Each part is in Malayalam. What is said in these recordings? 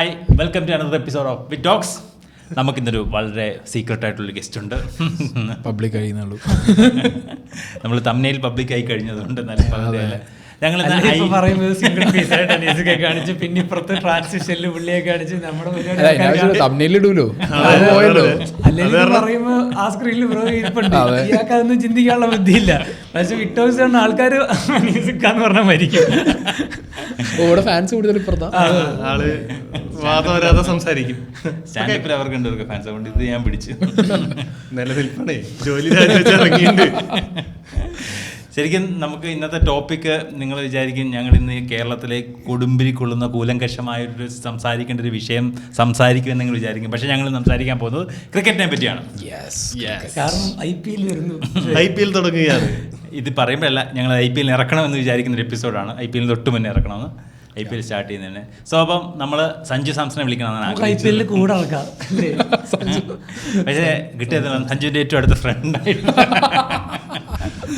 Hi, welcome to another episode of with talks. നമുക്കിന്നൊരു വളരെ സീക്രട്ട് ആയിട്ടുള്ളൊരു ഗസ്റ്റ് ഉണ്ട്. പബ്ലിക് കഴിയുന്നുള്ളൂ. നമ്മൾ തമ്മിൽ പബ്ലിക് ആയി കഴിഞ്ഞതുകൊണ്ട് നല്ല പറഞ്ഞതല്ലേ. ഞങ്ങൾ പറയുന്നത് സിംഗിൾ പീസ് ആയിട്ട് അനീസൊക്കെ കാണിച്ച് പിന്നെ ഇപ്പുറത്ത് ട്രാൻസിഷനിൽ പുള്ളിയെ കാണിച്ച് നമ്മുടെ തമ്മിലിടൂലോ അല്ലെങ്കിൽ പറയുമ്പോ ആ സ്ക്രീനിൽ ബ്രോ ഇരിപ്പുണ്ട്. ഇയാൾക്ക് അതൊന്നും ചിന്തിക്കാനുള്ള ബുദ്ധിയില്ല. പക്ഷെ വിട്ടോസ് കാണുന്ന ആൾക്കാർ അനീസിക്കാന്ന് പറഞ്ഞാൽ മരിക്കും. ഇവിടെ ഫാൻസ് കൂടുതൽ ഇപ്പുറത്താ. ആള് വാദം വരാതെ സംസാരിക്കും. സ്റ്റാൻഡപ്പിൽ അവർക്ക് ഉണ്ട് ഫാൻസ്. അതുകൊണ്ട് ഇത് ഞാൻ പിടിച്ചു. നിലനിൽപ്പണേ, ജോലി ഇറങ്ങിയിട്ടുണ്ട്. ശരിക്കും നമുക്ക് ഇന്നത്തെ ടോപ്പിക്ക് നിങ്ങൾ വിചാരിക്കും ഞങ്ങൾ ഇന്ന് കേരളത്തിലെ കൊടുമ്പിരി കൊള്ളുന്ന കൂലങ്കഷമായൊരു സംസാരിക്കേണ്ട ഒരു വിഷയം സംസാരിക്കുമെന്ന് നിങ്ങൾ വിചാരിക്കും. പക്ഷേ ഞങ്ങൾ സംസാരിക്കാൻ പോകുന്നത് ക്രിക്കറ്റിനെ പറ്റിയാണ്. കാരണം IPL വരുന്നു, IPL തുടങ്ങുകയാണ്. ഇത് പറയുമ്പോഴല്ല, ഞങ്ങൾ IPL ഇറക്കണമെന്ന് വിചാരിക്കുന്ന ഒരു എപ്പിസോഡാണ്. IPL തൊട്ട് മുന്നേ ഇറക്കണമെന്ന്, IPL സ്റ്റാർട്ട് ചെയ്യുന്നതന്നെ. സോ അപ്പം നമ്മൾ സഞ്ജു സാംസനെ വിളിക്കണമെന്നാണ് IPL കൂടെ ആൾക്കാർ. പക്ഷേ കിട്ടിയത് സഞ്ജുവിൻ്റെ ഏറ്റവും അടുത്ത ഫ്രണ്ടായിട്ട്.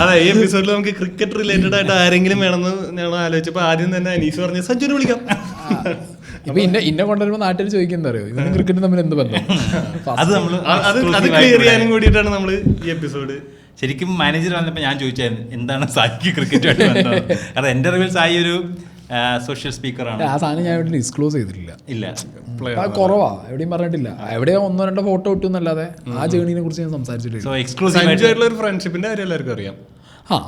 അതെ, ഈ എപ്പിസോഡിൽ നമുക്ക് ക്രിക്കറ്റ് റിലേറ്റഡ് ആയിട്ട് ആരെങ്കിലും വേണമെന്ന് ഞങ്ങൾ ആലോചിച്ചപ്പോൾ ആദ്യം തന്നെ അനീസ് പറഞ്ഞ് സഞ്ജുവിനെ വിളിക്കാം. ഇപ്പൊ ഇന്നെ കൊണ്ടുവരുമ്പോ നാട്ടിൽ ചോദിക്കുന്നത് അറിയോ, ഇവനും ക്രിക്കറ്റും തമ്മിൽ എന്ത് ബന്ധം? അത് ക്ലിയർ ചെയ്യാനും കൂടിയിട്ടാണ് നമ്മൾ ഈ എപ്പിസോഡ്. ശരിക്കും മാനേജർ വന്നപ്പോൾ ഞാൻ ചോദിച്ചായിരുന്നു എന്താണ് സായിക്ക് ക്രിക്കറ്റുമായിട്ട് ബന്ധം. കാരണം എൻ്റെ അറിവിൽ സായി ഒരു സോഷ്യൽ സ്പീക്കറാണ്. ആ സാധനം ഞാൻ ഇവിടെ ഡിസ്ക്ലോസ് ചെയ്തിട്ടില്ല. ഇല്ല, കുറവാ, എവിടെയും പറഞ്ഞിട്ടില്ല. എവിടെയോ 1-2 ഫോട്ടോ ഇട്ടു എന്നല്ലാതെ ആ ജേണിനെ കുറിച്ച് ഞാൻ സംസാരിച്ചിട്ടില്ല. സോ എക്സ്ക്ലൂസീവ് ആയിട്ടുള്ള ഒരു ഫ്രണ്ട്ഷിപ്പിന്റെ കാര്യം എല്ലാവർക്കും അറിയാം.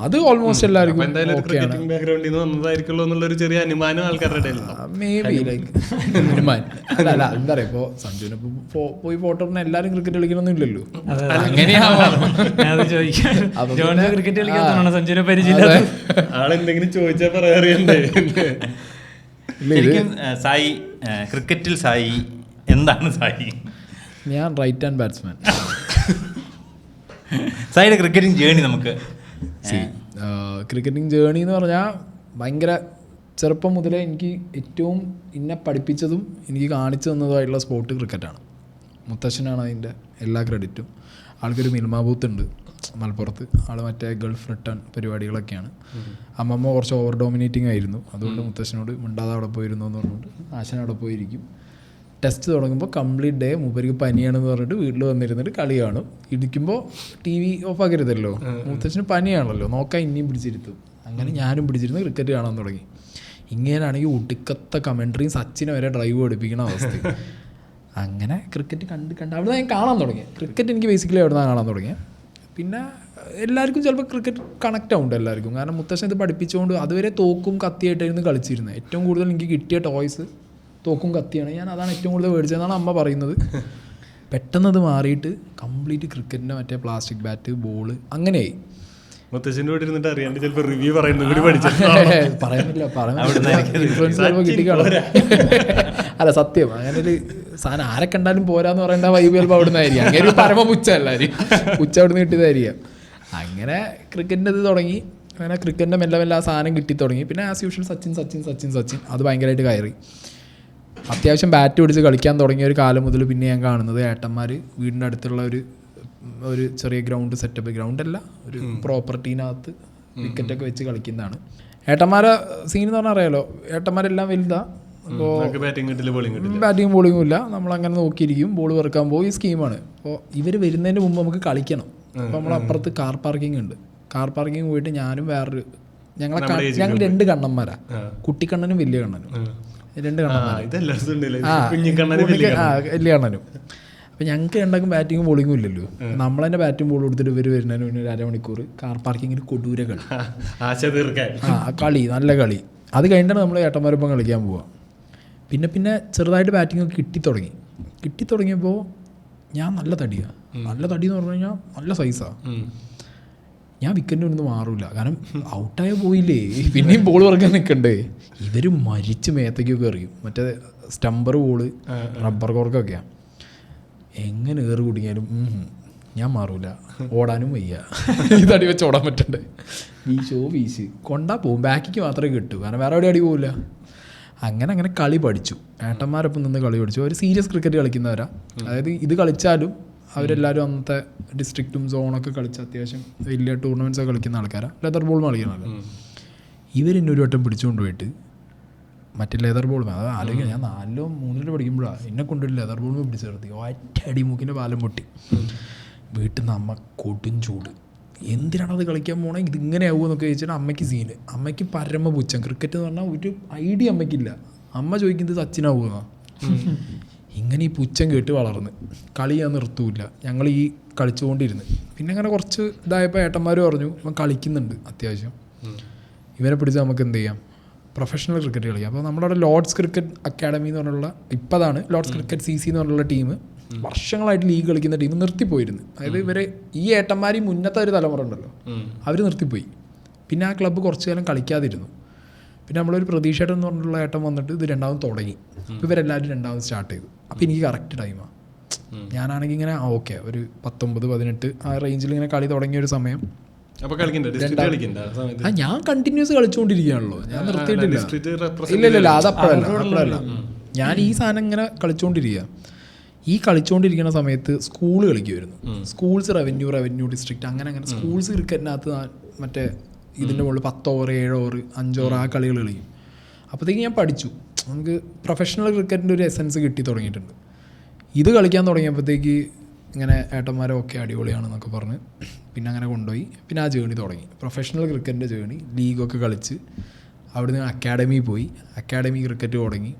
അത് ഓൾമോസ്റ്റ് എല്ലാവർക്കും എന്തായാലും ക്രിക്കറ്റിംഗ് ബാക്ക്ഗ്രൗണ്ടിൽ നിന്ന് വന്നതായിരിക്കുള്ളൂ എന്നുള്ളൊരു ചെറിയ അനുമാനം ആൾക്കാരുടെ ഇടയിൽ. മേ ബി ലൈക്ക് അല്ല എന്താ പറയാ, ഇപ്പൊ സഞ്ജുവിനെ പോയി ഫോട്ടോ പറഞ്ഞാൽ എല്ലാരും ക്രിക്കറ്റ് കളിക്കണമെന്നും ഇല്ലല്ലോ. ക്രിക്കറ്റ് കളിക്കാത്തതാണ് സഞ്ജുവിനെ പരിചയം. ആളെന്തെങ്കിലും ചോദിച്ചാൽ പറയാറിയണ്ടേ. ശരിക്കും സായി, ക്രിക്കറ്റിൽ സായി എന്താണ് സായി? ഞാൻ റൈറ്റ് ഹാൻഡ് ബാറ്റ്സ്മാൻ. സായിയുടെ ക്രിക്കറ്റിംഗ് ജേണി നമുക്ക് ക്രിക്കറ്റിംഗ് ജേണി എന്ന് പറഞ്ഞാൽ ഭയങ്കര ചെറുപ്പം മുതലേ എനിക്ക് ഏറ്റവും എന്നെ പഠിപ്പിച്ചതും എനിക്ക് കാണിച്ചു തന്നതുമായിട്ടുള്ള സ്പോർട്ട് ക്രിക്കറ്റാണ്. മുത്തശ്ശനാണ് അതിൻ്റെ എല്ലാ ക്രെഡിറ്റും. ആൾക്കൊരു മിൽമ ബൂത്ത് ഉണ്ട് മലപ്പുറത്ത്. ആൾ മറ്റേ ഗൾഫ് റിട്ടേൺ പരിപാടികളൊക്കെയാണ്. അമ്മമ്മ കുറച്ച് ഓവർ ഡോമിനേറ്റിംഗ് ആയിരുന്നു. അതുകൊണ്ട് മുത്തശ്ശനോട് മിണ്ടാതെ അവിടെ പോയിരുന്നു എന്ന് പറഞ്ഞിട്ട് ആശാൻ അവിടെ പോയിരിക്കും. ടെസ്റ്റ് തുടങ്ങുമ്പോൾ കംപ്ലീറ്റ് ഡേ മൂപ്പർക്ക് പനിയാണെന്ന് പറഞ്ഞിട്ട് വീട്ടിൽ വന്നിരുന്നിട്ട് കളി കാണും. ഇടിക്കുമ്പോൾ TV ഓഫാക്കരുതല്ലോ, മുത്തച്ഛന് പനിയാണല്ലോ, നോക്കാൻ ഇനിയും പിടിച്ചിരുത്തും. അങ്ങനെ ഞാനും പിടിച്ചിരുന്ന് ക്രിക്കറ്റ് കാണാൻ തുടങ്ങി. ഇങ്ങനെയാണെങ്കിൽ ഒടുക്കത്തെ കമൻട്രിയും സച്ചിനെ വരെ ഡ്രൈവ് പഠിപ്പിക്കുന്ന അവസ്ഥ. അങ്ങനെ ക്രിക്കറ്റ് കണ്ട് അവിടെ ഞാൻ കാണാൻ തുടങ്ങി. ക്രിക്കറ്റ് എനിക്ക് ബേസിക്കലി അവിടെ നിന്നാണ് കാണാൻ തുടങ്ങിയത്. പിന്നെ എല്ലാവർക്കും ചിലപ്പോൾ ക്രിക്കറ്റ് കണക്റ്റ് ആവുന്നുണ്ട് എല്ലാവർക്കും. കാരണം മുത്തശ്ശൻ ഇത് പഠിപ്പിച്ചുകൊണ്ട് അതുവരെ തോക്കും കത്തിയായിട്ടായിരുന്നു കളിച്ചിരുന്നത്. ഏറ്റവും കൂടുതൽ എനിക്ക് കിട്ടിയ ടോയ്സ് തോക്കും കത്തിയാണ്. ഞാൻ അതാണ് ഏറ്റവും കൂടുതൽ മേടിച്ചതെന്നാണ് അമ്മ പറയുന്നത്. പെട്ടെന്ന് അത് മാറിയിട്ട് കംപ്ലീറ്റ് ക്രിക്കറ്റിൻ്റെ മറ്റേ പ്ലാസ്റ്റിക് ബാറ്റ്, ബോള് അങ്ങനെയായി. മുത്തശ്ശൻ്റെ കൂടെ ഇരുന്നിട്ട് അറിയാണ്ട് ചിലപ്പോൾ റിവ്യൂ പറയുന്നത് കൂടി പഠിച്ചു. പറയുന്നില്ല, ഇൻഫ്ലുവൻസ് ചിലപ്പോൾ കിട്ടിക്കാണും. അല്ല സത്യം, അങ്ങനെ ഒരു സാധനം ആരെ കണ്ടാലും പോരാന്ന് പറയേണ്ട വൈബ് ചിലപ്പോൾ അവിടെ നിന്നായിരിക്കും. അങ്ങനെ ഒരു പരമപുച്ച എല്ലാവരും പുച്ച അവിടെ നിന്ന് കിട്ടിയതായിരിക്കാം. അങ്ങനെ ക്രിക്കറ്റിൻ്റെ ഇത് തുടങ്ങി. അങ്ങനെ ക്രിക്കറ്റിൻ്റെ മെല്ലെ മെല്ലെ ആ സാധനം കിട്ടി തുടങ്ങി. പിന്നെ ആസ് യൂഷ്വൽ സച്ചിൻ അത് ഭയങ്കരമായിട്ട് കയറി. അത്യാവശ്യം ബാറ്റ് പിടിച്ച് കളിക്കാൻ തുടങ്ങിയ ഒരു കാലം മുതൽ പിന്നെ ഞാൻ കാണുന്നത് ഏട്ടന്മാർ വീടിൻ്റെ അടുത്തുള്ള ഒരു ചെറിയ ഗ്രൗണ്ട് ഗ്രൗണ്ടല്ല, ഒരു പ്രോപ്പർട്ടീനകത്ത് വിക്കറ്റൊക്കെ വെച്ച് കളിക്കുന്നതാണ്. ഏട്ടന്മാരെ സീൻ എന്ന് പറഞ്ഞാൽ അറിയാലോ, ഏട്ടന്മാരെല്ലാം വലുതാണ്. അപ്പോൾ ബാറ്റിങ്ങും ബോളിങ്ങും ഇല്ല. നമ്മളങ്ങനെ നോക്കിയിരിക്കും, ബോൾ വെറുക്കാൻ പോയി സ്കീമാണ്. അപ്പോൾ ഇവർ വരുന്നതിന് മുമ്പ് നമുക്ക് കളിക്കണം. അപ്പോൾ നമ്മളപ്പുറത്ത് കാർ പാർക്കിംഗ് ഉണ്ട്. കാർ പാർക്കിംഗ് പോയിട്ട് ഞാനും വേറൊരു ഞങ്ങൾ 2 കണ്ണന്മാരാ, കുട്ടിക്കണ്ണനും വലിയ കണ്ണനും. 2 കണ്ണന്മാർ, വലിയ കണ്ണനും. അപ്പം ഞങ്ങൾക്ക് രണ്ടാക്കും ബാറ്റിങ്ങും ബോളിങ്ങും ഇല്ലല്ലോ. നമ്മളതിൻ്റെ ബാറ്റും ബോളും എടുത്തിട്ട് ഇവർ വരുന്നതിന് മുന്നേ ഒരു അരമണിക്കൂർ കാർ പാർക്കിങ്ങിൽ കൊടൂര കളി, നല്ല കളി. അത് കഴിഞ്ഞിട്ടാണ് നമ്മൾ ഏട്ടന്മാരൊപ്പം കളിക്കാൻ പോവുക. പിന്നെ ചെറുതായിട്ട് ബാറ്റിംഗ് ഒക്കെ കിട്ടി തുടങ്ങിയപ്പോൾ ഞാൻ നല്ല തടിയാണ്. നല്ല തടി എന്ന് പറഞ്ഞു കഴിഞ്ഞാൽ നല്ല സൈസാണ്. ഞാൻ വിക്കറ്റിൻ്റെ ഒന്നും മാറില്ല, കാരണം ഔട്ടായ പോയില്ലേ, പിന്നെയും ബോൾ പറക്കാൻ നിൽക്കണ്ടേ. ഇവർ മരിച്ച് മേത്തേക്കൊക്കെ എറിയും. മറ്റേ സ്റ്റംബർ ബോള്, റബ്ബർ കോർക്കൊക്കെയാണ്. എങ്ങനെ ഏറ് കുടുങ്ങിയാലും ഞാൻ മാറൂല, ഓടാനും വയ്യ. ഈ തടി വെച്ച് ഓടാൻ പറ്റണ്ടേ. വീശ് കൊണ്ടാ പോവും, ബാക്കിക്ക് മാത്രമേ കിട്ടൂ, കാരണം വേറെ എവിടെ അടി പോവില്ല. അങ്ങനെ കളി പഠിച്ചു. ഏട്ടന്മാരൊപ്പം നിന്ന് കളി പഠിച്ചു. അവർ സീരിയസ് ക്രിക്കറ്റ് കളിക്കുന്നവരാ. അതായത് ഇത് കളിച്ചാലും അവരെല്ലാവരും അന്നത്തെ ഡിസ്ട്രിക്റ്റും സോണൊക്കെ കളിച്ച് അത്യാവശ്യം വലിയ ടൂർണമെൻറ്റ്സൊക്കെ കളിക്കുന്ന ആൾക്കാരാണ്. ലെതർ ബോൾ കളിക്കുന്ന ആൾക്കാർ. ഇവരെന്നെ ഒരു വട്ടം പിടിച്ചുകൊണ്ട് പോയിട്ട് മറ്റേ ലെതർ ബോൾ. അത് ആലോചിക്കണം, ഞാൻ 4 3 പഠിക്കുമ്പോഴാണ് എന്നെ കൊണ്ടൊരു ലെതർ ബോൾ പിടിച്ച് നിർത്തി. ഒറ്റ അടി മൂക്കിൻ്റെ പാലം പൊട്ടി. വീട്ടിൽ നിന്ന് അമ്മ കൊടും ചൂട്, എന്തിനാണത് കളിക്കാൻ പോണേ, ഇതിങ്ങനെ ആവുമെന്നൊക്കെ ചോദിച്ചിട്ട് അമ്മയ്ക്ക് സീന്. അമ്മയ്ക്ക് പരമ പുച്ഛം. ക്രിക്കറ്റ് എന്ന് പറഞ്ഞാൽ ഒരു ഐഡിയ അമ്മയ്ക്കില്ല. അമ്മ ചോദിക്കുന്നത് സച്ചിനാവുക. ഇങ്ങനെ ഈ പുച്ഛം കേട്ട് വളർന്ന് കളി ഞാൻ നിർത്തൂല. ഞങ്ങൾ ഈ കളിച്ചുകൊണ്ടിരുന്ന് പിന്നെ അങ്ങനെ കുറച്ച് ഇതായപ്പോൾ ഏട്ടന്മാർ പറഞ്ഞു ഇവൻ കളിക്കുന്നുണ്ട് അത്യാവശ്യം, ഇവരെ പിടിച്ച് നമുക്ക് എന്ത് ചെയ്യാം, പ്രൊഫഷണൽ ക്രിക്കറ്റ് കളിക്കാം. അപ്പോൾ നമ്മുടെ അവിടെ ലോർഡ്സ് ക്രിക്കറ്റ് അക്കാഡമി എന്ന് പറഞ്ഞുള്ള, ഇപ്പതാണ് ലോർഡ്സ് ക്രിക്കറ്റ് CC എന്ന് പറഞ്ഞുള്ള ടീം വർഷങ്ങളായിട്ട് ലീഗ് കളിക്കുന്ന ടീം നിർത്തിപ്പോയിരുന്നു. അതായത് ഇവരെ ഈ ഏട്ടന്മാർ ഈ മുന്നത്തെ ഒരു തലമുറ ഉണ്ടല്ലോ, അവർ നിർത്തിപ്പോയി. പിന്നെ ആ ക്ലബ്ബ് കുറച്ച് കാലം കളിക്കാതിരുന്നു. പിന്നെ നമ്മളൊരു പ്രതീക്ഷേട്ടൻ എന്ന് പറഞ്ഞിട്ടുള്ള ഏട്ടൻ വന്നിട്ട് ഇത് രണ്ടാമത് തുടങ്ങി. അപ്പോൾ ഇവരെല്ലാവരും രണ്ടാമത് സ്റ്റാർട്ട് ചെയ്തു. അപ്പോൾ എനിക്ക് കറക്റ്റ് ടൈമാണ്. ഞാനാണെങ്കിൽ ഇങ്ങനെ ഓക്കെ ഒരു 19 18 ആ റേഞ്ചിൽ ഇങ്ങനെ കളി തുടങ്ങിയ ഒരു സമയം. ഞാൻ കണ്ടിന്യൂസ് കളിച്ചുകൊണ്ടിരിക്കുകയാണല്ലോ, ഞാൻ നിർത്തിയിട്ടില്ല. ഇല്ല അതപ്പോഴല്ല, ഞാൻ ഈ സാധനം ഇങ്ങനെ കളിച്ചുകൊണ്ടിരിക്കുക. ഈ കളിച്ചുകൊണ്ടിരിക്കുന്ന സമയത്ത് സ്കൂൾ കളിക്കുമായിരുന്നു. സ്കൂൾസ് റവന്യൂ ഡിസ്ട്രിക്റ്റ് അങ്ങനെ സ്കൂൾസ് ക്രിക്കറ്റിനകത്ത് മറ്റേ ഇതിൻ്റെ മുകളിൽ 10 ഓവർ 7 ഓവർ 5 ഓവർ ആ കളികൾ കളിക്കും. അപ്പോഴത്തേക്ക് ഞാൻ പഠിച്ചു, നമുക്ക് പ്രൊഫഷണൽ ക്രിക്കറ്റിൻ്റെ ഒരു എസൻസ് കിട്ടി തുടങ്ങിയിട്ടുണ്ട്. ഇത് കളിക്കാൻ തുടങ്ങിയപ്പോഴത്തേക്ക് ഇങ്ങനെ ഏട്ടന്മാരൊക്കെ അടിപൊളിയാണെന്നൊക്കെ പറഞ്ഞ് പിന്നെ അങ്ങനെ കൊണ്ടുപോയി. പിന്നെ ആ ജേണി തുടങ്ങി, പ്രൊഫഷണൽ ക്രിക്കറ്റിൻ്റെ ജേണി. ലീഗൊക്കെ കളിച്ച് അവിടുന്ന് അക്കാഡമി പോയി, അക്കാഡമി ക്രിക്കറ്റ് തുടങ്ങി.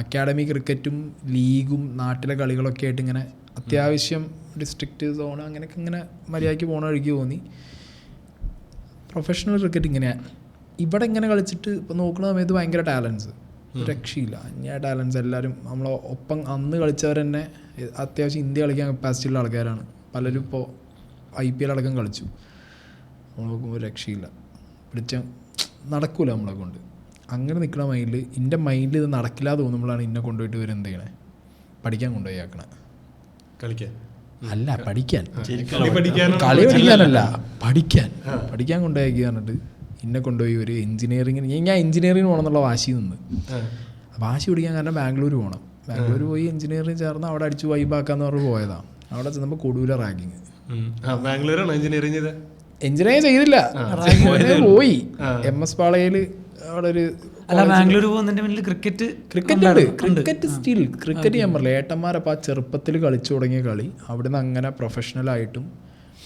അക്കാഡമി ക്രിക്കറ്റും ലീഗും നാട്ടിലെ കളികളൊക്കെ ആയിട്ട് ഇങ്ങനെ അത്യാവശ്യം ഡിസ്ട്രിക്റ്റ് സോൺ അങ്ങനെയൊക്കെ ഇങ്ങനെ മര്യാദയ്ക്ക് പോകണ വഴിക്ക് തോന്നി. പ്രൊഫഷണൽ ക്രിക്കറ്റ് ഇങ്ങനെയാണ്. ഇവിടെ ഇങ്ങനെ കളിച്ചിട്ട് ഇപ്പോൾ നോക്കുന്ന സമയത്ത് ഭയങ്കര ടാലൻസ്, രക്ഷയില്ല. അന്യ ടാലൻസ് എല്ലാവരും നമ്മളെ ഒപ്പം അന്ന് കളിച്ചവർ തന്നെ അത്യാവശ്യം ഇന്ത്യ കളിക്കാൻ കപ്പാസിറ്റിയുള്ള ആൾക്കാരാണ്. പലരും ഇപ്പോൾ IPL അടക്കം കളിച്ചു. നമ്മൾ നോക്കുമ്പോൾ രക്ഷയില്ല, പിടിച്ച നടക്കൂല നമ്മളെ കൊണ്ട്. അങ്ങനെ നിൽക്കുന്ന മൈൻഡിൽ എൻ്റെ മൈൻഡിൽ ഇത് നടക്കില്ല തോന്നുമ്പോഴാണ് എന്നെ കൊണ്ടുപോയിട്ട് ഇവർ എന്ത് ചെയ്യണേ, പഠിക്കാൻ കൊണ്ടുപോയി ആക്കണേ. കളിക്കാൻ അല്ല, പഠിക്കാൻ. കളി പഠിക്കാനല്ല, പഠിക്കാൻ കൊണ്ടുപോയി പറഞ്ഞിട്ട് എന്നെ കൊണ്ടുപോയി ഒരു എഞ്ചിനീയറിങ്ങിന്. ഞാൻ എഞ്ചിനീയറിങ്ങിന് പോകണമെന്നുള്ള വാശി നിന്ന്. വാശി പിടിക്കാൻ കാരണം ബാംഗ്ലൂർ പോകണം. ബാംഗ്ലൂർ പോയി എഞ്ചിനീയറിംഗ് ചേർന്ന് അവിടെ അടിച്ച് വൈബാക്കാന്ന് പറഞ്ഞ് പോയതാണ്. അവിടെ ചെന്നപ്പോൾ കൊടൂര റാഗിങ്. ബാംഗ്ലൂരാണോ എഞ്ചിനീയറിംഗ് ചെയ്തത്? എഞ്ചിനീയറിംഗ് ചെയ്തില്ല, പോയി MS പാളയിൽ അവിടെ ഒരു ബാംഗ്ലൂർ പോകുന്നതിന്റെ മുന്നിൽ ക്രിക്കറ്റ് സ്റ്റിൽ ക്രിക്കറ്റ് ഞാൻ പറഞ്ഞില്ല. ഏട്ടന്മാരപ്പോൾ ആ ചെറുപ്പത്തിൽ കളിച്ചു തുടങ്ങിയ കളി അവിടുന്ന് അങ്ങനെ പ്രൊഫഷണലായിട്ടും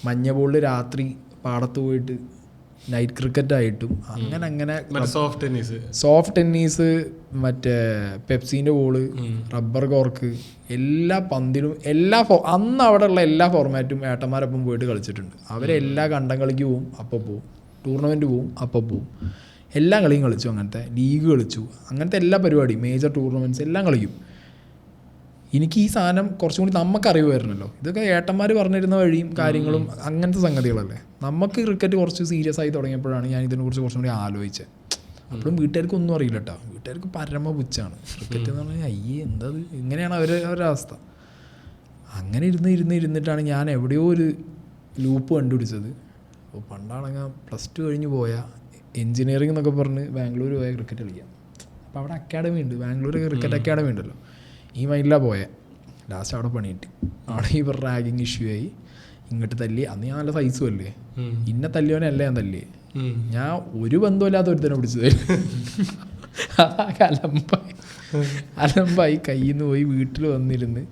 മഞ്ഞ ബോളിൽ രാത്രി പാടത്ത് പോയിട്ട് നൈറ്റ് ക്രിക്കറ്റായിട്ടും അങ്ങനെ സോഫ്റ്റ് ടെന്നീസ് മറ്റേ പെപ്സീൻ്റെ ബോള് റബ്ബർ കോർക്ക് എല്ലാ പന്തിലും അന്ന് അവിടെ ഉള്ള എല്ലാ ഫോർമാറ്റും ഏട്ടന്മാരൊപ്പം പോയിട്ട് കളിച്ചിട്ടുണ്ട്. അവരെല്ലാ കണ്ടം കളിക്ക് പോവും, അപ്പോൾ പോവും. ടൂർണമെൻറ്റ് പോവും, അപ്പോൾ പോവും. എല്ലാ കളിയും കളിച്ചു. അങ്ങനത്തെ ലീഗ് കളിച്ചു, അങ്ങനത്തെ എല്ലാ പരിപാടിയും മേജർ ടൂർണമെൻറ്റ്സ് എല്ലാം കളിക്കും. എനിക്ക് ഈ സാധനം കുറച്ചും കൂടി നമുക്കറിയുമായിരുന്നല്ലോ. ഇതൊക്കെ ഏട്ടന്മാർ പറഞ്ഞിരുന്ന വഴിയും കാര്യങ്ങളും അങ്ങനത്തെ സംഗതികളല്ലേ. നമുക്ക് ക്രിക്കറ്റ് കുറച്ച് സീരിയസ് ആയി തുടങ്ങിയപ്പോഴാണ് ഞാൻ ഇതിനെക്കുറിച്ച് കുറച്ചും കൂടി ആലോചിച്ചത്. അപ്പോഴും വീട്ടുകാർക്ക് ഒന്നും അറിയില്ല കേട്ടോ. വീട്ടുകാർക്ക് പരമ പുച്ഛാണ് ക്രിക്കറ്റ് എന്ന് പറഞ്ഞാൽ. അയ്യേ എന്താ ഇങ്ങനെയാണ് അവരുടെ അവസ്ഥ. അങ്ങനെ ഇരുന്നിട്ടാണ് ഞാൻ എവിടെയോ ഒരു ലൂപ്പ് കണ്ടുപിടിച്ചത്. അപ്പോൾ പണ്ടാണെങ്കിൽ +2 കഴിഞ്ഞ് പോയാൽ എഞ്ചിനീയറിംഗ് എന്നൊക്കെ പറഞ്ഞ് ബാംഗ്ലൂർ പോയാൽ ക്രിക്കറ്റ് കളിക്കാം. അപ്പോൾ അവിടെ അക്കാഡമി ഉണ്ട്, ബാംഗ്ലൂർ ക്രിക്കറ്റ് അക്കാഡമി ഉണ്ടല്ലോ. ഈ മൈൻഡിലാണ് പോയത്. ലാസ്റ്റ് അവിടെ പണിയിട്ട് അവിടെ ഈ റാഗിങ് ഇഷ്യൂ ആയി. ഇങ്ങോട്ട് തല്ലി. അന്ന് ഞാൻ നല്ല സൈസും അല്ലേ, ഇന്നെ തല്ലിയോനല്ല ഞാൻ തല്ലിയേ. ഞാൻ ഒരു ബന്ധമില്ലാത്ത ഒരുത്തനെ പിടിച്ചത്. അലമ്പായി കയ്യിൽ നിന്ന് പോയി വീട്ടിൽ വന്നിരുന്ന്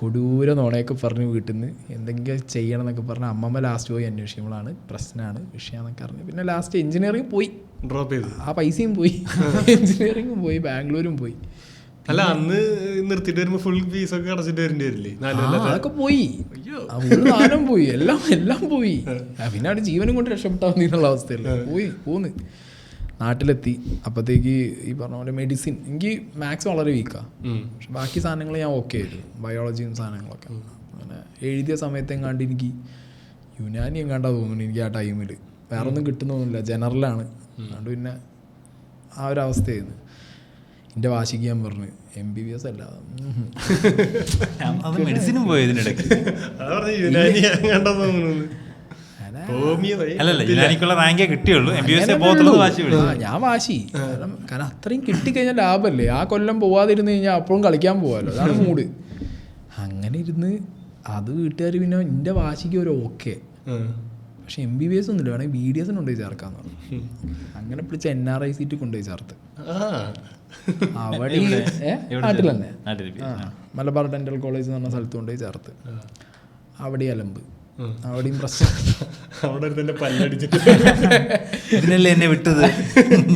കൊടൂര നോണയൊക്കെ പറഞ്ഞ് വീട്ടിൽ നിന്ന് എന്തെങ്കിലും ചെയ്യണം എന്നൊക്കെ പറഞ്ഞ് അമ്മമ്മ ലാസ്റ്റ് പോയി അന്വേഷിക്കുമ്പോഴാണ് പ്രശ്നമാണ് വിഷയമെന്നൊക്കെ അറിഞ്ഞ്. പിന്നെ ലാസ്റ്റ് എഞ്ചിനീയറിംഗ് പോയി, ഡ്രോപ്പ് ചെയ്തു. ആ പൈസയും പോയി, എഞ്ചിനീയറിംഗും പോയി, ബാംഗ്ലൂരും പോയി. അല്ല അന്ന് നിർത്തിയിട്ട് വരുമ്പോൾ ഫുൾ ഫീസൊക്കെ അടച്ചിട്ട് വരേണ്ടി വരില്ലേ? അതൊക്കെ പോയി, സാധനം പോയി, എല്ലാം പോയി. പിന്നെ അവിടെ ജീവനും കൊണ്ട് രക്ഷപ്പെട്ടാവുന്നുള്ള അവസ്ഥയല്ലേ. പോന്ന് നാട്ടിലെത്തി. അപ്പോഴത്തേക്ക് ഈ പറഞ്ഞ പോലെ മെഡിസിൻ എനിക്ക് മാത്സ് വളരെ വീക്കാണ്. പക്ഷെ ബാക്കി സാധനങ്ങൾ ഞാൻ ഓക്കെ ആയിരുന്നു, ബയോളജിയും സാധനങ്ങളൊക്കെ. അങ്ങനെ എഴുതിയ സമയത്തെങ്ങാണ്ട് എനിക്ക് യുനാനി എങ്ങാണ്ടാ തോന്നുന്നു എനിക്ക് ആ ടൈമിൽ. വേറെ ഒന്നും കിട്ടുന്നൊന്നുമില്ല, ജനറലാണ്. അതുകൊണ്ട് പിന്നെ ആ ഒരു അവസ്ഥയായിരുന്നു. എൻ്റെ വാശിക്ക് ഞാൻ പറഞ്ഞു MBBS അല്ല മെഡിസിനും പോയതിനിടയ്ക്ക്. ഞാൻ വാശി കാരണം അത്രയും കിട്ടിക്കഴിഞ്ഞാൽ ലാഭമല്ലേ. ആ കൊല്ലം പോവാതിരുന്ന് കഴിഞ്ഞാൽ അപ്പോഴും കളിക്കാൻ പോവാമല്ലോ, അതാണ് മൂഡ്. അങ്ങനെ ഇരുന്ന് അത് വീട്ടുകാർ പിന്നെ എൻ്റെ വാശിക്ക് ഒരു ഓക്കെ. പക്ഷെ MBBS ഒന്നുമില്ല, വേണമെങ്കിൽ BDS കൊണ്ടുപോയി ചേർക്കാന്ന് പറഞ്ഞു. അങ്ങനെ പിടിച്ച NRI സീറ്റ് കൊണ്ടുപോയി ചേർത്ത്. അവിടെ നാട്ടിൽ തന്നെ മലബാർ ഡെന്റൽ കോളേജ് എന്ന് പറഞ്ഞ സ്ഥലത്ത് കൊണ്ടുപോയി ചേർത്ത്. അവിടെ അലമ്പ്, അവിടെയും പ്രശ്നം. അവിടെ തന്നെ പല്ലടിച്ചിട്ട് ഇതിനല്ലേ എന്നെ വിട്ടത്,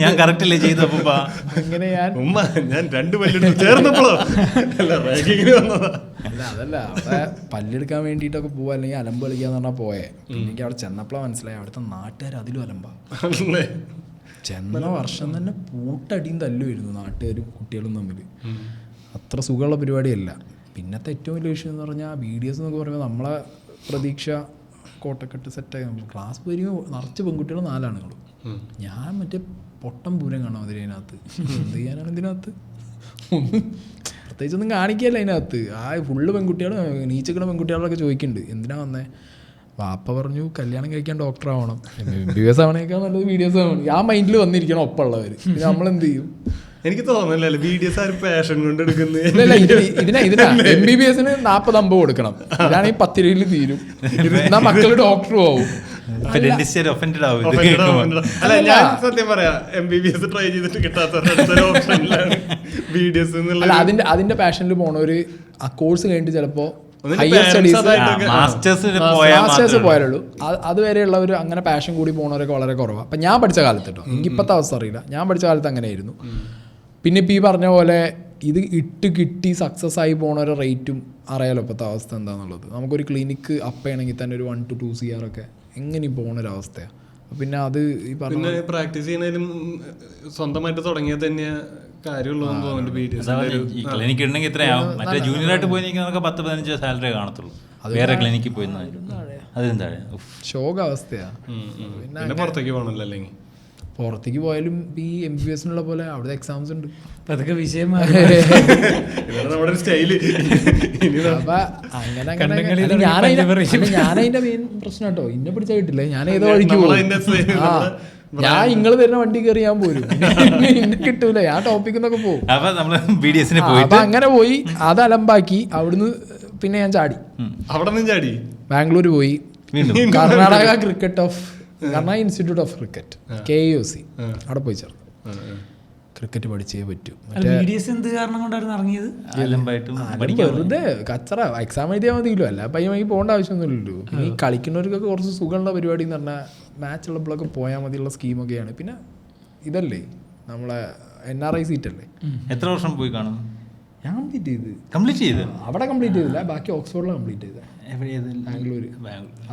ഞാൻ കറക്റ്റല്ലേ ചെയ്തപ്പോ. അങ്ങനെ ഞാൻ 2 പല്ലെടുത്ത് ചേർന്നപ്പോഴോ വന്നതാ. അല്ല അതല്ല, അവിടെ പല്ലെടുക്കാൻ വേണ്ടിയിട്ടൊക്കെ പോവാ, അല്ലെങ്കിൽ അലമ്പ് കളിക്കാന്ന് പറഞ്ഞാൽ പോയേ. പിന്നെ എനിക്ക് അവിടെ ചെന്നപ്പോഴാണ് മനസ്സിലായി അവിടുത്തെ നാട്ടുകാർ അതിലും അലമ്പാ. ചെന്ന വർഷം തന്നെ പൂട്ടടിയും തല്ലുമായിരുന്നു നാട്ടുകാരും കുട്ടികളും തമ്മിൽ. അത്ര സുഖമുള്ള പരിപാടിയല്ല. പിന്നത്തെ ഏറ്റവും വലിയ വിഷയം എന്ന് പറഞ്ഞാൽ BDS എന്നൊക്കെ പറയുമ്പോൾ നമ്മളെ പ്രതീക്ഷ കോട്ടക്കെട്ട് സെറ്റായി ക്ലാസ് വരുമ്പോൾ നിറച്ച് പെൺകുട്ടികൾ 4 ആണുങ്ങളും. ഞാൻ മറ്റേ പൊട്ടം പൂരം കാണാം അതിനകത്ത്. എന്ത് ചെയ്യാനാണ് ഇതിനകത്ത്? പ്രത്യേകിച്ചൊന്നും കാണിക്കുകയല്ല അതിനകത്ത്. ഫുള്ള് പെൺകുട്ടികൾ, നീച്ചക്കണ പെൺകുട്ടികളൊക്കെ ചോദിക്കുന്നുണ്ട് എന്തിനാ വന്നേ. വാപ്പ പറഞ്ഞു കല്യാണം കഴിക്കാൻ ഡോക്ടർ ആവണം, MBBS ആവണേക്കാൾ നല്ലത് BDS ആവണം. ആ മൈൻഡിൽ വന്നിരിക്കണം ഒപ്പമുള്ളവർ. പിന്നെ നമ്മളെന്ത് ചെയ്യും? എനിക്ക് തോന്നുന്നില്ല BDS പാഷൻ കൊണ്ട് എടുക്കുന്നത്. ഇതിനാ MBBS 40-50 കൊടുക്കണം, ഇതാണെങ്കിൽ 10 രൂപയിൽ തീരും. എന്നാ മക്കള് ഡോക്ടറും ആവും. അല്ല ഞാൻ സത്യം പറയാ MBBS ട്രൈ ചെയ്തിട്ട് കിട്ടാത്ത ഓപ്ഷനിലാണ് BDS. അതിന്റെ പാഷനിൽ പോണവര് ആ കോഴ്സ് കഴിഞ്ഞിട്ട് ചിലപ്പോ മാസ്റ്റേഴ്സ് പോയാലുള്ളൂ. അതുവരെയുള്ളവർ അങ്ങനെ പാഷൻ കൂടി പോണവരൊക്കെ വളരെ കുറവാണ്. അപ്പം ഞാൻ പഠിച്ച കാലത്ത് കേട്ടോ, എനിക്ക് ഇപ്പോഴത്തെ അവസ്ഥ അറിയില്ല, ഞാൻ പഠിച്ച കാലത്ത് അങ്ങനെയായിരുന്നു. പിന്നെ ഇപ്പം ഈ പറഞ്ഞ പോലെ ഇത് ഇട്ട് കിട്ടി സക്സസ് ആയി പോണവരുടെ റേറ്റും അറിയാലോ ഇപ്പോഴത്തെ അവസ്ഥ എന്താണെന്നുള്ളത്. നമുക്കൊരു ക്ലിനിക്ക് അപ്പ് ചെയ്യണമെങ്കിൽ തന്നെ ഒരു 1 to 2 CR ഒക്കെ എങ്ങനെ പോണൊരവസ്ഥയാണ്. പിന്നെ അത് ഈ പറഞ്ഞ പ്രാക്ടീസ് ചെയ്യുന്നതിലും സ്വന്തമായിട്ട് തുടങ്ങിയാൽ തന്നെ കാര്യമുള്ളതെന്ന് തോന്നുന്നുണ്ട്. ക്ലിനിക്ക് ഉണ്ടെങ്കിൽ ഇത്രയാവും. മറ്റേ ജൂനിയറായിട്ട് പോയി നിൽക്കുന്നവർക്ക് 10-15 സാലറി കാണത്തുള്ളൂ. വേറെ ക്ലിനിക്കിൽ പോയി അതിനും താഴെ ഷോക അവസ്ഥയാണ്. പിന്നെ പുറത്തേക്ക് പോകണല്ലോ. അല്ലെങ്കിൽ പുറത്തേക്ക് പോയാലും ഈ MBBS പോലെ അവിടെ എക്സാംസ് ഉണ്ട്. അതൊക്കെ വിഷയം. ഞാനതിന്റെ മെയിൻ പ്രശ്നം കേട്ടോ, ഇന്നെ പിടിച്ചാൽ കിട്ടില്ല. ഞാൻ ഏതോ വഴിക്ക് പോകും. ഞാൻ നിങ്ങൾ തരുന്ന വണ്ടി കയറി ഞാൻ പോരും, ഇന്നെ കിട്ടൂല. ഞാൻ ടോപ്പിക്കുന്നൊക്കെ പോകും. അപ്പൊ അങ്ങനെ പോയി അത് അലമ്പാക്കി. അവിടുന്ന് പിന്നെ ഞാൻ ചാടി. ചാടി ബാംഗ്ലൂർ പോയി. Karnataka institute of cricket KUC അവിടെ പോയി ചേർന്നു. ക്രിക്കറ്റ് പഠിച്ചേ പറ്റൂ. വെറുതെ കച്ചറ എക്സാം എഴുതിയാൽ മതിയല്ലോ, അല്ല പയ്യമായി പോകേണ്ട ആവശ്യമൊന്നുമില്ലല്ലോ. പിന്നെ ഈ കളിക്കുന്നവർക്കൊക്കെ കുറച്ച് സുഖമുള്ള പരിപാടി എന്ന് പറഞ്ഞാൽ മാച്ച് ഉള്ളപ്പോഴൊക്കെ പോയാൽ മതിയുള്ള സ്കീമൊക്കെയാണ്. പിന്നെ ഇതല്ലേ നമ്മളെ NRI സീറ്റ് അല്ലേ. എത്ര വർഷം പോയി കാണും? ഞാൻ കംപ്ലീറ്റ് ചെയ്ത് അവിടെ കംപ്ലീറ്റ് ചെയ്തില്ല, ബാക്കി ഓക്സ്ഫോർഡിൽ കംപ്ലീറ്റ് ചെയ്തത്. ബാംഗ്ലൂര്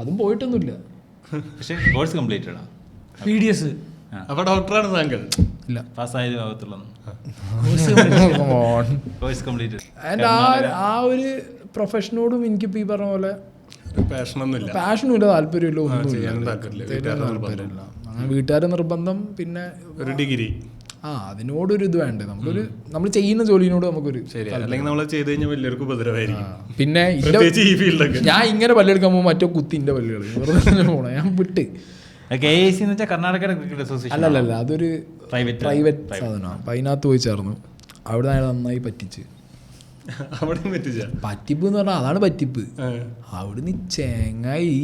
അതും പോയിട്ടൊന്നുമില്ല. പക്ഷേ കോഴ്സ് കംപ്ലീറ്റ് ആണ് BDS. അപ്പൊ ഡോക്ടറാണ് താങ്കൾ? ഇല്ല, പാസ്സായാലും ആകത്തുള്ളൂ. Course complete. ആൻഡ് ആ ഒരു പ്രൊഫഷനോടും എനിക്കിപ്പോൾ ഈ പറഞ്ഞ പോലെ പാഷനുമില്ല, താല്പര്യമില്ല, ഒന്നുമില്ല. അങ്ങനെ വീട്ടുകാരുടെ നിർബന്ധം, പിന്നെ ഒരു ഡിഗ്രി, അതിനോടൊരു ഇത് വേണ്ടേ. നമ്മൾ ചെയ്യുന്ന ജോലിനോട് നമുക്കൊരു പിന്നെ ഞാൻ ഇങ്ങനെ പല്ലെടുക്കാൻ പോകുമ്പോൾ മറ്റോ കുത്തിന്റെ പല്ലുകൾ വെറുതെ പോണ ഞാൻ വിട്ട്. അല്ലല്ല, അതൊരു പ്രൈവറ്റ് സാധനമാണ്. അപ്പം അതിനകത്ത് പോയി ചേർന്നു. അവിടെ നിന്ന് നന്നായി പറ്റിച്ച്. പറ്റിപ്പ് എന്ന് പറഞ്ഞാൽ അതാണ് പറ്റിപ്പ്. അവിടുന്ന് ചെങ്ങായി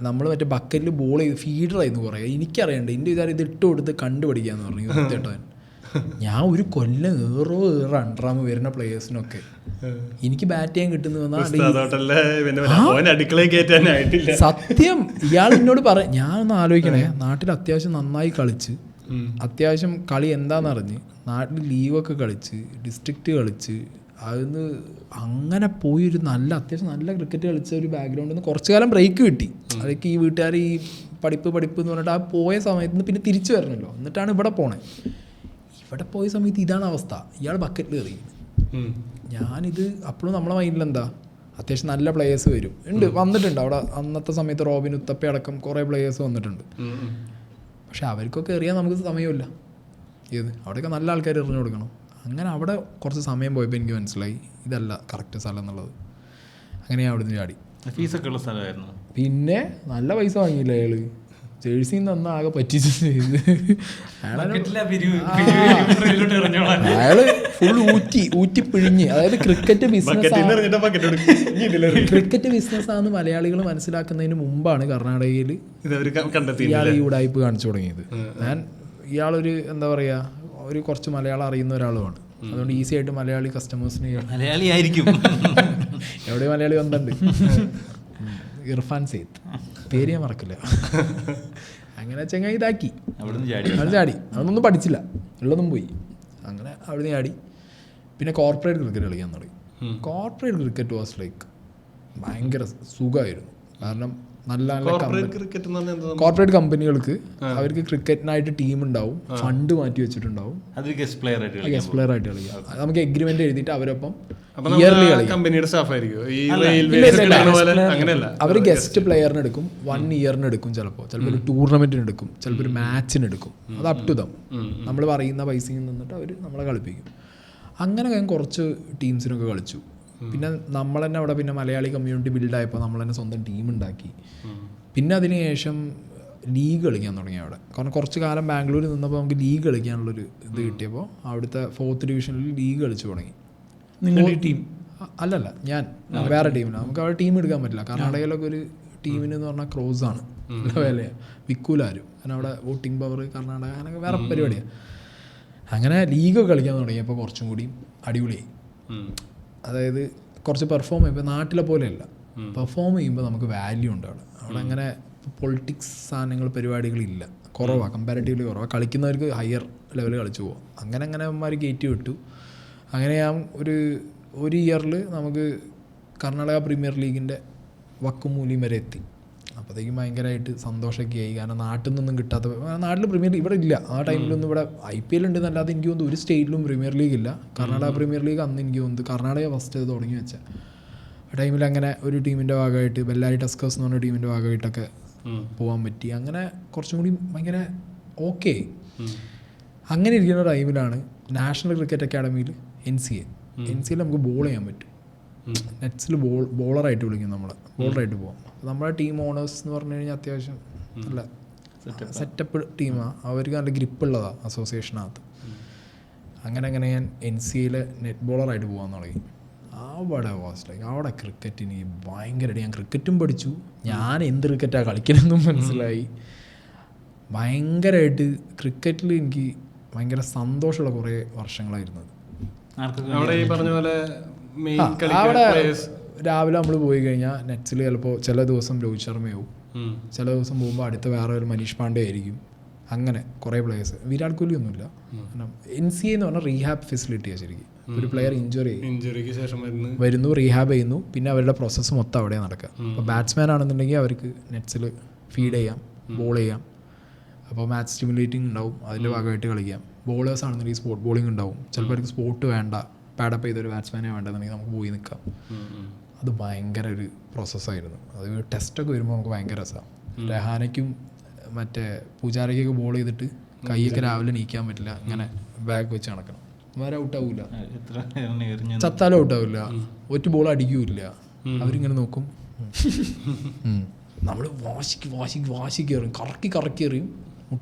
നമ്മൾ മറ്റേ ബക്കറ്റിൽ ബോൾ ചെയ്ത് ഫീഡറായിരുന്നു കുറേ. എനിക്കറിയണ്ടേ, എൻ്റെ വിചാരം ഇത് ഇട്ട് കൊടുത്ത് കണ്ടുപിടിക്കാന്ന് പറഞ്ഞു ചേട്ടൻ. ഞാൻ ഒരു കൊല്ലം അണ്ടറാമ് വരുന്ന പ്ലേയേഴ്സിനൊക്കെ എനിക്ക് ബാറ്റ് ചെയ്യാൻ കിട്ടുന്ന സത്യം. ഇയാൾ എന്നോട് ഞാൻ ഒന്ന് ആലോചിക്കണേ, നാട്ടിൽ അത്യാവശ്യം നന്നായി കളിച്ച്, അത്യാവശ്യം കളി എന്താണെന്നറിഞ്ഞ്, നാട്ടിൽ ലീവൊക്കെ കളിച്ച്, ഡിസ്ട്രിക്റ്റ് കളിച്ച്, അതിന് അങ്ങനെ പോയി ഒരു അത്യാവശ്യം നല്ല ക്രിക്കറ്റ് കളിച്ച ഒരു ബാക്ക്ഗ്രൗണ്ടിൽ നിന്ന് കുറച്ചു കാലം ബ്രേക്ക് കിട്ടി. അതൊക്കെ ഈ വീട്ടുകാർ ഈ പഠിപ്പ് എന്ന് പറഞ്ഞിട്ട് ആ പോയ സമയത്ത് നിന്ന് പിന്നെ തിരിച്ചു വരണമല്ലോ, എന്നിട്ടാണ് ഇവിടെ പോണേ. ഇവിടെ പോയ സമയത്ത് ഇതാണ് അവസ്ഥ. ഇയാൾ ബക്കറ്റിൽ കയറി. ഞാനിത് അപ്പോഴും നമ്മളെ മൈൻഡിൽ എന്താ, അത്യാവശ്യം നല്ല പ്ലേയേഴ്സ് വന്നിട്ടുണ്ട് അവിടെ. അന്നത്തെ സമയത്ത് റോബിൻ ഉത്തപ്പ അടക്കം കുറേ പ്ലേയേഴ്സ് വന്നിട്ടുണ്ട്. പക്ഷെ അവർക്കൊക്കെ എറിയാൻ നമുക്ക് സമയമില്ല. അവിടെയൊക്കെ നല്ല ആൾക്കാർ എറിഞ്ഞു കൊടുക്കണം. അങ്ങനെ അവിടെ കുറച്ച് സമയം പോയപ്പോൾ എനിക്ക് മനസ്സിലായി ഇതല്ല കറക്റ്റ് സ്ഥലം എന്നുള്ളത്. അങ്ങനെ ഞാൻ അവിടെ നിന്ന് ചാടി. ഫീസൊക്കെ ഉള്ള സ്ഥലമായിരുന്നു. പിന്നെ നല്ല പൈസ വാങ്ങിയില്ല അയാൾ. ജേഴ്സിയിൽ നിന്ന് ആകെ പറ്റിച്ച് ചെയ്ത് അയാള് ഫുൾ ഊറ്റി പിഴിഞ്ഞ്. അതായത് ക്രിക്കറ്റ് ബിസിനസ്സാണെന്ന് മലയാളികൾ മനസ്സിലാക്കുന്നതിന് മുമ്പാണ് കർണാടകയിൽ ഇയാൾ ഈ ഉടായ്പ് കാണിച്ചു തുടങ്ങിയത്. ഇയാളൊരു എന്താ പറയാ, ഒരു കുറച്ച് മലയാളം അറിയുന്ന ഒരാളുമാണ്. അതുകൊണ്ട് ഈസി ആയിട്ട് മലയാളി കസ്റ്റമേഴ്സിന് മലയാളി ആയിരിക്കും. എവിടെ മലയാളി വന്നിട്ടുണ്ട്, ഇർഫാൻ സെയ്ദ് പേര് ഞാൻ മറക്കില്ല. അങ്ങനെ ചെങ്ങായി ഇതാക്കി അവിടെ ചാടി. അതൊന്നും പഠിച്ചില്ല, ഉള്ളതും പോയി. അങ്ങനെ അവിടുന്ന് ചാടി. പിന്നെ കോർപ്പറേറ്റ് ക്രിക്കറ്റ് കളിക്കാൻ തുടങ്ങി. കോർപ്പറേറ്റ് ക്രിക്കറ്റ് വാസ് ലൈക്ക് ഭയങ്കര സുഖമായിരുന്നു. കാരണം നല്ല നല്ല കോർപ്പറേറ്റ് കമ്പനികൾക്ക് അവർക്ക് ക്രിക്കറ്റിനായിട്ട് ടീം ഉണ്ടാവും, ഫണ്ട് മാറ്റി വെച്ചിട്ടുണ്ടാവും, ഗസ്റ്റ് പ്ലെയർ ആയിട്ട് കളിക്കാം. നമുക്ക് എഗ്രിമെന്റ് എഴുതിയിട്ട് അവരൊപ്പം ഇയർലി കളിക്കാം. അവർ ഗസ്റ്റ് പ്ലെയറിന് എടുക്കും, 1 ഇയറിന് എടുക്കും, ചിലപ്പോൾ ഒരു ടൂർണമെന്റിന് എടുക്കും, ചിലപ്പോൾ ഒരു മാച്ചിന് എടുക്കും. അത് അപ് ടു ദം. നമ്മൾ പറയുന്ന പൈസയിൽ നിന്നിട്ട് അവർ നമ്മളെ കളിപ്പിക്കും. അങ്ങനെ ഞാൻ കുറച്ച് ടീംസിനൊക്കെ കളിച്ചു. പിന്നെ നമ്മൾ തന്നെ അവിടെ പിന്നെ മലയാളി കമ്മ്യൂണിറ്റി ബിൽഡായപ്പോൾ നമ്മൾ തന്നെ സ്വന്തം ടീം ഉണ്ടാക്കി. പിന്നെ അതിനുശേഷം ലീഗ് കളിക്കാൻ തുടങ്ങി അവിടെ. കാരണം കുറച്ച് കാലം ബാംഗ്ലൂരിൽ നിന്നപ്പോൾ നമുക്ക് ലീഗ് കളിക്കാനുള്ളൊരു ഇത് കിട്ടിയപ്പോൾ അവിടുത്തെ 4th ഡിവിഷനിൽ ലീഗ് കളിച്ചു തുടങ്ങി. നിങ്ങളുടെ ടീം? അല്ലല്ല, ഞാൻ വേറെ ടീമിനാണ്. നമുക്ക് അവിടെ ടീം എടുക്കാൻ പറ്റില്ല. കർണാടകയിലൊക്കെ ഒരു ടീമിന് എന്ന് പറഞ്ഞാൽ ക്രോസാണ്, നല്ല വിലയാണ്, വിൽക്കൂലാരും. കാരണം അവിടെ വോട്ടിംഗ് പവർ കർണാടക അങ്ങനെയൊക്കെ വേറെ പരിപാടിയാണ്. അങ്ങനെ ലീഗ് കളിക്കാൻ തുടങ്ങിയപ്പോൾ കുറച്ചും കൂടി അടിപൊളിയായി. അതായത് കുറച്ച് പെർഫോം ചെയ്യുമ്പോൾ നാട്ടിലെ പോലെയല്ല, പെർഫോം ചെയ്യുമ്പോൾ നമുക്ക് വാല്യൂ ഉണ്ട് അവിടെ. അവിടെ അങ്ങനെ പൊളിറ്റിക്സ് സാധനങ്ങൾ പരിപാടികളില്ല, കുറവാണ്, കമ്പാരിറ്റീവ്ലി കുറവാണ്. കളിക്കുന്നവർക്ക് ഹയർ ലെവൽ കളിച്ചു പോകാം. അങ്ങനെ അവന്മാർ കയറ്റി വിട്ടു. അങ്ങനെ ഞാൻ ഒരു ഇയറിൽ നമുക്ക് കർണാടക പ്രീമിയർ ലീഗിൻ്റെ വക്കുമൂല്യം വരെ എത്തി. അപ്പോഴത്തേക്കും ഭയങ്കരമായിട്ട് സന്തോഷമൊക്കെ ആയി. കാരണം നാട്ടിൽ നിന്നൊന്നും കിട്ടാത്ത, നാട്ടിൽ പ്രീമിയർ ലീഗ് ഇവിടെ ഇല്ല ആ ടൈമിലൊന്നും. ഇവിടെ IPL ഉണ്ടെന്നല്ലാതെ എനിക്ക് തോന്നുന്നു ഒരു സ്റ്റേറ്റിലും പ്രീമിയർ ലീഗ് ഇല്ല. കർണാടക പ്രീമിയർ ലീഗ് അന്ന് എനിക്ക് തോന്നുന്നു കർണാടക ഫസ്റ്റ് തുടങ്ങി വെച്ച ആ ടൈമിൽ അങ്ങനെ ഒരു ടീമിൻ്റെ ഭാഗമായിട്ട് ബെല്ലാരി ടസ്കേഴ്സ് എന്ന് പറഞ്ഞ ടീമിൻ്റെ ഭാഗമായിട്ടൊക്കെ പോകാൻ പറ്റി. അങ്ങനെ കുറച്ചും കൂടി ഭയങ്കര ഓക്കെ. അങ്ങനെ ഇരിക്കുന്ന ടൈമിലാണ് നാഷണൽ ക്രിക്കറ്റ് അക്കാഡമിയിൽ NCA നമുക്ക് ബോൾ ചെയ്യാൻ പറ്റും. നെറ്റ്സിൽ ബോളറായിട്ട് വിളിക്കും, നമ്മളെ ബോളറായിട്ട് പോകാം. നമ്മുടെ ടീം ഓണേഴ്സ് എന്ന് പറഞ്ഞു കഴിഞ്ഞാൽ അത്യാവശ്യം നല്ല സെറ്റപ്പ് ടീമാണ്. അവർക്ക് നല്ല ഗ്രിപ്പുള്ളതാണ് അസോസിയേഷനകത്ത്. അങ്ങനെ ഞാൻ NCAയിൽ നെറ്റ് ബോളറായിട്ട് പോകാൻ തുടങ്ങി. അവിടെ വാസ്റ്റായി. അവിടെ ക്രിക്കറ്റിന് ഭയങ്കരമായിട്ട് ഞാൻ ക്രിക്കറ്റും പഠിച്ചു. ഞാൻ എന്ത് ക്രിക്കറ്റാണ് കളിക്കണമെന്നും മനസ്സിലായി. ഭയങ്കരമായിട്ട് ക്രിക്കറ്റിൽ എനിക്ക് ഭയങ്കര സന്തോഷമുള്ള കുറേ വർഷങ്ങളായിരുന്നത്. അവിടെ രാവിലെ നമ്മൾ പോയി കഴിഞ്ഞാൽ നെറ്റ്സിൽ ചിലപ്പോൾ ചില ദിവസം രോഹിത് ശർമ്മയാവും, ചില ദിവസം പോകുമ്പോൾ അടുത്ത വേറെ ഒരു മനീഷ് പാണ്ഡെ ആയിരിക്കും. അങ്ങനെ കുറേ പ്ലേയേഴ്സ്. വിരാട് കോഹ്ലി ഒന്നുമില്ല. കാരണം NCA എന്ന് പറഞ്ഞാൽ റീഹാബ് ഫെസിലിറ്റിയാണ് ശരിക്കും. ഒരു പ്ലെയർ ഇഞ്ചുറിക്ക് ശേഷം വരുന്നു, റീഹാബ് ചെയ്യുന്നു, പിന്നെ അവരുടെ പ്രോസസ്സ് മൊത്തം അവിടെ നടക്കുക. അപ്പോൾ ബാറ്റ്സ്മാൻ ആണെന്നുണ്ടെങ്കിൽ അവർക്ക് നെറ്റ്സിൽ ഫീഡ് ചെയ്യാം, ബോൾ ചെയ്യാം. അപ്പോൾ മാച്ച് സ്റ്റിമുലേറ്റിംഗ് ഉണ്ടാവും, അതിൻ്റെ ഭാഗമായിട്ട് കളിക്കാം. ബോളേഴ്സ് ആണെന്നുണ്ടെങ്കിൽ സ്പോട്ട് ബോളിംഗ് ഉണ്ടാവും. ചിലപ്പോൾ അവർക്ക് സ്പോട്ട് വേണ്ട, പാഡപ്പ് ചെയ്തൊരു ബാറ്റ്സ്മാനെ വേണ്ടതെന്നുണ്ടെങ്കിൽ നമുക്ക് പോയി നിൽക്കാം. അത് ഭയങ്കര ഒരു പ്രോസസ്സായിരുന്നു. അത് ടെസ്റ്റൊക്കെ വരുമ്പോൾ നമുക്ക് ഭയങ്കര രസമാണ്. രഹാനയ്ക്കും മറ്റേ പൂജാരയ്ക്കൊക്കെ ബോൾ ചെയ്തിട്ട് കൈയൊക്കെ രാവിലെ നീക്കാൻ പറ്റില്ല, അങ്ങനെ ബാഗ് വെച്ച് നടക്കണം. വേറെ ഔട്ടാവില്ല, ചത്താലും ഔട്ടാവില്ല, ഒറ്റ ബോൾ അടിക്കൂല്ല. അവരിങ്ങനെ നോക്കും. നമ്മൾ വാശിക്ക് എറിയും, കറക്കി എറിയും,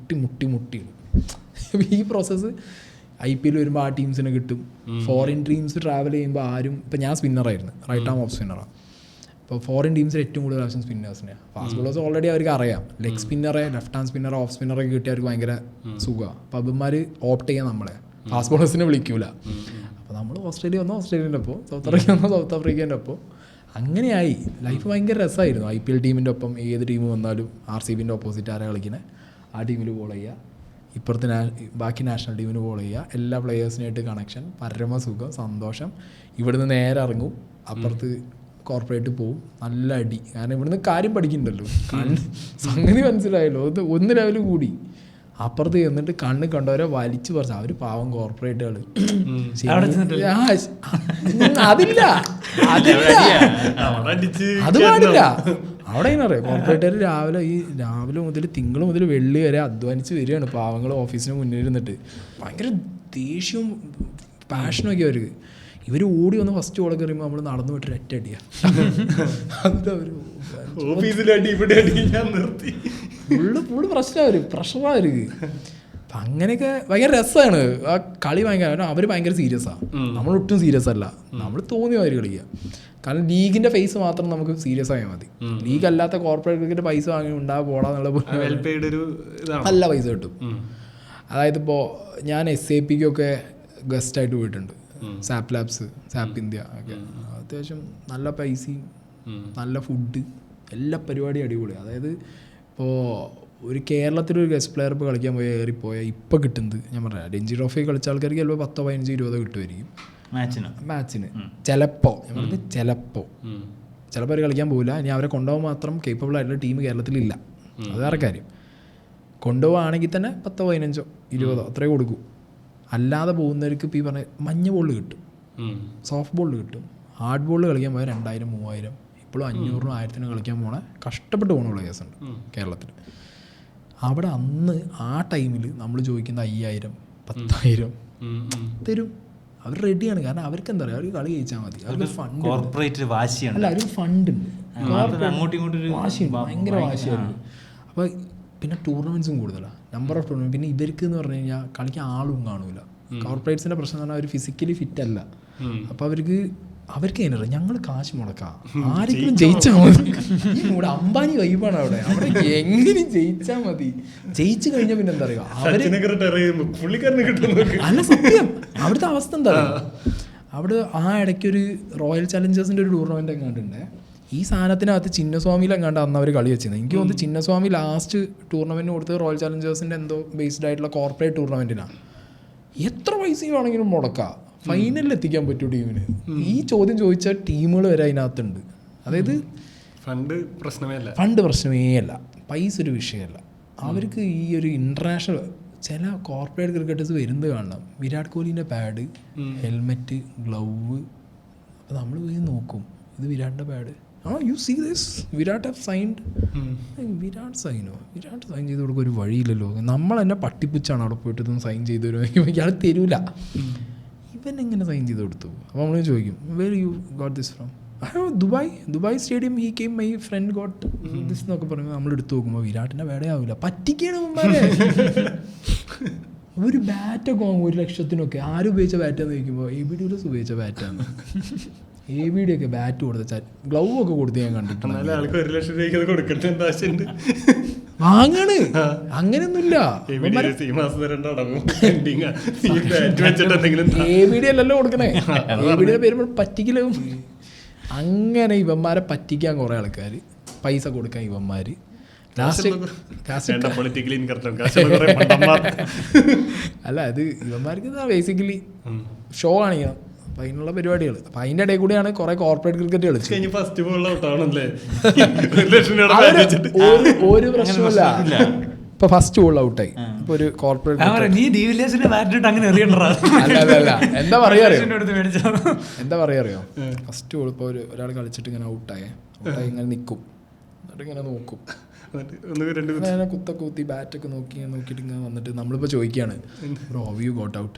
മുട്ടി. ഈ പ്രോസസ്സ് IPL വരുമ്പോൾ ആ ടീംസിനെ കിട്ടും. ഫോറിൻ ടീംസ് ട്രാവൽ ചെയ്യുമ്പോൾ ആരും, ഇപ്പം ഞാൻ സ്പിന്നറായിരുന്നു, റൈറ്റ് ആം ഓഫ് സ്പിന്നറാണ്. അപ്പോൾ ഫോറിൻ ടീംസിൽ ഏറ്റവും കൂടുതൽ ആവശ്യം സ്പിന്നേഴ്സിനെയാണ്. ഫാസ്റ്റ് ബോളേഴ്സ് ഓൾറെഡി അവർക്ക് അറിയാം. ലെഗ് സ്പിന്നറെ, ലെഫ്റ്റ് ഹാൻഡ് സ്പിന്നർ, ഓഫ് സ്പിന്നറൊക്കെ കിട്ടിയ അവർക്ക് ഭയങ്കര സുഖമാണ്. അപ്പോൾ അവന്മാർ ഓപ്റ്റ് ചെയ്യാൻ നമ്മളെ ഫാസ്റ്റ് ബോളേഴ്സിനെ വിളിക്കൂല. അപ്പോൾ നമ്മൾ ഓസ്ട്രേലിയ വന്നോ ഓസ്ട്രേലിയൻ്റെ ഒപ്പം, സൗത്ത് ആഫ്രിക്ക വന്നോ സൗത്ത് ആഫ്രിക്കേൻ്റെ ഒപ്പം. അങ്ങനെയായി ലൈഫ്. ഭയങ്കര രസമായിരുന്നു. IPL ടീമിൻ്റെ ഒപ്പം ഏത് ടീം വന്നാലും RCBൻ്റെ ഓപ്പോസിറ്റ് ആരാ കളിക്കുന്നത് ആ ടീമിൽ ബോൾ ചെയ്യുക, ഇപ്പുറത്ത് ബാക്കി നാഷണൽ ടീമിന് ബോൾ ചെയ്യുക, എല്ലാ പ്ലെയേഴ്സിനായിട്ട് കണക്ഷൻ, പരമസുഖം, സന്തോഷം. ഇവിടുന്ന് നേരെ ഇറങ്ങും, അപ്പുറത്ത് കോർപ്പറേറ്റ് പോവും, നല്ല അടി. കാരണം ഇവിടുന്ന് കാര്യം പഠിക്കുന്നുണ്ടല്ലോ, സംഗതി മനസ്സിലായല്ലോ, ഒന്ന് ലെവൽ കൂടി. അപ്പുറത്ത് ചെന്നിട്ട് കണ്ണ് കണ്ടവരെ വലിച്ചു പറിച്ചു. അവർ പാവം കോർപ്പറേറ്റുകൾ. അതില്ല, അത് പാടില്ല. അവിടെ എങ്ങനെ അറിയാം, കോർപ്പറേറ്റുകാർ രാവിലെ മുതൽ തിങ്കൾ മുതൽ വെള്ളി വരെ അധ്വാനിച്ച് വരികയാണ്. പാവങ്ങൾ ഓഫീസിന് മുന്നിൽ ഇരുന്നിട്ട് ഭയങ്കര ദേഷ്യവും പാഷനും ഒക്കെ അവർക്ക്. ഇവർ ഓടി വന്ന് ഫസ്റ്റ് ബോളൊക്കെ എറിയുമ്പോൾ നമ്മൾ നടന്നു വിട്ടൊരു ഒറ്റ അടിയാണ്. അതിൻ്റെ അവർ ഫുള്ള് പ്രശ്നമാണ്, പ്രഷറാണ് അവർക്ക്. അപ്പം അങ്ങനെയൊക്കെ ഭയങ്കര രസമാണ് ആ കളി. ഭയങ്കര അവർ ഭയങ്കര സീരിയസാണ്, നമ്മളൊട്ടും സീരിയസ് അല്ല. നമ്മൾ തോന്നിയ മാതിരി കളിക്കുക. കാരണം ലീഗിൻ്റെ ഫേസ് മാത്രം നമുക്ക് സീരിയസ് ആയാൽ മതി. ലീഗ് അല്ലാത്ത കോർപ്പറേറ്റ് ക്രിക്കറ്റ് പൈസ വാങ്ങി ഉണ്ടാകാൻ പോടാന്നുള്ള നല്ല പൈസ കിട്ടും. അതായത് ഇപ്പോൾ ഞാൻ SAPക്കൊക്കെ ഗസ്റ്റായിട്ട് പോയിട്ടുണ്ട്. സാപ്പ് ലാബ്സ്, സാപ്പ് ഇന്ത്യ ഒക്കെ അത്യാവശ്യം നല്ല പൈസയും നല്ല ഫുഡ്, എല്ലാ പരിപാടിയും അടിപൊളിയാണ്. അതായത് ഇപ്പോൾ ഒരു കേരളത്തിലൊരു ഗസ്റ്റ് പ്ലെയർ ഇപ്പോൾ കളിക്കാൻ ഏറിപ്പോയാൽ ഇപ്പോൾ കിട്ടുന്നത് ഞാൻ പറയാം, രഞ്ജി ട്രോഫി കളിച്ച ആൾക്കാർക്ക് ചിലപ്പോൾ 10, 15, 20 കിട്ടുമായിരിക്കും മാച്ചിന്. ചിലപ്പോൾ ഞാൻ പറഞ്ഞത് ചിലപ്പോൾ അവർ കളിക്കാൻ പോകില്ല. ഇനി അവരെ കൊണ്ടുപോകാൻ മാത്രം കേപ്പബിൾ ആയിട്ടുള്ള ടീം കേരളത്തിലില്ല, അത് വേറെ കാര്യം. കൊണ്ടുപോകുകയാണെങ്കിൽ തന്നെ 10, 15, 20 അത്രേ കൊടുക്കും. അല്ലാതെ പോകുന്നവർക്ക് ഇപ്പോൾ ഈ പറഞ്ഞ മഞ്ഞ ബോളിൽ കിട്ടും, സോഫ്റ്റ് ബോളിൽ കിട്ടും. ഹാർഡ് ബോളിൽ കളിക്കാൻ പോയാൽ 2000, 3000, ഇപ്പോഴും 500, 1000 കളിക്കാൻ പോണേ കഷ്ടപ്പെട്ട് പോകുന്ന പ്ലേയേഴ്സുണ്ട് കേരളത്തിൽ. അവിടെ അന്ന് ആ ടൈമിൽ നമ്മൾ ചോദിക്കുന്ന 5000, 10,000 തരും. അവർ റെഡിയാണ്. കാരണം അവർക്ക് എന്താ പറയുക, അവർക്ക് കളി ജയിച്ചാൽ മതി. അവർക്ക് ഫണ്ട്, അല്ല അവർക്ക് ഫണ്ട് ഉണ്ട്, വാശിയുണ്ട്, ഭയങ്കര വാശിയാണ്. അപ്പോൾ പിന്നെ ടൂർണമെൻറ്റ്സും കൂടുതലാണ്, നമ്പർ ഓഫ് ടൂർണമെൻറ്റ്. പിന്നെ ഇവർക്ക് എന്ന് പറഞ്ഞു കഴിഞ്ഞാൽ കളിക്കാൻ ആളും കാണൂല. കോർപ്പറേറ്റ്സിൻ്റെ പ്രശ്നം എന്ന് പറഞ്ഞാൽ അവർ ഫിസിക്കലി ഫിറ്റ് അല്ല. അപ്പോൾ അവർക്ക് എങ്ങനെ ഞങ്ങൾ കാശ് മുടക്കാം, ആരെങ്കിലും ജയിച്ചാൽ മതി. ഈ മൂടെ അംബാനി വൈബാണ് അവിടെ. അവിടെ എങ്ങനെ ജയിച്ചാൽ മതി. ജയിച്ചു കഴിഞ്ഞാൽ പിന്നെ എന്താ പറയുക, അല്ല സത്യം അവിടുത്തെ അവസ്ഥ എന്താ പറയുക. അവിടെ ആ ഇടയ്ക്കൊരു റോയൽ ചലഞ്ചേഴ്സിൻ്റെ ഒരു ടൂർണമെൻ്റ് എങ്ങാണ്ടുണ്ട്. ഈ സാധനത്തിനകത്ത് ചിന്നസ്വാമിയിലെങ്ങാണ്ട് അന്ന് അവർ കളി വെച്ചിരുന്നത്. എനിക്ക് തോന്നുന്നു ചിന്നസ്വാമി ലാസ്റ്റ് ടൂർണമെൻറ്റ് കൊടുത്തത് റോയൽ ചലഞ്ചേഴ്സിൻ്റെ എന്തോ ബേസ്ഡ് ആയിട്ടുള്ള കോർപ്പറേറ്റ് ടൂർണമെൻറ്റിനാണ്. എത്ര പൈസയും വേണമെങ്കിലും മുടക്കാം, ഫൈനലിൽ എത്തിക്കാൻ പറ്റൂ ടീമിന്. ഈ ചോദ്യം ചോദിച്ച ടീമുകൾ വരെ അതിനകത്തുണ്ട്. അതായത് ഫണ്ട് പ്രശ്നമേ അല്ല, പൈസ ഒരു വിഷയമല്ല അവർക്ക്. ഈ ഒരു ഇൻ്റർനാഷണൽ ചില കോർപ്പറേറ്റ് ക്രിക്കറ്റേഴ്സ് വരുന്നത് കാണണം, വിരാട് കോഹ്ലിൻ്റെ പാഡ്, ഹെൽമെറ്റ്, ഗ്ലൗവ്. അപ്പോൾ നമ്മൾ പോയി നോക്കും, ഇത് വിരാടിൻ്റെ pad. You see this, Virat have signed. Virat sign ചെയ്ത് കൊടുക്കുക ഒരു വഴിയില്ലല്ലോ. നമ്മൾ തന്നെ പട്ടിപ്പുച്ചാണ് അവിടെ പോയിട്ട് ഇതൊന്ന് സൈൻ ചെയ്ത് തരുമോ, ഇയാൾ തരൂല. ഇവൻ എങ്ങനെ സൈൻ ചെയ്ത് കൊടുത്തു? അപ്പോൾ നമ്മൾ ചോദിക്കും, where you got this from? Dubai stadium he came, my friend got this എന്നൊക്കെ പറയുമ്പോൾ നമ്മൾ എടുത്ത് നോക്കുമ്പോൾ വിരാട്ടിൻ്റെ വേടേ ആവില്ല, പറ്റിക്കാണ് മുമ്പാരെ. ഒരു ബാറ്റൊക്കെ വാങ്ങും 1 ലക്ഷത്തിനൊക്കെ. ആരും ഉപയോഗിച്ച ബാറ്റാന്ന് ചോദിക്കുമ്പോൾ ABDs ഉപയോഗിച്ച ബാറ്റാണ്. ABD ഒക്കെ ബാറ്റ് കൊടുത്ത ഗ്ലൗ ഒക്കെ കൊടുത്ത് ഞാൻ കണ്ടിട്ടുണ്ട്. വാങ്ങണ് അങ്ങനെയൊന്നുമില്ല. ABD അല്ലല്ലോ കൊടുക്കണേ, ABDയുടെ പേര് പറ്റിക്കലും. അങ്ങനെ ഇവന്മാരെ പറ്റിക്കാൻ കുറേ ആൾക്കാർ, പൈസ കൊടുക്കാൻ ഇവന്മാർ. അല്ല അത് ഇവന്മാർക്ക് ബേസിക്കലി ഷോ കാണിക്കണം, അപ്പം അതിനുള്ള പരിപാടികൾ. അപ്പം അതിൻ്റെ ഇടയിൽ കൂടിയാണ് കുറേ കോർപ്പറേറ്റ് ക്രിക്കറ്റ് കളിച്ചത്. ഒരു പ്രശ്നമില്ല, ഇപ്പൊ ഫസ്റ്റ് ബോൾ ഔട്ടായി. ഇപ്പൊ ഒരു കോർപ്പറേറ്റ് അല്ല എന്താ പറയാ അറിയോ, ഫസ്റ്റ് ബോൾ ഇപ്പോൾ ഒരാൾ കളിച്ചിട്ട് ഇങ്ങനെ ഔട്ടായി ഇങ്ങനെ നിൽക്കും, എന്നിട്ട് ഇങ്ങനെ നോക്കും, അങ്ങനെ കുത്തി ബാറ്റൊക്കെ നോക്കിയിട്ട് ഇങ്ങനെ വന്നിട്ട് നമ്മളിപ്പോൾ ചോദിക്കുകയാണ്, bro how you got out?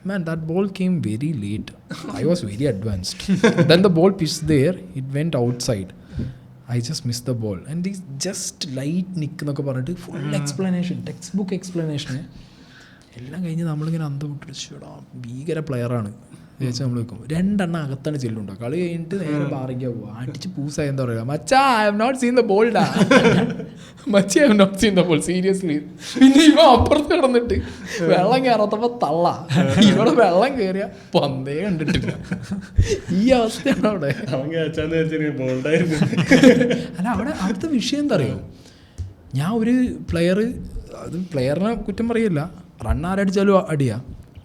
Man, that ball came very late. I was very advanced. Then the ball pitched there, it went outside. I just missed the ball. And this just light nick എന്നൊക്കെ പറഞ്ഞിട്ട് full explanation, text book explanation എല്ലാം കഴിഞ്ഞ് നമ്മളിങ്ങനെ അന്തം വിട്ടിടാ ഭീകര പ്ലെയറാണ് വിചാരിച്ചാൽ നമ്മൾ വെക്കും. 2 എണ്ണം അകത്താണ് ചെല്ലുണ്ടോ, കളി കഴിഞ്ഞിട്ട് നേരെ ബാറിക്കാൻ പോവുക, അടിച്ച് പൂസായി എന്താ പറയുക, മച്ചാ I have not seen the ball ഡാ, മച്ചാ I have not seen the ball seriously. പിന്നെ ഇവ അപ്പുറത്ത് കിടന്നിട്ട് വെള്ളം കയറാത്തപ്പോൾ തള്ള, ഇവിടെ വെള്ളം കയറിയ പന്തേ കണ്ടിട്ടില്ല. ഈ അവസ്ഥയാണ് അവിടെ. അല്ല അവിടെ അടുത്ത വിഷയം എന്താ അറിയോ, ഞാൻ ഒരു പ്ലെയറിനെ കുറ്റം പറയില്ല, റൺ ആരടിച്ചാലും അടിയാ.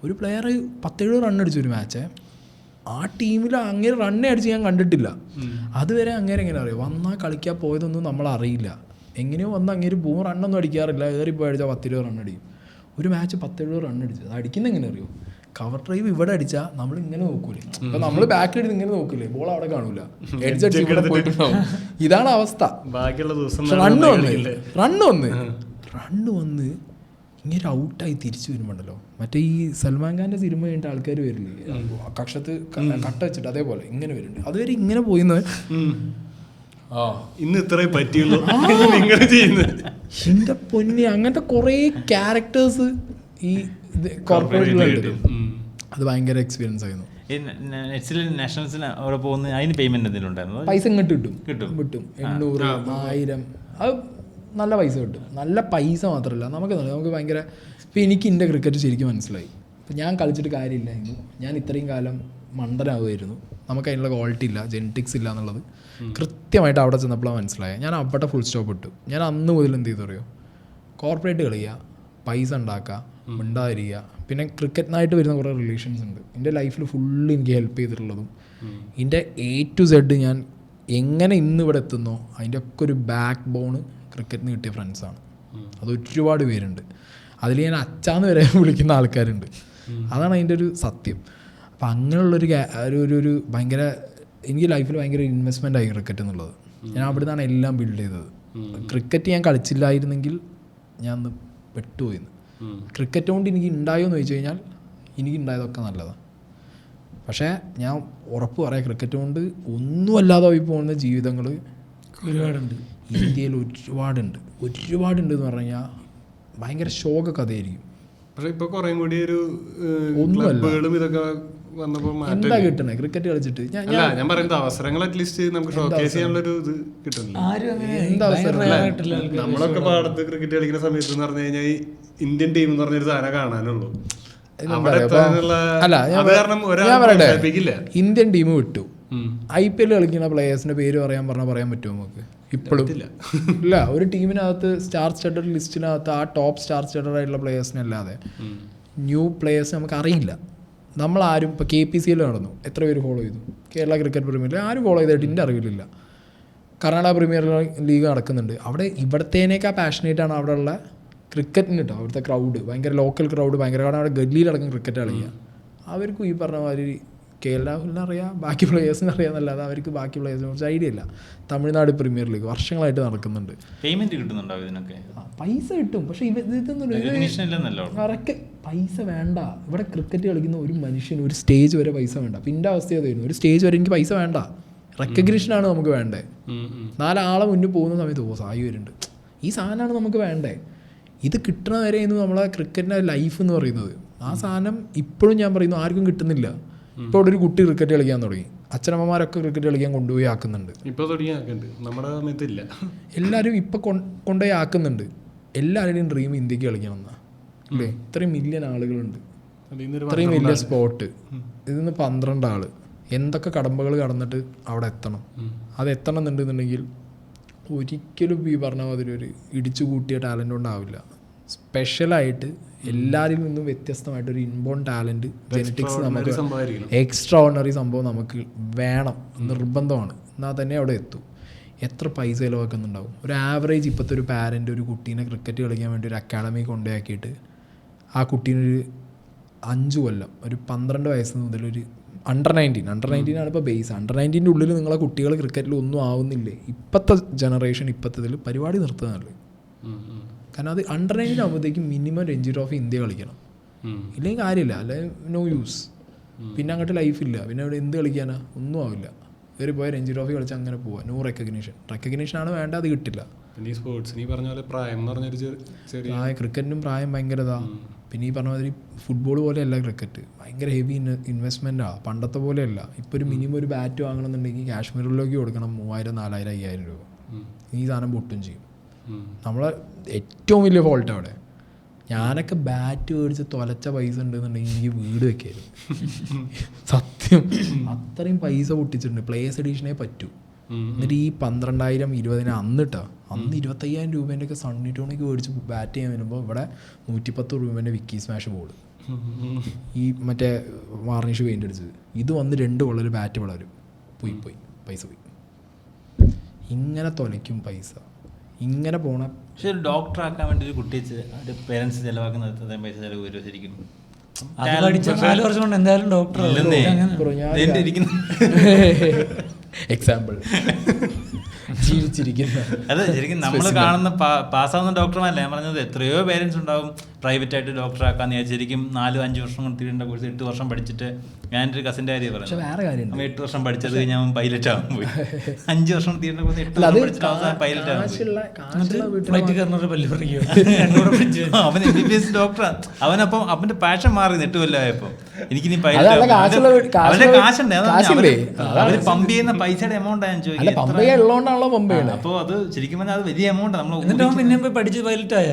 ഒരു പ്ലെയർ 17 റൺ അടിച്ചു ഒരു മാച്ച്. ആ ടീമിൽ അങ്ങനെ റണ്ണേ അടിച്ച് ഞാൻ കണ്ടിട്ടില്ല. അതുവരെ അങ്ങനെ എങ്ങനെ അറിയാം, വന്നാൽ കളിക്കാൻ പോയതൊന്നും നമ്മളറിയില്ല. എങ്ങനെയോ വന്ന് അങ്ങനെ പോകും, റണ്ണൊന്നും അടിക്കാറില്ല, ഏറിപ്പോയി അടിച്ചാൽ 10-20 റൺ അടിക്കും. ഒരു മാച്ച് 17 റൺ അടിച്ചത്. അത് അടിക്കുന്ന എങ്ങനെ അറിയോ, കവർ ഡ്രൈവ് ഇവിടെ അടിച്ചാൽ നമ്മൾ ഇങ്ങനെ നോക്കൂലേ, അപ്പം നമ്മൾ ബാക്കിൽ എടുത്ത് ഇങ്ങനെ നോക്കില്ലേ, ബോൾ അവിടെ കാണൂല, അടിച്ചടിച്ച് ഇവിടെ പോയിട്ടുണ്ടാവും. ഇതാണ് അവസ്ഥ. റണ്ണ് വന്ന് ഇങ്ങനെ ഔട്ടായി തിരിച്ചു വരുമ്പോണ്ടല്ലോ, മറ്റേ ഈ സൽമാൻ ഖാൻ്റെ സിനിമ കഴിഞ്ഞിട്ട് ആൾക്കാർ വരില്ലേ കക്ഷത്ത് കട്ട വെച്ചിട്ട്, അതേപോലെ ഇങ്ങനെ വരുന്നുണ്ട്. അതുവരെ ഇങ്ങനെ പോയിന്ന് ഇന്ന് ഇത്രേ പറ്റിയുള്ളൂ നിങ്ങൾ ചെയ്യുന്നത്. എൻ്റെ പൊന്നി, അങ്ങനത്തെ കുറേ ക്യാരക്ടേഴ്സ് ഈ കോർപ്പറേറ്റിലുണ്ട്. അത് ഭയങ്കര എക്സ്പീരിയൻസ് ആയിരുന്നു. നെറ്റ്സിൽ നാഷണൽസിന് അവിടെ പോകുന്ന അതിന് പേയ്മെന്റ് എന്തെങ്കിലും ഉണ്ടായിരുന്നു? പൈസ ഇങ്ങോട്ട് കിട്ടും. 800, 1000 അത് നല്ല പൈസ കിട്ടും. നല്ല പൈസ മാത്രമല്ല, നമുക്ക് ഭയങ്കര. ഇപ്പം എനിക്ക് എൻ്റെ ക്രിക്കറ്റ് ശരിക്കും മനസ്സിലായി. ഇപ്പം ഞാൻ കളിച്ചിട്ട് കാര്യമില്ലായിരുന്നു, ഞാൻ ഇത്രയും കാലം മണ്ടനാവുമായിരുന്നു, നമുക്ക് അതിനുള്ള ക്വാളിറ്റി ഇല്ല, ജെനറ്റിക്സ് ഇല്ല എന്നുള്ളത് കൃത്യമായിട്ട് അവിടെ ചെന്നപ്പോഴാണ് മനസ്സിലായത്. ഞാൻ അവിടെ ഫുൾ സ്റ്റോപ്പ് ഇട്ടു. ഞാൻ അന്ന് മുതൽ എന്ത് ചെയ്തു അറിയോ, കോർപ്പറേറ്റ് കളിക്കുക, പൈസ ഉണ്ടാക്കുക, മിണ്ടാതിരിക്കുക. പിന്നെ ക്രിക്കറ്റിനായിട്ട് വരുന്ന കുറേ റിലേഷൻസ് ഉണ്ട് എൻ്റെ ലൈഫിൽ ഫുള്ള് എനിക്ക് ഹെൽപ്പ് ചെയ്തിട്ടുള്ളതും. എൻ്റെ A to Z ഞാൻ എങ്ങനെ ഇന്ന് ഇവിടെ എത്തുന്നോ അതിൻ്റെ ഒക്കെ ഒരു ബാക്ക് ബോണ് ക്രിക്കറ്റിന് കിട്ടിയ ഫ്രണ്ട്സാണ്. അത് ഒരുപാട് പേരുണ്ട്. അതിൽ ഞാൻ അച്ചാന്ന് വരെ വിളിക്കുന്ന ആൾക്കാരുണ്ട്. അതാണ് അതിൻ്റെ ഒരു സത്യം. അപ്പം അങ്ങനെയുള്ളൊരു ഒരു ഭയങ്കര എനിക്ക് ലൈഫിൽ ഭയങ്കര ഇൻവെസ്റ്റ്മെൻ്റ് ആയി ക്രിക്കറ്റ് എന്നുള്ളത്. ഞാൻ അവിടെ നിന്നാണ് എല്ലാം ബിൽഡ് ചെയ്തത്. ക്രിക്കറ്റ് ഞാൻ കളിച്ചില്ലായിരുന്നെങ്കിൽ ഞാൻ പെട്ടുപോയിന്ന്. ക്രിക്കറ്റ് കൊണ്ട് എനിക്ക് ഉണ്ടായോ എന്ന് ചോദിച്ചു കഴിഞ്ഞാൽ എനിക്ക് ഉണ്ടായതൊക്കെ നല്ലതാണ്. പക്ഷേ ഞാൻ ഉറപ്പ് പറയാം, ക്രിക്കറ്റ് കൊണ്ട് ഒന്നുമല്ലാതെ പോയി പോകുന്ന ജീവിതങ്ങൾ ഒരുപാടുണ്ട്. ഇന്ത്യയിൽ ഒരുപാടുണ്ട് എന്ന് പറഞ്ഞു കഴിഞ്ഞാൽ ഭയങ്കര ശോക കഥയായിരിക്കും. പക്ഷെ ഇപ്പൊ കുറേ കൂടി ഒരു ക്ലബ്ബുകളും ഇതൊക്കെ വന്നപ്പോൾ എന്താ കിട്ടണേ ക്രിക്കറ്റ് കളിച്ചിട്ട്? ഞാൻ പറയുന്നത് അവസരങ്ങൾ അറ്റ്ലീസ്റ്റ് നമുക്ക് ഷോക്കേസ് ചെയ്യാനുള്ളൊരു ഇത് കിട്ടുന്നില്ല. എന്താ അവസരം? നമ്മളൊക്കെ പാടത്ത് ക്രിക്കറ്റ് കളിക്കുന്ന സമയത്ത് എന്ന് പറഞ്ഞു കഴിഞ്ഞാൽ ഇന്ത്യൻ ടീം എന്ന് പറഞ്ഞൊരു സാധനം കാണാനുള്ളൂ. ഇന്ത്യൻ ടീം വിട്ടു, IPL കളിക്കുന്ന പ്ലേയേഴ്സിന്റെ പേര് പറയാൻ പറ്റുമോ നമുക്ക്? ഇപ്പോഴും ഇല്ല. ഒരു ടീമിനകത്ത് സ്റ്റാർ സ്റ്റഡഡ് ലിസ്റ്റിനകത്ത് ആ ടോപ്പ് സ്റ്റാർ സ്റ്റഡഡ് ആയിട്ടുള്ള പ്ലേയേഴ്സിനെ അല്ലാതെ ന്യൂ പ്ലേയേഴ്സ് നമുക്ക് അറിയില്ല. നമ്മളാരും ഇപ്പോൾ KPCL നടന്നു, എത്ര പേര് ഫോളോ ചെയ്തു? കേരള ക്രിക്കറ്റ് പ്രീമിയർ ലീഗ് ആരും ഫോളോ ചെയ്തായിട്ട് എൻ്റെ അറിവിലില്ല. കർണാടക പ്രീമിയർ ലീഗ് നടക്കുന്നുണ്ട്. അവിടെ ഇവിടത്തേനേക്കാൾ പാഷനേറ്റാണ് അവിടെ ഉള്ള ക്രിക്കറ്റിന് കേട്ടോ. അവിടുത്തെ ക്രൗഡ് ഭയങ്കര ലോക്കൽ ക്രൗഡ് ഭയങ്കര. കാരണം അവിടെ ഗല്ലിയിലടക്കം ക്രിക്കറ്റ് കളിക്കുക. അവർക്കും ഈ പറഞ്ഞ മാതിരി KL രാഹുലിനെ അറിയാം, ബാക്കി പ്ലേയേഴ്സിനെ അറിയാമെന്നല്ലാതെ അവർക്ക് ബാക്കി പ്ലേയേഴ്സിനെ കുറിച്ച് ഐഡിയ ഇല്ല. തമിഴ്നാട് പ്രീമിയർ ലീഗ് വർഷങ്ങളായിട്ട് നടക്കുന്നുണ്ട്. പേയ്മെന്റ് കിട്ടുന്നുണ്ടോ ഇതിനൊക്കെ? പൈസ കിട്ടും, പക്ഷേ ഇതൊന്നും പൈസ വേണ്ട. ഇവിടെ ക്രിക്കറ്റ് കളിക്കുന്ന ഒരു മനുഷ്യന് ഒരു സ്റ്റേജ് വരെ പൈസ വേണ്ട. പിന്നെ അവസ്ഥ അതായിരുന്നു, ഒരു സ്റ്റേജ് വരെ എനിക്ക് പൈസ വേണ്ട, റെക്കഗ്നിഷനാണ് നമുക്ക് വേണ്ടേ. 4 ആളെ മുന്നിൽ പോകുന്ന സമയത്ത് സായി വരുന്നുണ്ട്, ഈ സാധനമാണ് നമുക്ക് വേണ്ടേ. ഇത് കിട്ടണ വരെ നമ്മളെ ക്രിക്കറ്റിൻ്റെ ലൈഫ് എന്ന് പറയുന്നത്. ആ സാധനം ഇപ്പോഴും ഞാൻ പറയുന്നു ആർക്കും കിട്ടുന്നില്ല. ഇപ്പോൾ ഇവിടെ ഒരു കുട്ടി ക്രിക്കറ്റ് കളിക്കാൻ തുടങ്ങി, അച്ഛനമ്മമാരൊക്കെ ക്രിക്കറ്റ് കളിക്കാൻ കൊണ്ടുപോയി ആക്കുന്നുണ്ട്. എല്ലാവരും ഇപ്പം കൊണ്ടുപോയി ആക്കുന്നുണ്ട്. എല്ലാവരുടെയും ഡ്രീം ഇന്ത്യക്ക് കളിക്കണം എന്നാ അല്ലേ? ഇത്രയും മില്യൺ ആളുകളുണ്ട്, ഇത്രയും വലിയ സ്പോട്ട്. ഇതിന്ന് 12 ആള് എന്തൊക്കെ കടമ്പകൾ കടന്നിട്ട് അവിടെ എത്തണം. അത് എത്തണം എന്നുണ്ടെന്നുണ്ടെങ്കിൽ ഒരിക്കലും ഈ പറഞ്ഞ മാതിരി ഒരു ഇടിച്ചു കൂട്ടിയ ടാലൻ്റ് കൊണ്ടാവില്ല. സ്പെഷ്യലായിട്ട് എല്ലാവരിൽ നിന്നും വ്യത്യസ്തമായിട്ടൊരു ഇൻബോൺ ടാലൻറ്റ്, ജെനറ്റിക്സ് നമുക്ക് എക്സ്ട്രാ ഓർഡിനറി സംഭവം നമുക്ക് വേണം, നിർബന്ധമാണ്. എന്നാൽ തന്നെ അവിടെ എത്തും. എത്ര പൈസ ചിലവാക്കുന്നുണ്ടാവും. ഒരു ആവറേജ് ഇപ്പോഴത്തെ ഒരു പാരൻ്റ് ഒരു കുട്ടീനെ ക്രിക്കറ്റ് കളിക്കാൻ വേണ്ടി ഒരു അക്കാഡമി കൊണ്ടുപോയാക്കിയിട്ട് ആ കുട്ടീനൊരു 5 കൊല്ലം ഒരു 12 വയസ്സ് മുതൽ ഒരു അണ്ടർ 19 ആണ് ഇപ്പോൾ ബേസ്. അണ്ടർ 19 ഉള്ളിൽ നിങ്ങളെ കുട്ടികൾ ക്രിക്കറ്റിൽ ഒന്നും ആവുന്നില്ലേ? ഇപ്പോഴത്തെ ജനറേഷൻ ഇപ്പോഴത്തെ പരിപാടി നിർത്തുന്നതല്ലേ. കാരണം അത് അണ്ടർ 19 ആകുമ്പോഴത്തേക്കും മിനിമം രഞ്ജി ട്രോഫി ഇന്ത്യ കളിക്കണം, ഇല്ലെങ്കിൽ കാര്യമില്ല, അല്ലെ നോ യൂസ്. പിന്നെ അങ്ങോട്ട് ലൈഫില്ല, പിന്നെ അവിടെ എന്ത് കളിക്കാനാ? ഒന്നും ആവില്ല. കയറി പോയാൽ രഞ്ജി ട്രോഫി കളിച്ച് അങ്ങനെ പോവാം. നോ റെക്കഗ്നീഷനാണ് വേണ്ട, അത് കിട്ടില്ല. ക്രിക്കറ്റിനും പ്രായം ഭയങ്കര ഇതാ. പിന്നെ ഈ പറഞ്ഞ മാതിരി ഫുട്ബോൾ പോലെയല്ല ക്രിക്കറ്റ്, ഭയങ്കര ഹെവി ഇൻവെസ്റ്റ്മെൻറ്റാണ്. പണ്ടത്തെ പോലെയല്ല. ഇപ്പോൾ ഒരു മിനിമം ഒരു ബാറ്റ് വാങ്ങണമെന്നുണ്ടെങ്കിൽ കാശ്മീരിലേക്ക് കൊടുക്കണം 3000, 4000, 5000 രൂപ. ഈ സാധനം പൊട്ടും ചെയ്യും. നമ്മളെ ഏറ്റവും വലിയ ഫോൾട്ട് അവിടെ. ഞാനൊക്കെ ബാറ്റ് മേടിച്ച് തൊലച്ച പൈസ ഉണ്ടെന്നുണ്ടെങ്കിൽ എനിക്ക് വീട് വെക്കായിരുന്നു. സത്യം, അത്രയും പൈസ പൊട്ടിച്ചിട്ടുണ്ട്. പ്ലേയേഴ്സ് എഡീഷനേ പറ്റൂ. എന്നിട്ട് ഈ 12,000, 20,000 അന്ന് 25,000 രൂപേൻ്റെ ഒക്കെ സണ്ണി ടോണിക്ക് മേടിച്ച് ബാറ്റ് ചെയ്യാൻ വരുമ്പോൾ ഇവിടെ 110 രൂപേൻ്റെ വിക്കി സ്മാഷ് ബോൾ, ഈ മറ്റേ വാർണിഷ് പെയിൻ്റ് അടിച്ചത്. ഇത് വന്ന് 2 കൊള്ളൊരു ബാറ്റ് വളരും. പോയി പൈസ പോയി. ഇങ്ങനെ തൊലയ്ക്കും പൈസ, ഇങ്ങനെ പോണ. പക്ഷെ ഒരു ഡോക്ടർ ആക്കാൻ വേണ്ടി ഒരു കുട്ടി പേരൻസ് ചിലവാക്കുന്ന പൈസ ചിലവ് വരും ശരിക്കും. 4 വർഷം കൊണ്ട് എന്തായാലും ഡോക്ടർ എക്സാമ്പിൾ ജീവിച്ചിരിക്കുന്ന. അതെ, ശരിക്കും നമ്മൾ കാണുന്ന പാസ്സാവുന്ന ഡോക്ടർമാരല്ല ഞാൻ പറഞ്ഞത്. എത്രയോ പേരൻസ് ഉണ്ടാവും പ്രൈവറ്റായിട്ട് ഡോക്ടറാക്കാന്ന് വിചാരിച്ചു. ശരിക്കും 4-5 വർഷം കൊണ്ട് തീരേണ്ട കോഴ്സ് 8 വർഷം പഠിച്ചിട്ട് ഞാൻ എൻ്റെ ഒരു കസിൻ്റെ കാര്യം പക്ഷെ പറഞ്ഞു. വേറെ കാര്യം 8 വർഷം പഠിച്ചത് കഴിഞ്ഞ് അവൻ പൈലറ്റ് ആവാൻ പോയി. 5 വർഷം തീരേണ്ട കോഴ്സ് 8 വർഷം പഠിച്ചിട്ട് അവസാനം പൈലറ്റ് ആവാൻ പോയി. ഫ്ലൈറ്റ് കയറുന്നവരുടെ പല്ല് പറിക്കും. അവൻ MBBS ഡോക്ടറാണ്. അവനപ്പം അവന്റെ പാഷൻ മാറി 8 കൊല്ലമായപ്പോ എനിക്കിനി അതല്ല, കാശുള്ള അവന്റെ കാശുണ്ട്. കാശില്ലേ? അവര് പമ്പ് ചെയ്യുന്ന പൈസയുടെ എമൗണ്ട് ഞാൻ അല്ല, പമ്പയ ഉള്ളതുകൊണ്ടാണല്ലോ പമ്പയാണ്. അപ്പൊ അത് ശരിക്കും പറഞ്ഞാൽ അത് വലിയ എമൗണ്ട്. എന്നിട്ട് അവൻ പിന്നെ പോയി പഠിച്ച് പൈലറ്റ് ആയ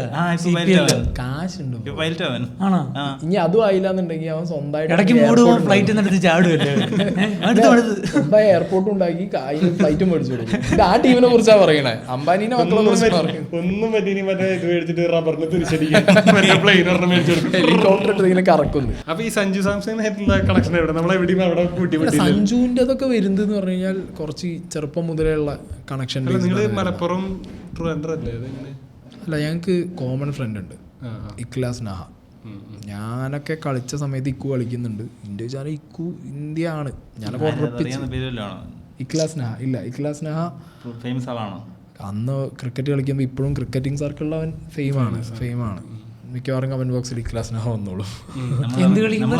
കാശുണ്ട്. പൈലറ്റ് അവൻ ആണോ? ഇനി അതും ആയില്ലാന്നുണ്ടെങ്കിൽ അവൻ സ്വന്തമായിട്ട് ഇടയ്ക്ക് മൂട് ഫ്ലൈറ്റ് എടുത്ത് ചാടുമല്ലേ. സ്വന്തമായി എയർപോർട്ടും ഉണ്ടാക്കി ഫ്ലൈറ്റും മേടിച്ചു കൊടുക്കും. ഇത് ആ ടീമിനെ കുറിച്ചാ പറയണേ, അംബാനിനെ മക്കളെ കുറിച്ച് പറയും. ഒന്നും പറ്റി മറ്റേ ഇത് മേടിച്ചിട്ട് റബ്ബറിന് തിരിച്ചടിക്കാൻ പ്ലെയിൻ ഒരെണ്ണം മേടിച്ചു. ഹെലികോപ്റ്റർ ഇട്ട് ഇങ്ങനെ കറക്കുന്നു. അപ്പൊ ഈ സഞ്ജു സാംസണായിട്ടുള്ള കണക്ഷൻ എവിടെ? നമ്മളെവിടെയും അവിടെ കൂട്ടി സഞ്ജുവിന്റെ അതൊക്കെ വരുന്നത് എന്ന് പറഞ്ഞു കഴിഞ്ഞാൽ കുറച്ച് ചെറുപ്പം മുതലുള്ള കണക്ഷൻ. നിങ്ങള് മലപ്പുറം ട്രിവാൻഡ്രം അല്ലേ? അല്ല, ഞങ്ങൾക്ക് കോമൺ ഫ്രണ്ട് ഉണ്ട്, ഇക്ലാസ് നഹ. ഞാനൊക്കെ കളിച്ച സമയത്ത് ഇക്കു കളിക്കുന്നുണ്ട്. ഇന്ത്യ വിചാരം ഇക്കു ഇന്ത്യ ആണ്. ഞാനൊക്കെ ഇക്ലാസ് നഹ ഇല്ല, ഇക്ലാസ് നഹ ഫേമസ് ആളാണോ? അന്ന് ക്രിക്കറ്റ് കളിക്കുമ്പോൾ ഇപ്പോഴും ക്രിക്കറ്റിംഗ് സർക്കിളിൽ അവൻ ഫെയിമാണ്. മിക്കവാറും കമന്റ് ബോക്സിൽ ഇക്ലാസ് നഹ വന്നോളൂ. എന്ത് കളിക്കുമ്പോൾ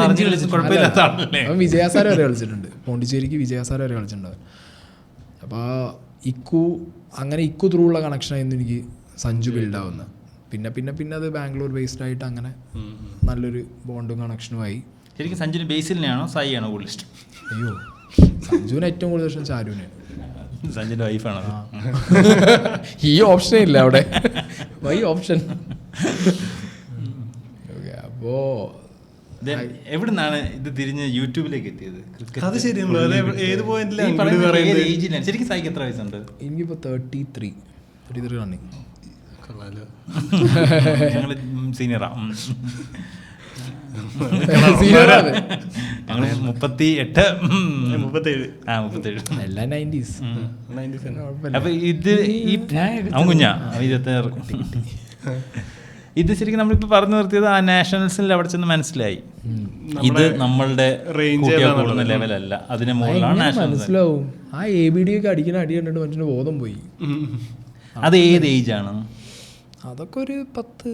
അവൻ വിജയാസാര വരെ കളിച്ചിട്ടുണ്ട്. പോണ്ടിച്ചേരിക്ക് വിജയാസാര വരെ കളിച്ചിട്ടുണ്ട്. അപ്പോൾ ഇക്കു ത്രൂ ഉള്ള കണക്ഷനായിരുന്നു എനിക്ക് സഞ്ജു ബിൽഡാവുന്നത്. പിന്നെ അത് ബാംഗ്ലൂർ ബേസ്ഡ് ആയിട്ട് അങ്ങനെ നല്ലൊരു ബോണ്ടും കണക്ഷനുമായി. ശരിക്കും സഞ്ജുവിന് ബേസിലിനെയാണോ സായി ആണോ കൂടുതൽ ഇഷ്ടം? അയ്യോ, സഞ്ജുവിന് ഏറ്റവും കൂടുതൽ ഇഷ്ടം ചാരുവിനാണ്. സഞ്ജുവിന്റെ വൈഫാണോ? ഈ ഓപ്ഷൻ ഇല്ല അവിടെ, വൈ ഓപ്ഷൻ. അപ്പോ എവിടുന്നാണ് ഇത് തിരിഞ്ഞ് യൂട്യൂബിലേക്ക് എത്തിയത്? അത് ശരിയാണല്ലോ. ഏത് പോയിന്റിലാണ്? ശരിക്കും സായിക്ക് എത്ര വയസ്സുണ്ട്? എനിക്കിപ്പോ 33 റണ്ണിങ്. ഞങ്ങള് സീനിയറാ. ഞങ്ങള് 37 എല്ലാം 90s. അപ്പൊ ഇത് അവൻ കുഞ്ഞാ 26. ഇത് ശരിക്കും നമ്മളിപ്പോ പറഞ്ഞു നിർത്തിയത് ആ നാഷണൽസിൽ അവിടെ ചെന്ന് മനസ്സിലായി ഇത് നമ്മളുടെ കൂടുന്ന ലെവലല്ല, അതിന് മുകളിലാണ് നാഷണൽസ്. മനസ്സിലാവും. ആ ABD ഒക്കെ അടിക്കുന്ന അടി കണ്ടിട്ട് മനുഷ്യന് ബോധം പോയി. അത് ഏത് ഏജ് ആണ്? അതൊക്കെ ഒരു 10,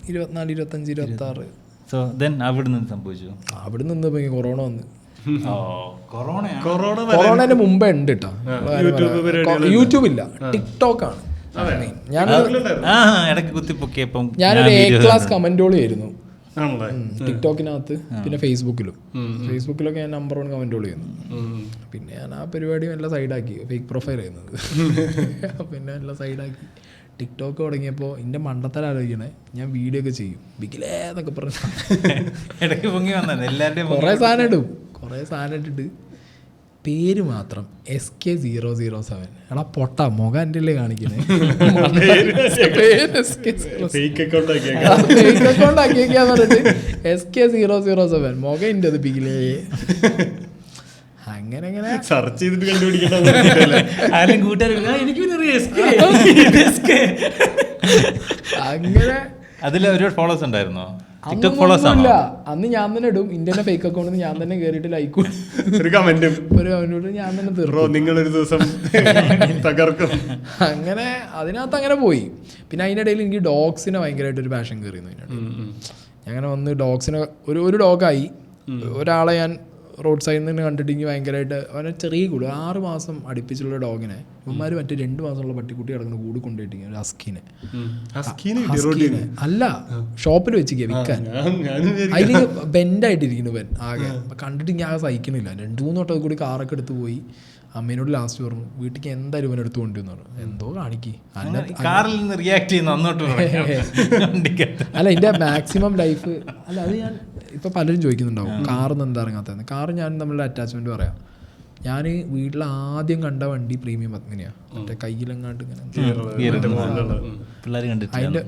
24, 25, 26. സോ ദെൻ അവിടെ നിന്ന് സംഭവിച്ചു. അവിടെ നിന്ന് കൊറോണ വന്ന്. കൊറോണ മുമ്പേ ഉണ്ട് കേട്ടോ. യൂട്യൂബ് ഇല്ല, ടിക്ടോക്ക് ആണ്. ഇടയ്ക്ക് കുത്തിപ്പൊക്കിയപ്പം ഞാനൊരു A-class കമന്റോളി ആയിരുന്നു ടിക്ടോക്കിനകത്ത്. പിന്നെ ഫേസ്ബുക്കിലൊക്കെ ഞാൻ നമ്പർ 1 കമന്റോളി ചെയ്യുന്നു. പിന്നെ ഞാൻ ആ പരിപാടി എല്ലാം സൈഡാക്കി, ഫേക്ക് പ്രൊഫൈൽ ചെയ്യുന്നത്. പിന്നെ എല്ലാം സൈഡാക്കി ടിക്ടോക്ക് തുടങ്ങിയപ്പോൾ എൻ്റെ മണ്ടത്തരം ആലോചിക്കണേ, ഞാൻ വീഡിയോ ഒക്കെ ചെയ്യും ബിഗിലേന്നൊക്കെ പറഞ്ഞു. ഇടയ്ക്ക് പൊങ്ങി വന്നത് എല്ലാവരുടെയും കുറേ സാധനം ഇട്ടിട്ട് പേര് മാത്രം SK007. എടാ പൊട്ട മുഖം എൻ്റെ അല്ലേ കാണിക്കണേ. ഫേക്ക് അക്കൗണ്ട് ആക്കിയേക്കാന്ന് പറഞ്ഞിട്ട് SK007 മുഖം എൻ്റെ അത് ബിഗിലേ. അങ്ങനെ സെർച്ച് ചെയ്തിട്ട് കണ്ടുപിടിക്കണം. അങ്ങനെ അതിൽ ഒരുപാട് ഫോളോവേഴ്സ് ഉണ്ടായിരുന്നോ? അല്ല, അന്ന് ഞാൻ തന്നെ ഇടും ഇന്ത്യൻ്റെ ഫേക്ക് അക്കൗണ്ടിൽ ഞാൻ തന്നെ കയറിയിട്ട് ലൈക്ക് ഒരു കമന്റ് ഞാൻ തന്നെ തീർക്കും. നിങ്ങളൊരു ദിവസം തകർക്കും. അങ്ങനെ അതിനകത്ത് അങ്ങനെ പോയി. പിന്നെ അതിനിടയിൽ എനിക്ക് ഡോഗ്സിനെ ഭയങ്കരമായിട്ടൊരു പാഷൻ കയറിയിരുന്നു. അതിനിടയിൽ അങ്ങനെ വന്ന് ഡോഗ്സിനെ ഒരു ഡോഗായി. ഒരാളെ ഞാൻ റോഡ് സൈഡിൽ നിന്ന് കണ്ടിട്ട് എനിക്ക് ഭയങ്കരമായിട്ട് അവനെ ചെറിയ കൂട് 6 മാസം അടുപ്പിച്ചുള്ള ഡോഗിനെ ഇവന്മാർ മറ്റേ 2 മാസമുള്ള പട്ടിക്കുട്ടി കിടക്കുന്ന കൂട് കൊണ്ടുപോയിട്ട് ഒരു ഹസ്കീനെ അല്ല ഷോപ്പിൽ വെച്ചിരിക്കുക വിൽക്കാൻ. അതിൽ ബെൻഡായിട്ടിരിക്കുന്നു ഇവൻ ആകെ. കണ്ടിട്ട് ഞാൻ ആകെ സഹിക്കണില്ല. 2-3 വട്ടം കൂടി കാറൊക്കെ എടുത്ത് പോയി. അമ്മേനോട് ലാസ്റ്റ് പറഞ്ഞു വീട്ടിലേക്ക് എന്തായാലും ഇവൻ എടുത്ത് കൊണ്ടുവന്നു പറഞ്ഞു. എന്തോ കാണിക്ക് അല്ല എൻ്റെ മാക്സിമം ലൈഫ്. അല്ല അത് ഞാൻ ഇപ്പം പലരും ചോദിക്കുന്നുണ്ടാവും കാറിന്ന് എന്താ ഇറങ്ങാത്തത്. കാറ് ഞാൻ നമ്മളുടെ അറ്റാച്ച്മെന്റ് പറയാം. ഞാൻ വീട്ടിൽ ആദ്യം കണ്ട വണ്ടി പ്രീമിയം പത്മിനിയാണ്. മറ്റേ കയ്യിലെങ്ങാണ്ട് ഇങ്ങനെ അതിൻ്റെ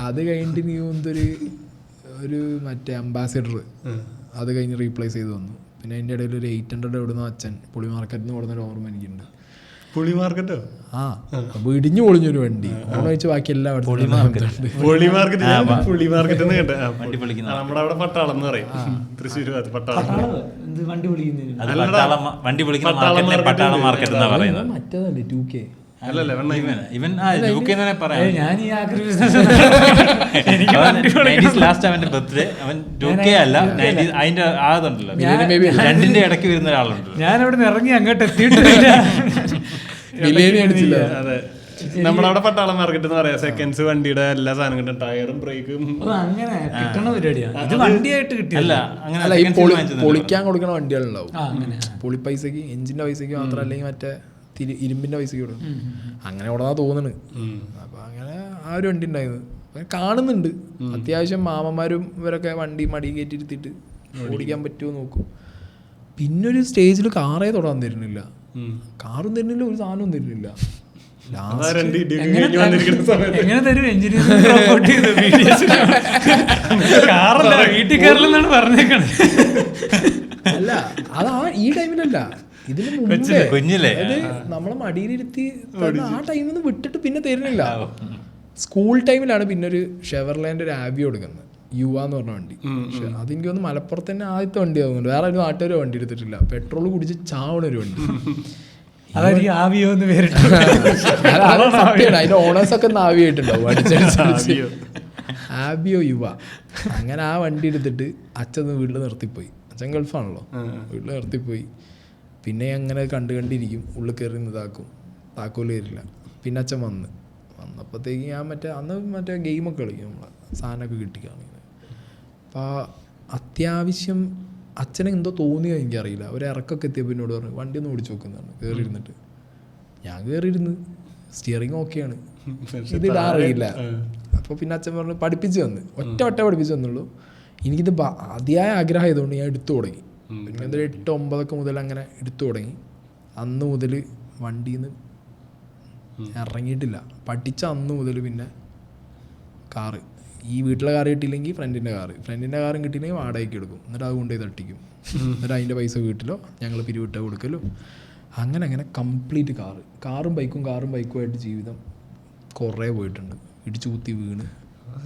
അത് കഴിഞ്ഞിട്ട് നീ ഒരു മറ്റേ അംബാസിഡർ അത് കഴിഞ്ഞ് റീപ്ലേസ് ചെയ്ത് വന്നു. പിന്നെ അതിൻ്റെ ഇടയിൽ ഒരു 800 എവിടുന്ന അച്ഛൻ പുളി മാർക്കറ്റിൽ നിന്ന് കൊടുന്നൊരു ഓർമ്മ എനിക്കുണ്ട്. പുളി മാർക്കറ്റോ? ആ ഇടിഞ്ഞു പൊളിഞ്ഞൊരു വണ്ടി. ഓണം വെച്ച് ബാക്കി എല്ലായിടത്തും പുളി മാർക്കറ്റ് നമ്മുടെ അവിടെ പട്ടാളം എന്ന് പറയും. തൃശ്ശൂർ പട്ടാളം. ഇത് വണ്ടി വിളിക്കുന്നതിന്. അത് വണ്ടി വിളിക്കുന്ന മാർക്കറ്റിലെ പട്ടാള മാർക്കറ്റ് എന്നാ പറയുന്നത്. മറ്റേതല്ലേ 2K അല്ലല്ലേ ഇവൻ UK തന്നെ പറയാം. ഞാൻ ഈ ആക്രി ബിസിനസ് ലാസ്റ്റ് അവന്റെ ബർത്ത്ഡേ അവൻ 2K അല്ല 90s അതിന്റെ ആകുന്നുണ്ടല്ലോ, രണ്ടിന്റെ ഇടയ്ക്ക് വരുന്ന ഒരാളുണ്ട്. ഞാൻ അവിടെ നിന്ന് ഇറങ്ങി അങ്ങോട്ട് എത്തിയിട്ടില്ല. അതെ, നമ്മളവിടെ പട്ടാള മാർക്കറ്റ് എന്ന് പറയാം. സെക്കൻഡ്സ് വണ്ടിയുടെ എല്ലാ സാധനം കിട്ടും, ടയറും ബ്രേക്കും. അങ്ങനെ കിട്ടണ പരിപാടിയാണ് ഇത്. വണ്ടിയായിട്ട് കിട്ടിയല്ല, അങ്ങനെ പൊളിക്കാൻ കൊടുക്കണ വണ്ടികളുണ്ടാവും. പൊളി പൈസക്ക്, എഞ്ചിന്റെ പൈസക്ക് മാത്രം, അല്ലെങ്കിൽ മറ്റേ ഇരുമ്പിന്റെ പൈസക്ക് കൊടുക്കും. അങ്ങനെ അവിടെ തോന്നുന്നു. അപ്പൊ അങ്ങനെ ആ ഒരു വണ്ടി ഉണ്ടായിരുന്നു. കാണുന്നുണ്ട് അത്യാവശ്യം മാമന്മാരും ഇവരൊക്കെ വണ്ടി മടി കയറ്റിരുത്തിട്ട് ഓടിക്കാൻ പറ്റുമോ നോക്കും. പിന്നൊരു സ്റ്റേജിൽ കാറേ തൊടാൻ തരുന്നില്ല, കാറും തരുന്നില്ല, ഒരു സാധനവും തരുന്നില്ല. എങ്ങനെ തരും വീട്ടിൽ കയറില്ലെന്നാണ് പറഞ്ഞേക്കണത്. അല്ല അത് ഈ ടൈമിലല്ല, ഇതിന് മുമ്പേ നമ്മളെ മടിയിലിരുത്തി ആ ടൈമിൽ നിന്ന് വിട്ടിട്ട് പിന്നെ തരുന്നില്ല. സ്കൂൾ ടൈമിലാണ് പിന്നെ ഒരു ഷെവർലാൻഡ് ഒരു ആബി കൊടുക്കുന്നത്, യുവ എന്ന് പറഞ്ഞ വണ്ടി. പക്ഷെ അതെനിക്ക് ഒന്ന് മലപ്പുറത്ത് തന്നെ ആദ്യത്തെ വണ്ടി ആകുന്നുണ്ട്. വേറെ ഒരു നാട്ടുകാർ വണ്ടി എടുത്തിട്ടില്ല, പെട്രോൾ കുടിച്ച് ചാവണ ഒരു വണ്ടി. അതായത് ആവിയോ എന്ന് പേരിട്ട് അതിന്റെ ഓണേഴ്സ് ഒക്കെ ആവി ആയിട്ടുണ്ടാവും അടിച്ചടിച്ച്. ആബിയോ യുവ. അങ്ങനെ ആ വണ്ടി എടുത്തിട്ട് അച്ഛൻ വീട്ടിൽ നിർത്തിപ്പോയി. അച്ഛൻ ഗൾഫാണല്ലോ, വീട്ടിൽ നിർത്തിപ്പോയി. പിന്നെ അങ്ങനെ കണ്ടിരിക്കും, ഉള്ളിൽ കയറി ഇതാക്കും, താക്കോല് കയറില്ല. പിന്നെ അച്ഛൻ വന്നപ്പോഴത്തേക്ക് ഞാൻ മറ്റേ ഗെയിമൊക്കെ കളിക്കും, നമ്മളെ സാധനമൊക്കെ കിട്ടിക്കാണെങ്കിൽ. അപ്പോൾ അത്യാവശ്യം അച്ഛനെ എന്തോ തോന്നിയോ എനിക്കറിയില്ല, ഒരു ഇറക്കൊക്കെ എത്തിയപ്പോൾ എന്നോട് പറഞ്ഞു വണ്ടി ഒന്ന് ഓടിച്ച് നോക്കുന്നതാണ്. കയറിയിരുന്നിട്ട് ഞാൻ കയറിയിരുന്ന് സ്റ്റിയറിങ് ഓക്കെയാണ്, ഇതിടാറിയില്ല. അപ്പോൾ പിന്നെ അച്ഛൻ പറഞ്ഞു പഠിപ്പിച്ച് തന്ന്, ഒറ്റ പഠിപ്പിച്ച് തന്നുള്ളൂ. എനിക്കിത് അതിയായ ആഗ്രഹം ആയതുകൊണ്ട് ഞാൻ എടുത്തു തുടങ്ങി. പിന്നെ ഒരു 8-9 മുതൽ അങ്ങനെ എടുത്തു തുടങ്ങി. അന്ന് മുതൽ വണ്ടിയിൽ നിന്ന് ഇറങ്ങിയിട്ടില്ല. പഠിച്ച അന്ന് മുതൽ പിന്നെ കാറ്, ഈ വീട്ടിലെ കാറ് കിട്ടിയില്ലെങ്കിൽ ഫ്രണ്ടിൻ്റെ കാറും കിട്ടിയില്ലെങ്കിൽ വാടകയ്ക്ക് എടുക്കും, എന്നിട്ട് അത് കൊണ്ടുപോയി തട്ടിക്കും. എന്നിട്ട് അതിൻ്റെ പൈസ വീട്ടിലോ ഞങ്ങൾ പിരിവിട്ട് കൊടുക്കലോ. അങ്ങനെ കംപ്ലീറ്റ് കാറും ബൈക്കുമായിട്ട് ജീവിതം കുറേ പോയിട്ടുണ്ട്. ഇടിച്ചു കുത്തി വീണ്.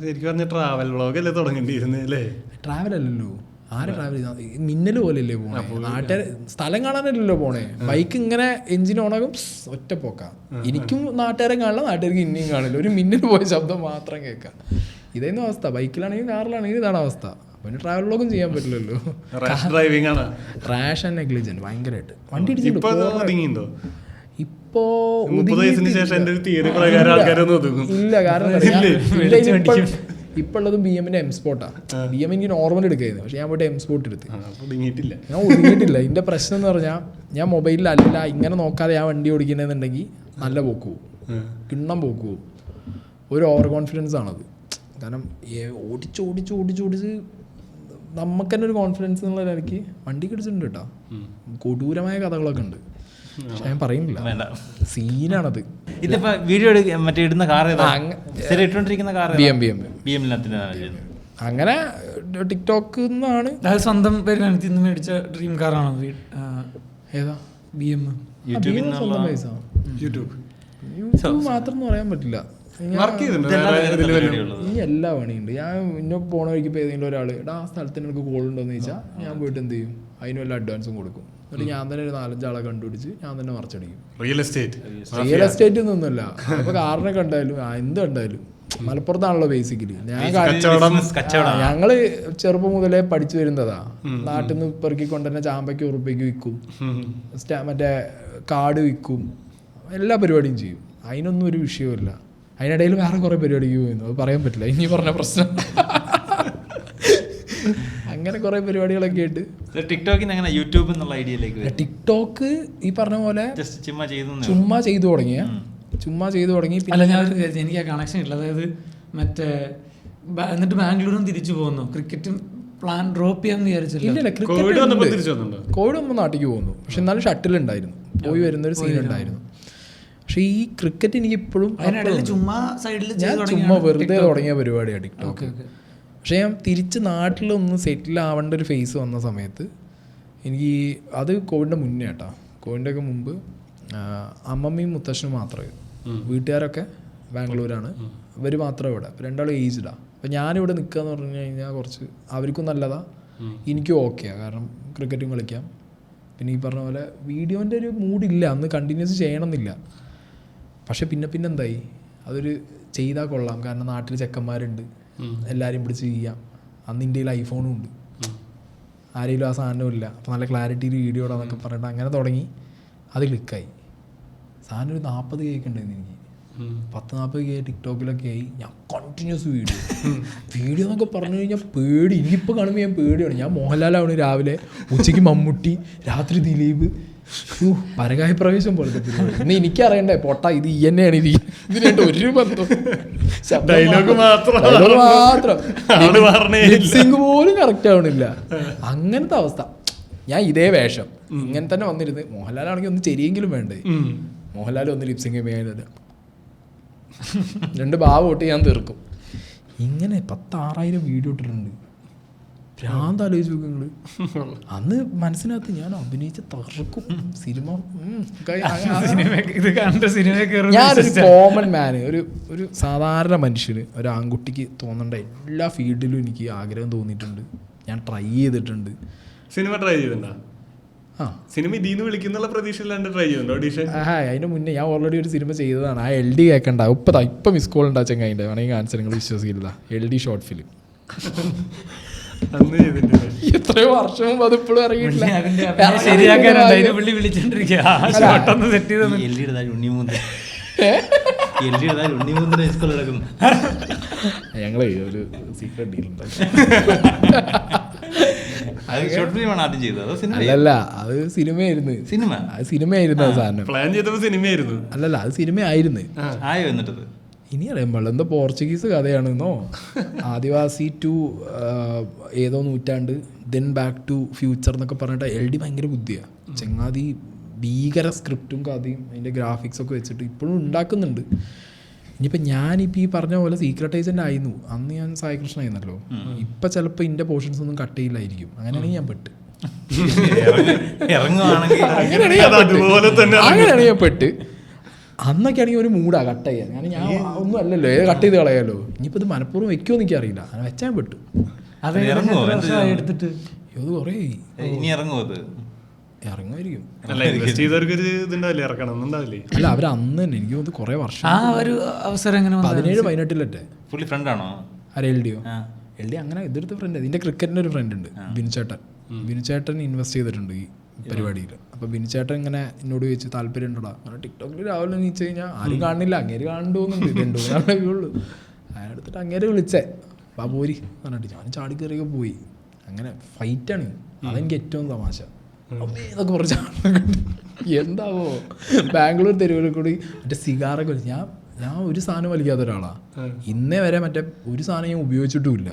ശരിക്കും പറഞ്ഞ ട്രാവൽ വ്ളോഗല്ലേ തുടങ്ങേണ്ടിയിരുന്നേ അല്ലേ? ട്രാവൽ അല്ലല്ലോ, ആരെ ട്രാവൽ ചെയ്താൽ മിന്നൽ പോലെയല്ലേ പോണേ, നാട്ടുകാർ സ്ഥലം കാണാനല്ലല്ലോ പോണേ. ബൈക്ക് ഇങ്ങനെ എഞ്ചിൻ ഓണാകും, ഒറ്റ പോക്കാം. എനിക്കും നാട്ടുകാരെ കാണില്ല, നാട്ടുകാർക്ക് ഇനിയും കാണില്ല, ഒരു മിന്നൽ പോയ ശബ്ദം മാത്രം കേൾക്കാം. ഇതായിരുന്നു അവസ്ഥ. ബൈക്കിലാണെങ്കിലും കാറിലാണെങ്കിലും ഇതാണ് അവസ്ഥ. പിന്നെ ട്രാവൽ വ്ളോഗും ചെയ്യാൻ പറ്റില്ലല്ലോ. റാഷ് ആൻഡ് നെഗ്ലിജന്റ് ഭയങ്കരമായിട്ട് വണ്ടി ഇടിച്ചിട്ടുണ്ട്. ഇപ്പോ ഇല്ല, കാരണം ഇപ്പൊ ഉള്ളതും BM-ന്റെ M Sport. BM എനിക്ക് നോർമൽ എടുക്കായിരുന്നു, പക്ഷെ ഞാൻ പോയിട്ട് M Sport എടുത്ത്. ഞാൻ ഒതുങ്ങിയിട്ടില്ല. ഇതിന്റെ പ്രശ്നം എന്ന് പറഞ്ഞാൽ ഞാൻ മൊബൈലിലല്ല ഇങ്ങനെ നോക്കാതെ ഞാൻ വണ്ടി ഓടിക്കണമെന്നുണ്ടെങ്കിൽ നല്ല പോക്ക് പോകും, കിണ്ണം പോക്ക് പോകും. ഒരു ഓവർ കോൺഫിഡൻസ് ആണത്. കാരണം ഓടിച്ച് നമുക്ക് തന്നെ ഒരു കോൺഫിഡൻസ് എന്നുള്ള എനിക്ക് വണ്ടി കിടിച്ചിട്ടുണ്ട് കേട്ടോ. കൊടൂരമായ കഥകളൊക്കെ ഉണ്ട്, പക്ഷെ ഞാൻ പറയുന്നില്ല, സീനാണത്. ഇതിപ്പോ വീഡിയോ മറ്റേ ഇടുന്ന കാർ അങ്ങനെ ടിക്ടോക്ക് നിന്നാണ്. സ്വന്തം പേര് മേടിച്ച ഡ്രീം കാറാണോ? ഏതാ? BM. സ്വന്തം പൈസ. യൂട്യൂബ് മാത്രം എന്ന് പറയാൻ പറ്റില്ല. ഈ എല്ലാ പണിയുണ്ട്. ഞാൻ ഇന്നെ പോണ വഴിക്ക് ഏതെങ്കിലും ഒരാൾ ആ സ്ഥലത്തിന് എനിക്ക് കോൾ ഉണ്ടോയെന്ന് ചോദിച്ചാൽ ഞാൻ പോയിട്ട് എന്ത് ചെയ്യും, അതിന് വല്ല അഡ്വാൻസും കൊടുക്കും. എന്നിട്ട് ഞാൻ തന്നെ ഒരു 4-5 ആളെ കണ്ടുപിടിച്ച് ഞാൻ തന്നെ മറിച്ചടിക്കും. റിയൽ എസ്റ്റേറ്റ് ഒന്നുമല്ല. അപ്പൊ കാറിനെ കണ്ടാലും എന്ത് കണ്ടാലും മലപ്പുറത്താണല്ലോ ബേസിക്കലി. ഞങ്ങള് ചെറുപ്പം മുതലേ പഠിച്ചു വരുന്നതാ. നാട്ടിൽ നിന്ന് പെറുക്കിക്കൊണ്ട് തന്നെ ചാമ്പയ്ക്ക് ഉറുപ്പയ്ക്ക് വിൽക്കും, മറ്റേ കാട് വിൽക്കും, എല്ലാ പരിപാടിയും ചെയ്യും. അതിനൊന്നും ഒരു വിഷയമില്ല. അതിനിടയിൽ വേറെ കുറെ പരിപാടിക്ക് പോയിരുന്നു, അത് പറയാൻ പറ്റില്ല, ഇനി പറഞ്ഞ പ്രശ്നം. അങ്ങനെ കുറെ പരിപാടികളൊക്കെ ആയിട്ട് യൂട്യൂബ് എന്നുള്ള ഐഡിയയിലേക്ക് ടിക്ടോക്ക് ഈ പറഞ്ഞ പോലെ ചുമ്മാ ചെയ്തു തുടങ്ങി. അല്ല, ഞാൻ എനിക്ക് ആ കണക്ഷൻ ഇല്ല. അതായത് മറ്റേ എന്നിട്ട് ബാംഗ്ലൂരും തിരിച്ചു പോകുന്നു, ക്രിക്കറ്റും പ്ലാൻ ഡ്രോപ്പ് ചെയ്യാന്ന് വിചാരിച്ചില്ല. കോവിഡ് വന്നപ്പോൾ നാട്ടിലേക്ക് പോകുന്നു, പക്ഷെ എന്നാലും ഷട്ടിൽ ഉണ്ടായിരുന്നു, പോയി വരുന്നൊരു സീൻ ഉണ്ടായിരുന്നു. പക്ഷെ ഈ ക്രിക്കറ്റ് എനിക്ക് ഇപ്പോഴും ചുമ്മാ വെറുതെ തുടങ്ങിയ പരിപാടിയാണ് ടിക്ടോക്ക്. പക്ഷെ ഞാൻ തിരിച്ച് നാട്ടിലൊന്ന് സെറ്റിൽ ആവേണ്ട ഒരു ഫേസ് വന്ന സമയത്ത് എനിക്ക് അത് കോവിഡിൻ്റെ മുന്നേ കേട്ടോ. കോവിഡിൻ്റെ ഒക്കെ മുമ്പ് അമ്മമ്മയും മുത്തശ്ശനും മാത്രമേ, വീട്ടുകാരൊക്കെ ബാംഗ്ലൂരാണ്, ഇവർ മാത്രമേ ഇവിടെ. രണ്ടാളും ഏജ്ഡാണ്. അപ്പം ഞാനിവിടെ നിൽക്കുക എന്ന് പറഞ്ഞു കഴിഞ്ഞാൽ കുറച്ച് അവർക്കും നല്ലതാണ്, എനിക്കും ഓക്കെയാണ്, കാരണം ക്രിക്കറ്റും കളിക്കാം. പിന്നെ ഈ പറഞ്ഞ പോലെ വീഡിയോൻ്റെ ഒരു മൂഡില്ല, അന്ന് കണ്ടിന്യൂസ് ചെയ്യണമെന്നില്ല. പക്ഷെ പിന്നെ എന്തായി, അതൊരു ചെയ്താൽ കൊള്ളാം, കാരണം നാട്ടിൽ ചെക്കന്മാരുണ്ട്, എല്ലാവരും പിടിച്ച് ചെയ്യാം. അന്ന് ഇന്ത്യയിൽ ഐഫോണും ഉണ്ട്, ആരെങ്കിലും ആ സാധനവും ഇല്ല. അപ്പോൾ നല്ല ക്ലാരിറ്റിയിൽ വീഡിയോ ഇടാന്നൊക്കെ പറഞ്ഞിട്ട് അങ്ങനെ തുടങ്ങി. അത് ക്ലിക്കായി. സാധനം ഒരു 40K ഉണ്ടായിരുന്നു എനിക്ക്, 40-40K ടിക്ടോക്കിലൊക്കെ ആയി. ഞാൻ കണ്ടിന്യൂസ് വീഡിയോ എന്നൊക്കെ പറഞ്ഞു കഴിഞ്ഞാൽ പേടി. എനിക്കിപ്പോൾ കാണുമ്പോൾ ഞാൻ പേടിയാണ്. ഞാൻ മോഹൻലാലാണ് രാവിലെ, ഉച്ചയ്ക്ക് മമ്മൂട്ടി, രാത്രി ദിലീപ്. പരകായ പ്രവേശം പോലത്തെ ഇന്ന് എനിക്കറിയണ്ടേ പൊട്ട ഇത് ഈ തന്നെയാണ്. ഇതിനായിട്ട് ഒരു ബന്ധം, ഡയലോഗ് മാത്രം ലിപ്സിംഗ് പോലും കറക്റ്റ് ആവണില്ല. അങ്ങനത്തെ അവസ്ഥ. ഞാൻ ഇതേ വേഷം ഇങ്ങനെ തന്നെ വന്നിരുന്ന്, മോഹൻലാലാണെങ്കിൽ ഒന്ന് ചെരിയെങ്കിലും വേണ്ടേ, മോഹൻലാൽ ഒന്ന് ലിപ്സിംഗ് ചെയ്യാനില്ല, 2 ഭാവം ഇട്ട് ഞാൻ തീർക്കും. ഇങ്ങനെ 10,000-6,000 വീഡിയോ ഇട്ടിട്ടുണ്ട്. ഭ്രാന്ത് ആലോചിച്ച് നോക്ക് നിങ്ങൾ. അന്ന് മനസ്സിനകത്ത് ഞാൻ അഭിനയിച്ച് തകർക്കും സിനിമ. ഞാനൊരു കോമൺ മാന്, ഒരു സാധാരണ മനുഷ്യന്, ഒരു ആൺകുട്ടിക്ക് തോന്നേണ്ട എല്ലാ ഫീൽഡിലും എനിക്ക് ആഗ്രഹം തോന്നിയിട്ടുണ്ട്. ഞാൻ ട്രൈ ചെയ്തിട്ടുണ്ട്. സിനിമ ട്രൈ ചെയ്തിട്ടുണ്ടോ? സിനിമ ഇതിന്ന് വിളിക്കുന്നുള്ള പ്രതീക്ഷയിലാണ്ട് ട്രൈ ചെയ്യുന്നുണ്ടോ ഓഡീഷൻ? അതിന് മുന്നേ ഞാൻ ഓൾറെഡി ഒരു സിനിമ ചെയ്തതാണ്. ആ LD കേൾക്കണ്ട, ഇപ്പം മിസ് കോൾ ഉണ്ടാ ചെങ്ങായിൻ്റെ വേണമെങ്കിൽ ആൻസർ നിങ്ങൾ വിശ്വസിക്കില്ല. LD ഷോർട്ട് ഫിലിം എത്രയോ വർഷം മുമ്പ് അതിപ്പോഴും ഇറങ്ങിയിട്ടില്ല. ഞങ്ങളെ ഒരു സീക്രട്ട് ഡീൽ ഉണ്ടായി. അല്ലല്ല, അത് സിനിമയായിരുന്നു. അത് സിനിമയായിരുന്നു. അത് സാധനം പ്ലാൻ ചെയ്തപ്പോ സിനിമയായിരുന്നു. അല്ലല്ല, അത് സിനിമയായിരുന്നു. ഇനി അറിയുമ്പോൾ എന്തോ പോർച്ചുഗീസ് കഥയാണെന്നോ, ആദിവാസി ടു ഏതോ നൂറ്റാണ്ട്, ദെൻ ബാക്ക് ടു ഫ്യൂച്ചർ എന്നൊക്കെ പറഞ്ഞിട്ട് LD ഭയങ്കര ബുദ്ധിയാണ്. ചങ്ങാതി ഭീകര സ്ക്രിപ്റ്റും കഥയും അതിൻ്റെ ഗ്രാഫിക്സൊക്കെ വെച്ചിട്ട് ഇപ്പോഴും ഉണ്ടാക്കുന്നുണ്ട്. ഇനിയിപ്പോൾ ഞാനിപ്പോൾ ഈ പറഞ്ഞ പോലെ സീക്രട്ട് ഏജൻ്റ് ആയിരുന്നു. അന്ന് ഞാൻ സായികൃഷ്ണ ആയിരുന്നല്ലോ. ഇപ്പം ചിലപ്പോൾ ഇതിൻ്റെ പോർഷൻസ് ഒന്നും കട്ട് ചെയ്യില്ലായിരിക്കും. അങ്ങനെയാണെങ്കിൽ ഞാൻ പെട്ട് അങ്ങനെയാണെങ്കിൽ ഞാൻ പെട്ട്. അന്നൊക്കെ ആണെങ്കിൽ ഒരു മൂടാ കട്ട് ചെയ്യാൻ. കാരണം ഞാൻ ഒന്നും അല്ലല്ലോ, കട്ട് ചെയ്ത് കളയാലോ. ഇനിയിപ്പോൾ ഇത് മനഃപൂർവ്വം വെക്കുമോ എന്ന് എനിക്കറിയില്ല. അങ്ങനെ വെച്ചാൽ പെട്ടു. എടുത്തിട്ട് ഇത് കുറേ ഇറങ്ങുമായിരിക്കും. അല്ല, അവർ അന്ന് തന്നെ എനിക്ക് തോന്നുന്നു കുറേ വർഷം, 17-18 LD അങ്ങനെ ഇതെടുത്ത ഫ്രണ്ട്. ഇതിൻ്റെ ക്രിക്കറ്റിൻ്റെ ഒരു ഫ്രണ്ട് ഉണ്ട്, ബിനുചേട്ടൻ. ബിനുചേട്ടൻ ഇൻവെസ്റ്റ് ചെയ്തിട്ടുണ്ട് ഈ പരിപാടിയിൽ. അപ്പോൾ ബിനുചേട്ടൻ ഇങ്ങനെ എന്നോട് ചോദിച്ചു താല്പര്യം ഉണ്ടോടാ. അങ്ങനെ ടിക്ടോക്കിൽ രാവിലെ നീച്ച് കഴിഞ്ഞാൽ ആരും കാണുന്നില്ല, അങ്ങേര് കാണേണ്ടി പോകുന്നുണ്ട്, 2 നാളേ ഉള്ളൂ. അതെടുത്തിട്ട് അങ്ങേരെ വിളിച്ചേ, വാ പോരി പറഞ്ഞിട്ട് ഞാൻ ചാടി കയറിയൊക്കെ പോയി. അങ്ങനെ ഫൈറ്റാണ്. അതെനിക്ക് ഏറ്റവും തമാശ. ഇതൊക്കെ കുറച്ച് എന്താവോ ബാംഗ്ലൂർ തെരുവിൽ കൂടി മറ്റേ സിഗാറൊക്കെ വലിച്ച് ഞാൻ ഒരു സാധനം വലിക്കാത്ത ഒരാളാണ്. ഇന്നേ വരെ മറ്റേ ഒരു സാധനം ഞാൻ ഉപയോഗിച്ചിട്ടുമില്ല.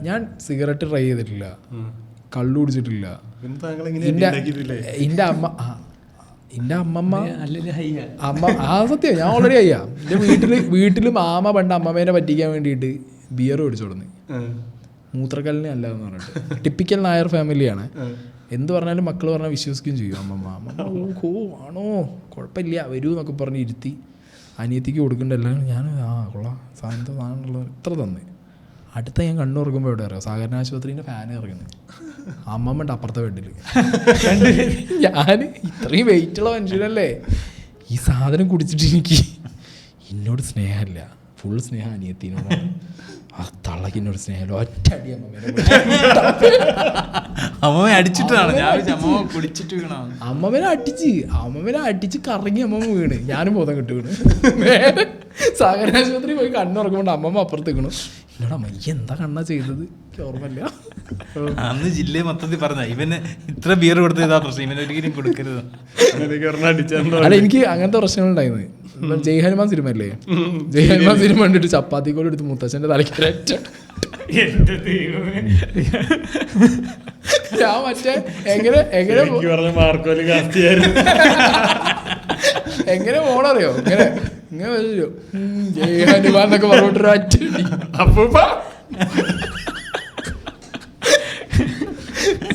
ഞാൻ സിഗരറ്റ് ട്രൈ ചെയ്തിട്ടില്ല, കള്ളു കുടിച്ചിട്ടില്ല. എൻ്റെ അമ്മമ്മ സത്യം ഞാൻ ഓൾറെഡി അയ്യാ. എൻ്റെ വീട്ടിൽ മാമ പണ്ട് അമ്മമ്മേനെ പറ്റിക്കാൻ വേണ്ടിയിട്ട് ബിയർ മേടിച്ചു കൊടുന്നു. മൂത്രക്കല്ലിനെ അല്ല എന്ന് പറഞ്ഞിട്ട്. ടിപ്പിക്കൽ നായർ ഫാമിലിയാണ്. എന്ത് പറഞ്ഞാലും മക്കൾ പറഞ്ഞാൽ വിശ്വസിക്കുകയും ചെയ്യും. അമ്മമ്മ ആണോ കുഴപ്പമില്ല വരൂ എന്നൊക്കെ പറഞ്ഞ് ഇരുത്തി അനിയത്തിക്ക് കൊടുക്കേണ്ട എല്ലാം ഞാൻ കൊള്ളാം സാധനത്തെ സാധനമുള്ളത് ഇത്ര തന്നെ. അടുത്ത ഞാൻ കണ്ണുറക്കുമ്പോൾ എവിടെ അറിയാം, സഹകരണ ആശുപത്രീൻ്റെ ഫാന് ഇറങ്ങുന്നത്. അമ്മമ്മൻ്റെ അപ്പുറത്തെ ബെഡിൽ. ഞാൻ ഇത്രയും വെയിറ്റുള്ള മനുഷ്യനല്ലേ, ഈ സാധനം കുടിച്ചിട്ട് എനിക്ക് എന്നോട് സ്നേഹമില്ല, ഫുൾ സ്നേഹം അനിയത്തിനോട്. ആ തള്ളക്ക് എന്നോട് സ്നേഹമില്ല. ഒറ്റ അടി അമ്മമ്മ അടിച്ചിട്ടാണ് അമ്മമ്മനെ അടിച്ച് കറങ്ങി അമ്മമ്മ വീണ്. ഞാനും ബോധം കിട്ടു വീണ്. നേരെ സഹകരണ ആശുപത്രി പോയി കണ്ണുറക്കുമ്പോൾ അമ്മമ്മ അപ്പുറത്ത് വീണു. എന്നോട് അമ്മ എന്താ കണ്ണാ ചെയ്തത് ഓർമ്മയില്ല. അന്ന് ജില്ലയെ മൊത്തത്തിൽ പറഞ്ഞ ഇവന് ഇത്ര ബിയർ കൊടുത്തതാ പ്രശ്നം, ഇവന് ഒരിക്കലും കൊടുക്കരുത്. അല്ല, എനിക്ക് അങ്ങനത്തെ പ്രശ്നങ്ങളുണ്ടായിരുന്നു. ജയ്ഹനുമാൻ സിനിമ അല്ലേ, ജയ്ഹനുമാൻ സിനിമ കണ്ടിട്ട് ചപ്പാത്തിക്കോട് എടുത്ത് മുത്തച്ഛൻ്റെ തലയ്ക്ക് ഞാൻ മറ്റേ എങ്ങനെ പോണറിയോ, ഇങ്ങനെ വരൂ ജയ്ഹനുമാൻ എന്നൊക്കെ പറഞ്ഞിട്ടൊരു അറ്റടി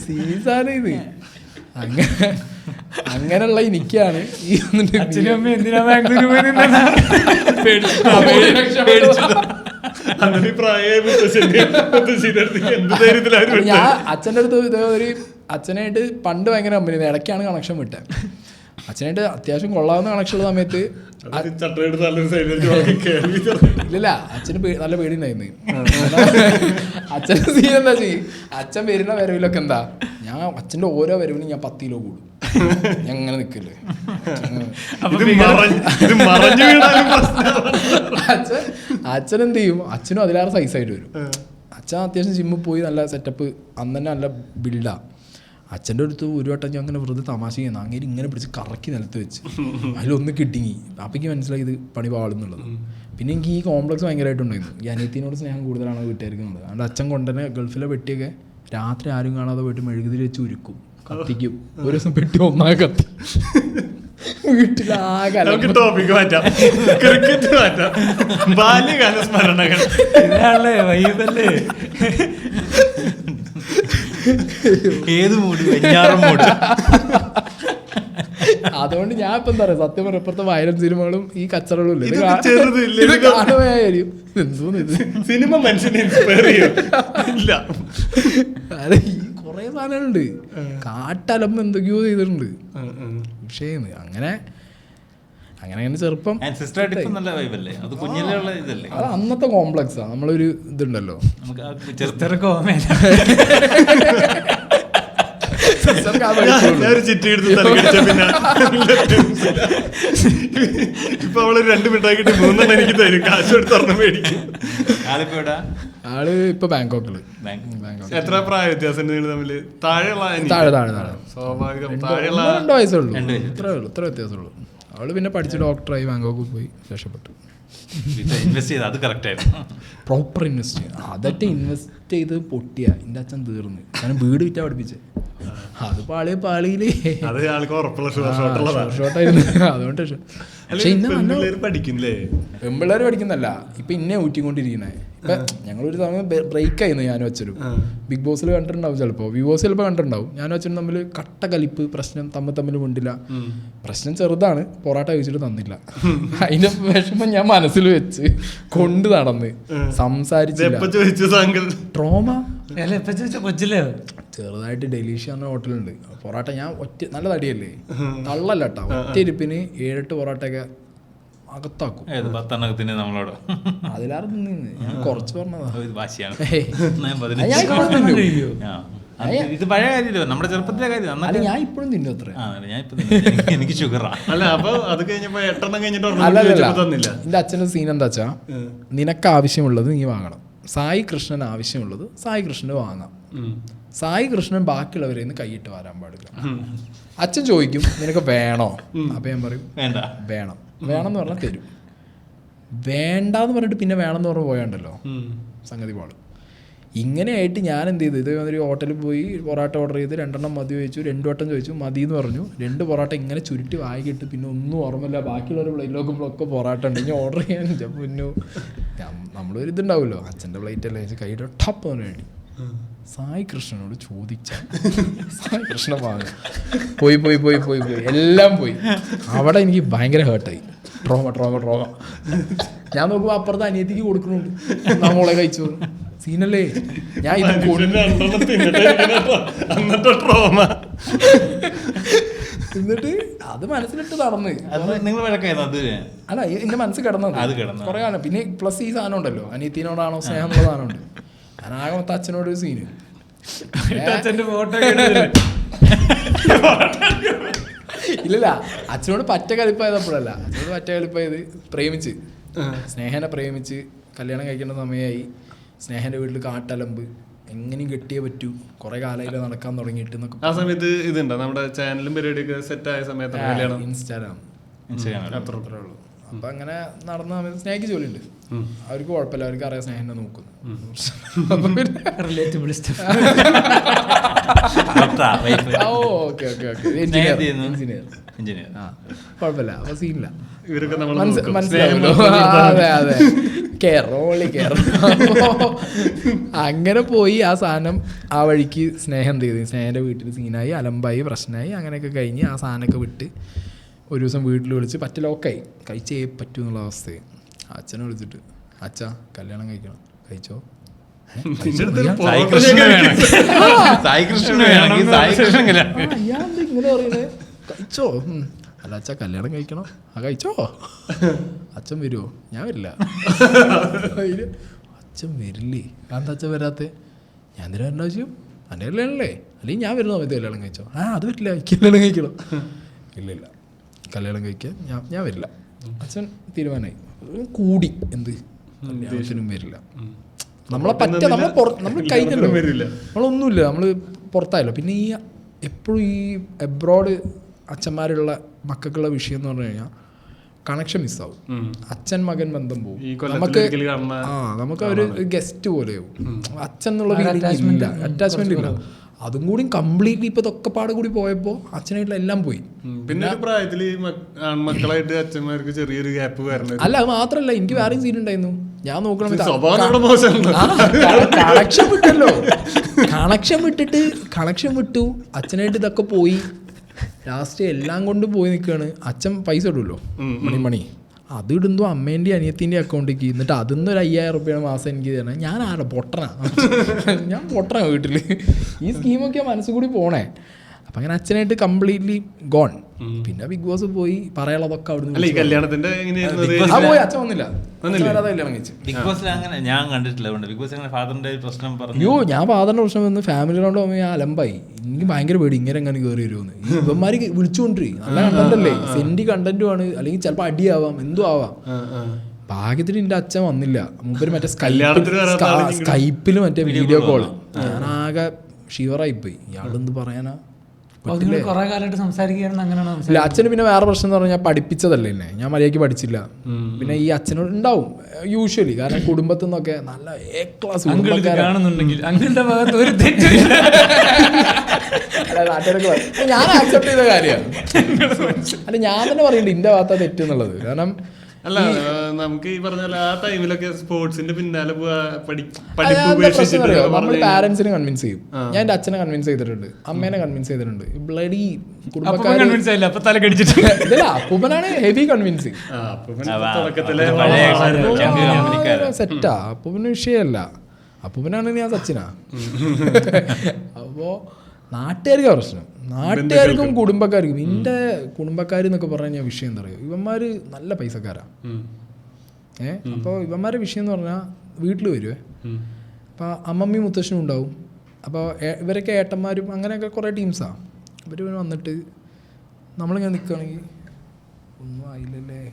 സീസാണ് ഇത്. അങ്ങനെയുള്ള എനിക്കാണ് ഈ അന്നത്തെ പ്രായമായ മുത്തശ്ശിയുടെ അടുത്ത് എന്ത് ധൈര്യത്തിലായിരുന്നു ഞാൻ അച്ഛൻ്റെ അടുത്ത് ഇതേമാതിരി അച്ഛനായിട്ട് പണ്ട് ഭയങ്കര കമ്പനി, ഇടയ്ക്കാണ് കണക്ഷൻ വിട്ടത്. അച്ഛനായിട്ട് അത്യാവശ്യം കൊള്ളാവുന്ന കണക്ഷൻ ഉള്ള സമയത്ത് ചട്ടയെടുത്ത് നല്ലൊരു സൈഡിലേക്ക് കയറി. ഇല്ലില്ല, അച്ഛന് നല്ല പേടിയുണ്ടായിരുന്നു. അച്ഛൻ്റെ സീൻ എന്താ ചെയ്യും, അച്ഛൻ വരുന്ന വരവിലൊക്കെ എന്താ, ഞാൻ അച്ഛൻ്റെ ഓരോ വരവിലും ഞാൻ 10 കിലോ കൂടും. ഞാൻ അങ്ങനെ നിൽക്കില്ലേ, അച്ഛൻ എന്ത് ചെയ്യും, അച്ഛനും അതിലേറെ സൈസായിട്ട് വരും. അച്ഛൻ അത്യാവശ്യം ജിമ്മിൽ പോയി നല്ല സെറ്റപ്പ്, അന്ന് തന്നെ നല്ല ബിൽഡാ. അച്ഛൻ്റെ അടുത്ത് ഒരു വട്ടം ഞാൻ അങ്ങനെ വെറുതെ തമാശ ചെയ്യുന്ന അങ്ങനെ ഇങ്ങനെ പിടിച്ച് കറക്കി നിലത്ത് വെച്ച് അതിലൊന്ന് കിട്ടിങ്ങി. അപ്പം എനിക്ക് മനസ്സിലായി ഇത് പണി പാടുന്നുള്ളത്. പിന്നെ എനിക്ക് ഈ കോംപ്ലക്സ് ഭയങ്കരമായിട്ടുണ്ടായിരുന്നു. ഈ അനിയത്തിനോട് സ്നേഹം കൂടുതലാണ് വീട്ടുകാർക്കുള്ളത്. അതുകൊണ്ട് അച്ഛൻ കൊണ്ടുതന്നെ ഗൾഫിലെ പെട്ടിയൊക്കെ രാത്രി ആരും കാണാതെ പോയിട്ട് മെഴുകുതിരി വെച്ച് ഉരുക്കും, കത്തിക്കും. ഒരു ദിവസം പെട്ടി ഒന്നാകെ കത്തി വീട്ടിലാകെ. ടോപ്പിക്ക് മാറ്റാം, ക്രിക്കറ്റ് മാറ്റാം, ബാല്യകാല സ്മരണകൾ. ഇതാണല്ലേ വൈബല്ലേ, ഏത് മൂട്, വെഞ്ഞാറും മൂട്. അതുകൊണ്ട് ഞാൻ ഇപ്പം എന്താ പറയാ, സത്യം പറഞ്ഞ ഇപ്പുറത്തെ വയലൻസ് സിനിമകളും ഈ കച്ചറകളും ഇല്ല, ഇത് ചെറുതില്ല കാണുകയായിരിക്കും എന്തോന്ന് ഇത് സിനിമ മനുഷ്യനെ ഇൻസ്പയർ ചെയ്യും. ഇല്ല, അതെ, ഈ കുറേ സാധനങ്ങളുണ്ട്. കാട്ടലമ്പ് എന്തൊക്കെയോ ചെയ്തിട്ടുണ്ട് വിഷയന്ന്. അങ്ങനെ ചെറുപ്പം നല്ല വൈബല്ലേ, അത് കുഞ്ഞിലുള്ള ഇതല്ലേ, അത് അന്നത്തെ കോംപ്ലക്സാ. നമ്മളൊരു ഇതുണ്ടല്ലോ, നമുക്ക് ചെറുത്തിറക്കോ ഞാനൊരു ചിറ്റി എടുത്ത് തലകടിച്ച പിന്നെ ഇപ്പൊ അവള് 2 മിനിറ്റാക്കിട്ട് 3 എനിക്ക് തരും, കാശ് എടുത്ത് ഒരെണ്ണം മേടിക്കും. ആള് ഇപ്പൊ ബാങ്കോക്കില്. എത്ര പ്രായ വ്യത്യാസം തമ്മില്? താഴെ സ്വാഭാവികം, 2 വയസ്സേ ഉള്ളൂ, ഇത്ര വ്യത്യാസമുള്ളൂ. അവള് പിന്നെ പഠിച്ച് ഡോക്ടറായി ബാങ്കോക്കിൽ പോയി രക്ഷപ്പെട്ടു. ഇൻവെസ്റ്റ് ചെയ്ത് അത് കറക്റ്റ് ആയിരുന്നു, പ്രോപ്പർ ഇൻവെസ്റ്റ് ചെയ്ത്. അതൊക്കെ ഇൻവെസ്റ്റ് ചെയ്ത് പൊട്ടിയ എൻ്റെ അച്ഛൻ തീർന്നു. കാരണം വീട് വിറ്റാ പഠിപ്പിച്ചത്. അത് പാളിയില് ഷോർട്ടായിരുന്നു. അതുകൊണ്ട് പക്ഷെ പഠിക്കില്ലേ പെമ്പിള്ളേർ പഠിക്കുന്നല്ല, ഇപ്പൊ ഇന്നെ ഊറ്റിക്കൊണ്ടിരിക്കുന്നത്. ഇപ്പൊ ഞങ്ങളൊരു സമയം ബ്രേക്ക് ആയിരുന്നു ഞാനും അച്ഛനും. ബിഗ് ബോസിൽ കണ്ടിട്ടുണ്ടാവും, ചിലപ്പോൾ വിവോസ് ചിലപ്പോൾ കണ്ടിട്ടുണ്ടാവും. ഞാനും അച്ഛനും തമ്മിൽ കട്ട കലിപ്പ്, പ്രശ്നം തമ്മിൽ മുണ്ടില്ല. പ്രശ്നം ചെറുതാണ്, പൊറാട്ട കഴിച്ചിട്ട് തന്നില്ല. അതിന്റെ വിഷമം ഞാൻ മനസ്സിൽ വെച്ച് കൊണ്ട് നടന്ന് സംസാരിച്ചില്ല. ട്രോമ കൊച്ചിലോ ചെറുതായിട്ട് ഡെലീഷ്യ എന്ന ഹോട്ടലുണ്ട്. പൊറോട്ട ഞാൻ നല്ല തടിയല്ലേ, തള്ളല്ല കേട്ടോ, ഒറ്റ ഇരിപ്പിന് 7-8 പൊറോട്ടയൊക്കെ അകത്താക്കും. നമ്മളോട് അതിലാറ് നിന്ന് ഞാൻ കുറച്ച് പറഞ്ഞതാ. ഇത് പഴയ കാര്യമല്ലോ, നമ്മുടെ ചെറുപ്പത്തിലെ കാര്യം. ഞാൻ ഇപ്പോഴും തിന്നു അത്ര. എനിക്ക് ഷുഗറാ. അല്ല, അപ്പൊ അത് കഴിഞ്ഞപ്പോ 8 കഴിഞ്ഞിട്ട് എന്റെ അച്ഛൻ്റെ സീൻ എന്താ വെച്ചാ, നിനക്ക് ആവശ്യമുള്ളത് നീ വാങ്ങണം, സായി കൃഷ്ണൻ ആവശ്യമുള്ളത് സായി കൃഷ്ണന് വാങ്ങാം, സായി കൃഷ്ണൻ ബാക്കിയുള്ളവരെ നിന്ന് കൈയിട്ട് വരാൻ പാടില്ല. അച്ഛൻ ചോദിക്കും നിനക്ക് വേണോ, അപ്പൊ ഞാൻ പറയും വേണം എന്ന് പറഞ്ഞാൽ തരും. വേണ്ടാന്ന് പറഞ്ഞിട്ട് പിന്നെ വേണമെന്ന് പറഞ്ഞ് പോയാണ്ടല്ലോ സംഗതി പാടും. ഇങ്ങനെയായിട്ട് ഞാൻ എന്ത് ചെയ്തു, ഇതേമാതിരി ഹോട്ടലിൽ പോയി പൊറോട്ട ഓർഡർ ചെയ്ത് 2 എണ്ണം മതി ചോദിച്ചു, 2 വട്ടം ചോദിച്ചു, മതി എന്ന് പറഞ്ഞു. 2 പൊറോട്ട ഇങ്ങനെ ചുരുട്ടി വായിക്കിട്ട് പിന്നെ ഒന്നും ഓർമ്മയില്ല. ബാക്കിയുള്ളവർ പ്ലേറ്റ് നോക്കുമ്പോഴൊക്കെ പൊറോട്ട ഉണ്ട്, ഇനി ഓർഡർ ചെയ്യാൻ മുന്നു നമ്മളൊരു ഇതുണ്ടാവുമല്ലോ, അച്ഛൻ്റെ പ്ലേറ്റ് അല്ലേ കൈയുടെ ടപ്പ് വേണ്ടി സായി കൃഷ്ണനോട് ചോദിച്ച സായി കൃഷ്ണൻ വാങ്ങും. പോയി എല്ലാം പോയി. അവിടെ എനിക്ക് ഭയങ്കര ഹേർട്ടായി. ട്രോമ ഞാൻ നോക്കുമ്പോൾ അപ്പുറത്ത് അനിയത്തിക്ക് കൊടുക്കുന്നുണ്ട്, നമ്മളെ കഴിച്ചു സീനല്ലേ. ഞാൻ ഇത് എന്നിട്ട് അത് മനസ്സിലിട്ട് നടന്ന് അല്ല എന്റെ മനസ്സിൽ കിടന്നത് കുറെ കാലം. പിന്നെ പ്ലസ് ഈ സാധനം ഉണ്ടല്ലോ, അനിയത്തിനോടാണോ സ്നേഹം എന്നുള്ള സാധനമുണ്ട്. ഞാനാകെ മൊത്തം അച്ഛനോട് ഒരു സീന്, ഇല്ലല്ല അച്ഛനോട് പറ്റ കലിപ്പായതപ്പോഴല്ല, അച്ഛനോട് പറ്റ കലിപ്പായത് പ്രേമിച്ച് സ്നേഹനെ പ്രേമിച്ച് കല്യാണം കഴിക്കേണ്ട സമയമായി. സ്നേഹന്റെ വീട്ടിൽ കാട്ടലമ്പ്, എങ്ങനെയും കെട്ടിയേ പറ്റൂ, കുറെ കാലമായില്ല നടക്കാൻ തുടങ്ങിയിട്ട്. ആ സമയത്ത് ഇതുണ്ടോ നമ്മുടെ ചാനലും പരിപാടിയൊക്കെ സെറ്റ് ആയ സമയത്ത് ഇൻസ്റ്റാഗ്രാം അത്ര ഉള്ളൂ. അപ്പൊ അങ്ങനെ നടന്ന സമയത്ത് സ്നേഹിക്ക് ജോലിയുണ്ട്, അവർക്ക് കുഴപ്പമില്ല, അവർക്ക് അറിയാം സ്നേഹനെ നോക്കുന്നു. കുഴപ്പമില്ല, അപ്പൊ സീനില്ല, മനസ്സിലാവല്ലോ. അതെ അങ്ങനെ പോയി ആ സാധനം ആ വഴിക്ക് സ്നേഹം എന്ത് ചെയ്തു, സ്നേഹന്റെ വീട്ടിൽ സീനായി, അലമ്പായി, പ്രശ്നമായി. അങ്ങനെയൊക്കെ കഴിഞ്ഞ് ആ സാധനമൊക്കെ വിട്ട് ഒരു ദിവസം വീട്ടിൽ വിളിച്ച് പറ്റ ലോക്കായി, കഴിച്ചേ പറ്റൂ എന്നുള്ള അവസ്ഥയായി. അച്ഛനെ വിളിച്ചിട്ട് അച്ഛാ കല്യാണം കഴിക്കണം, കഴിച്ചോ. ഇങ്ങനെ പറയുന്നത് കഴിച്ചോ. അല്ല അച്ഛാ കല്യാണം കഴിക്കണം, കഴിച്ചോ. അച്ഛൻ വരുമോ? ഞാൻ വരില്ല. അച്ഛൻ വരില്ലേ? എന്താ അച്ഛൻ വരാത്തെ? ഞാൻ എന്തിനാ വരേണ്ട ആവശ്യം? എൻ്റെ കല്യാണമല്ലേ, അല്ലെങ്കിൽ ഞാൻ വരുന്ന സമയത്ത് കല്യാണം കഴിച്ചോ. അത് പറ്റില്ല, കല്യാണം കഴിക്കണം. ഇല്ല കല്യാണം കഴിക്കാൻ ഞാൻ വരില്ല. അച്ഛൻ തീരുമാനമായി. കൂടി എന്ത് കല്യാണത്തിനും വരില്ല. നമ്മളെ നമ്മൾ കഴിഞ്ഞല്ലോ, നമ്മളൊന്നുമില്ല, നമ്മൾ പുറത്തായല്ലോ. പിന്നെ ഈ എപ്പോഴും ഈ എബ്രോഡ് അച്ഛന്മാരുള്ള മക്കൾക്കുള്ള വിഷയം എന്ന് പറഞ്ഞു കഴിഞ്ഞാൽ കണക്ഷൻ മിസ്സാവും. അച്ഛൻ മകൻ ബന്ധം പോകും. നമുക്ക് ഒരു ഗസ്റ്റ് പോലെയാവും. അച്ഛൻ എന്നുള്ള അറ്റാച്ച്മെന്റ് ഇല്ല. അതും കൂടി കംപ്ലീറ്റ്ലി ഇപ്പൊ തൊക്കെപ്പാട് കൂടി പോയപ്പോ അച്ഛനായിട്ടുള്ള എല്ലാം പോയി. പിന്നെ ഒരു പ്രായത്തില് മക്കളായിട്ട് അച്ഛന്മാർക്ക് ചെറിയൊരു ഗ്യാപ്പ് വരണം. അല്ല അത് മാത്രല്ല, എനിക്ക് വേറെയും സീൻ ഉണ്ടായിരുന്നു. ഞാൻ നോക്കണം കണക്ഷൻ വിട്ടു അച്ഛനായിട്ട് ഇതൊക്കെ പോയി. ലാസ്റ്റ് എല്ലാം കൊണ്ടും പോയി നിൽക്കുകയാണ്. അച്ഛൻ പൈസ ഇടുമല്ലോ, മണി അത് ഇടുന്നു അമ്മേൻ്റെ അനിയത്തിൻ്റെ അക്കൗണ്ടിലേക്ക്. എന്നിട്ട് അതിന്ന് ഒരു 5000 രൂപയാണ് മാസം എനിക്ക് തരണം. ഞാൻ ആരാ പൊട്ടനാ? ഞാൻ പൊട്ടനാ വീട്ടിൽ. ഈ സ്കീമൊക്കെ മനസ്സിൽ കൂടി പോണേ. അപ്പം അങ്ങനെ അച്ഛനായിട്ട് കംപ്ലീറ്റ്ലി ഗോൺ. പിന്നെ ബിഗ് ബോസ് പോയി പറയാനുള്ളതൊക്കെ അവിടുന്ന് പോയി. അച്ഛൻ വന്നില്ല, കല്യാണം കഴിച്ചു. ബിഗ് ബോസിൽ അങ്ങനെ ഞാൻ കണ്ടിട്ടില്ല. ബിഗ് ബോസ് അങ്ങനെ ഫാദറിന്റെ പ്രശ്നം പറഞ്ഞു. അയ്യോ ഞാൻ ഫാദറിന്റെ പ്രശ്നം വന്ന് ഫാമിലി റൗണ്ട് പോകുമ്പോൾ ഞാൻ അലമ്പായി. എനിക്ക് ഭയങ്കര പേടി ഇങ്ങനെ എങ്ങനെ കയറി വരുമെന്ന്. ഇവന്മാര് വിളിച്ചുകൊണ്ടിരിക്കും. നല്ല കണ്ടന്റ് അല്ലേ, സെന്റി കണ്ടന്റും ആണ്. അല്ലെങ്കിൽ ചിലപ്പോൾ അടിയാവാം, എന്തും ആവാം. ഭാഗ്യത്തിന് എന്റെ അച്ഛൻ വന്നില്ല. മുമ്പ് മറ്റേ സ്കൈപ്പിൽ മറ്റേ വീഡിയോ കോള്. ഞാൻ ആകെ ഷിവറായിപ്പോയി. ഇയാളെന്ത് പറയാനാ. സംസാരിക്കുകയാണെന്ന് അച്ഛന് പിന്നെ വേറെ പ്രശ്നം എന്ന് പറഞ്ഞാൽ പഠിപ്പിച്ചതല്ലേ എന്നെ. ഞാൻ മര്യാദയ്ക്ക് പഠിച്ചില്ല. പിന്നെ ഈ അച്ഛനോട് ഉണ്ടാവും യൂഷ്വലി, കാരണം കുടുംബത്തിൽ നിന്നൊക്കെ നല്ല എ ക്ലാസ് കാണുന്നുണ്ടെങ്കിൽ അങ്ങനത്തെ ഭാഗത്ത് ഒരു തെറ്റില്ല. ഞാൻ ആക്സെപ്റ്റ് ചെയ്ത കാര്യമാണ്. അല്ല ഞാൻ തന്നെ പറയുന്നുണ്ട് ഇന്റെ ഭാഗത്താ തെറ്റെന്നുള്ളത്. കാരണം അല്ല നമുക്ക് ഈ പറഞ്ഞ ആ ടൈമിലൊക്കെ സ്പോർട്സിന്റെ പിന്നാലെ നമ്മൾ പാരന്റ്സിനെ കൺവിൻസ് ചെയ്യും. ഞാൻ എന്റെ അച്ഛനെ കൺവിൻസ് ചെയ്തിട്ടുണ്ട്, അമ്മേനെ കൺവിൻസ് ചെയ്തിട്ടുണ്ട്. ബ്ലഡി അപ്പൂപ്പനാണ് ഹെവി കൺവിൻസിങ്. സെറ്റാ, അപ്പൂപ്പന് വിഷയമല്ല. അപ്പൂപ്പനാണ് ഞാൻ സച്ചിനാ. അപ്പോ നാട്ടുകാർക്ക് പ്രശ്നം, നാട്ടുകാർക്കും കുടുംബക്കാർക്കും. എൻ്റെ കുടുംബക്കാർ എന്നൊക്കെ പറഞ്ഞു കഴിഞ്ഞാൽ വിഷയം എന്താ പറയുക, ഇവന്മാര് നല്ല പൈസക്കാരാ. അപ്പോൾ ഇവന്മാരുടെ വിഷയം എന്ന് പറഞ്ഞാൽ വീട്ടിൽ വരുവേ. അപ്പോൾ അമ്മമ്മയും മുത്തശ്ശനും ഉണ്ടാവും. അപ്പോൾ ഇവരൊക്കെ ഏട്ടന്മാരും അങ്ങനെയൊക്കെ കുറേ ടീംസാണ്. ഇവർ വന്നിട്ട് നമ്മളിങ്ങനെ നിൽക്കുകയാണെങ്കിൽ ഒന്നും ആയില്ലല്ലേ,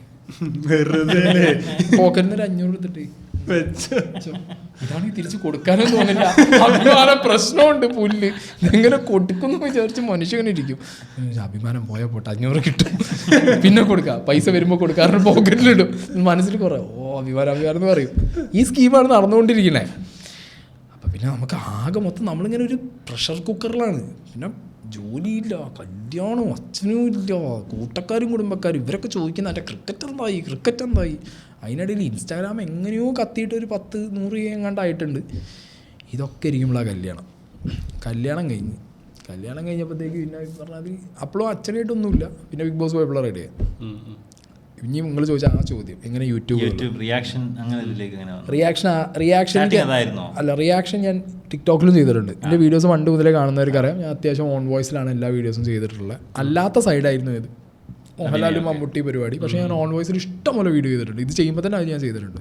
പോക്കറ്റിന് 500 എടുത്തിട്ട് ഇതാണെങ്കിൽ തിരിച്ച് കൊടുക്കാനും തോന്നില്ല. അഭിമാനം പ്രശ്നമുണ്ട്. പുല്ല് ഇതെങ്ങനെ കൊടുക്കുന്നു വിചാരിച്ച് മനുഷ്യങ്ങനെ ഇരിക്കും. അഭിമാനം പോയാൽ പോട്ടെ, 500 കിട്ടും, പിന്നെ കൊടുക്കാം, പൈസ വരുമ്പോൾ കൊടുക്കാറുണ്ട്, പോക്കറ്റിലിടും. മനസ്സിൽ കുറേ അഭിമാനം എന്ന് പറയും. ഈ സ്കീമാണ് നടന്നുകൊണ്ടിരിക്കുന്നത്. അപ്പം പിന്നെ നമുക്ക് ആകെ മൊത്തം നമ്മളിങ്ങനെ ഒരു പ്രഷർ കുക്കറിലാണ്. പിന്നെ ജോലിയില്ല, കല്യാണം, അച്ഛനും ഇല്ല, കൂട്ടക്കാരും കുടുംബക്കാരും ഇവരൊക്കെ ചോദിക്കുന്ന എൻ്റെ ക്രിക്കറ്റ് എന്തായി. അതിനിടയിൽ ഇൻസ്റ്റാഗ്രാം എങ്ങനെയോ കത്തിയിട്ട് ഒരു 10-100 എങ്ങാണ്ടായിട്ടുണ്ട്. ഇതൊക്കെ ഇരിക്കുമ്പോഴാണ് കല്യാണം കഴിഞ്ഞപ്പോഴത്തേക്ക് പിന്നെ പറഞ്ഞാൽ അപ്പോഴും അച്ഛനായിട്ടൊന്നുമില്ല. പിന്നെ ബിഗ് ബോസ് പോയപ്പോഴാണ് റെഡിയായി. ഇനി നിങ്ങൾ ചോദിച്ചാൽ ആ ചോദ്യം എങ്ങനെ യൂട്യൂബ് റിയാക്ഷൻ ഞാൻ ടിക്ടോക്കിലും ചെയ്തിട്ടുണ്ട്. എൻ്റെ വീഡിയോസ് പണ്ട് മുതലേ കാണുന്നവർക്കറിയാം. ഞാൻ അത്യാവശ്യം ഓൺ വോയിസിലാണ് എല്ലാ വീഡിയോസും ചെയ്തിട്ടുള്ളത്. അല്ലാത്ത സൈഡായിരുന്നു ഇത് മോഹൻലാലും മമ്മൂട്ടി പരിപാടി. പക്ഷേ ഞാൻ ഓൺ വോയിസിൽ ഇഷ്ടംപോലെ വീഡിയോ ചെയ്തിട്ടുണ്ട്. ഇത് ചെയ്യുമ്പോൾ തന്നെ അത് ഞാൻ ചെയ്തിട്ടുണ്ട്.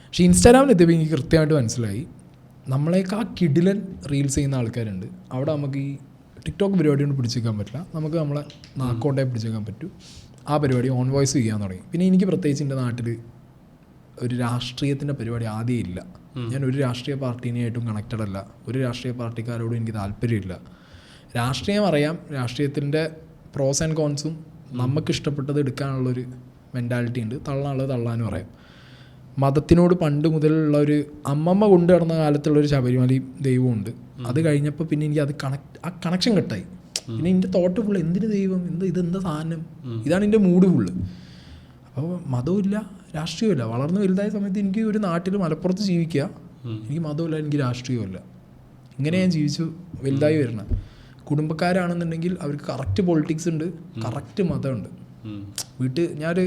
പക്ഷേ ഇൻസ്റ്റാഗ്രാമിൽ എത്തിയപ്പോൾ എനിക്ക് കൃത്യമായിട്ട് മനസ്സിലായി, നമ്മളേക്കാ കിടിലൻ റീൽസ് ചെയ്യുന്ന ആൾക്കാരുണ്ട്. അവിടെ നമുക്ക് ഈ ടിക്ടോക്ക് പരിപാടി കൊണ്ട് പിടിച്ചേക്കാൻ പറ്റില്ല. നമുക്ക് നമ്മളെ നാക്കോണ്ടേ പിടിച്ചേക്കാൻ പറ്റും. ആ പരിപാടി ഓൺ വോയിസ് ചെയ്യാൻ തുടങ്ങി. പിന്നെ എനിക്ക് പ്രത്യേകിച്ച് എൻ്റെ നാട്ടിൽ ഒരു രാഷ്ട്രീയത്തിൻ്റെ പരിപാടി ആദ്യം ഇല്ല. ഞാൻ ഒരു രാഷ്ട്രീയ പാർട്ടീനെയായിട്ടും കണക്റ്റഡ് അല്ല. ഒരു രാഷ്ട്രീയ പാർട്ടിക്കാരോടും എനിക്ക് താല്പര്യമില്ല. രാഷ്ട്രീയം അറിയാം, രാഷ്ട്രീയത്തിൻ്റെ പ്രോസ് ആൻഡ് കോൺസും നമുക്കിഷ്ടപ്പെട്ടത് എടുക്കാനുള്ളൊരു മെൻറ്റാലിറ്റി ഉണ്ട്. തള്ളാനുള്ളത് തള്ളാനും അറിയാം. മതത്തിനോട് പണ്ട് മുതലുള്ള ഒരു അമ്മമ്മ കൊണ്ടു നടന്ന കാലത്തുള്ളൊരു ശബരിമലയും ദൈവമുണ്ട്. അത് കഴിഞ്ഞപ്പോൾ പിന്നെ എനിക്ക് അത് ആ കണക്ഷൻ കട്ടായി. പിന്നെ എൻ്റെ തോട്ട് ഫുള്ള് എന്തിന് ദൈവം, ഇതെന്താ സാധനം, ഇതാണ് എൻ്റെ മൂഡ് ഫുള്ള്. അപ്പോൾ മതവുമില്ല രാഷ്ട്രീയമില്ല. വളർന്ന് വലുതായ സമയത്ത് എനിക്ക് ഒരു നാട്ടിൽ മലപ്പുറത്ത് ജീവിക്കുക, എനിക്ക് മതമില്ല, എനിക്ക് രാഷ്ട്രീയമില്ല. ഇങ്ങനെ ഞാൻ ജീവിച്ചു വലുതായി വരണം. കുടുംബക്കാരാണെന്നുണ്ടെങ്കിൽ അവർക്ക് കറക്റ്റ് പൊളിറ്റിക്സ് ഉണ്ട്, കറക്റ്റ് മതമുണ്ട്. ഞാനൊരു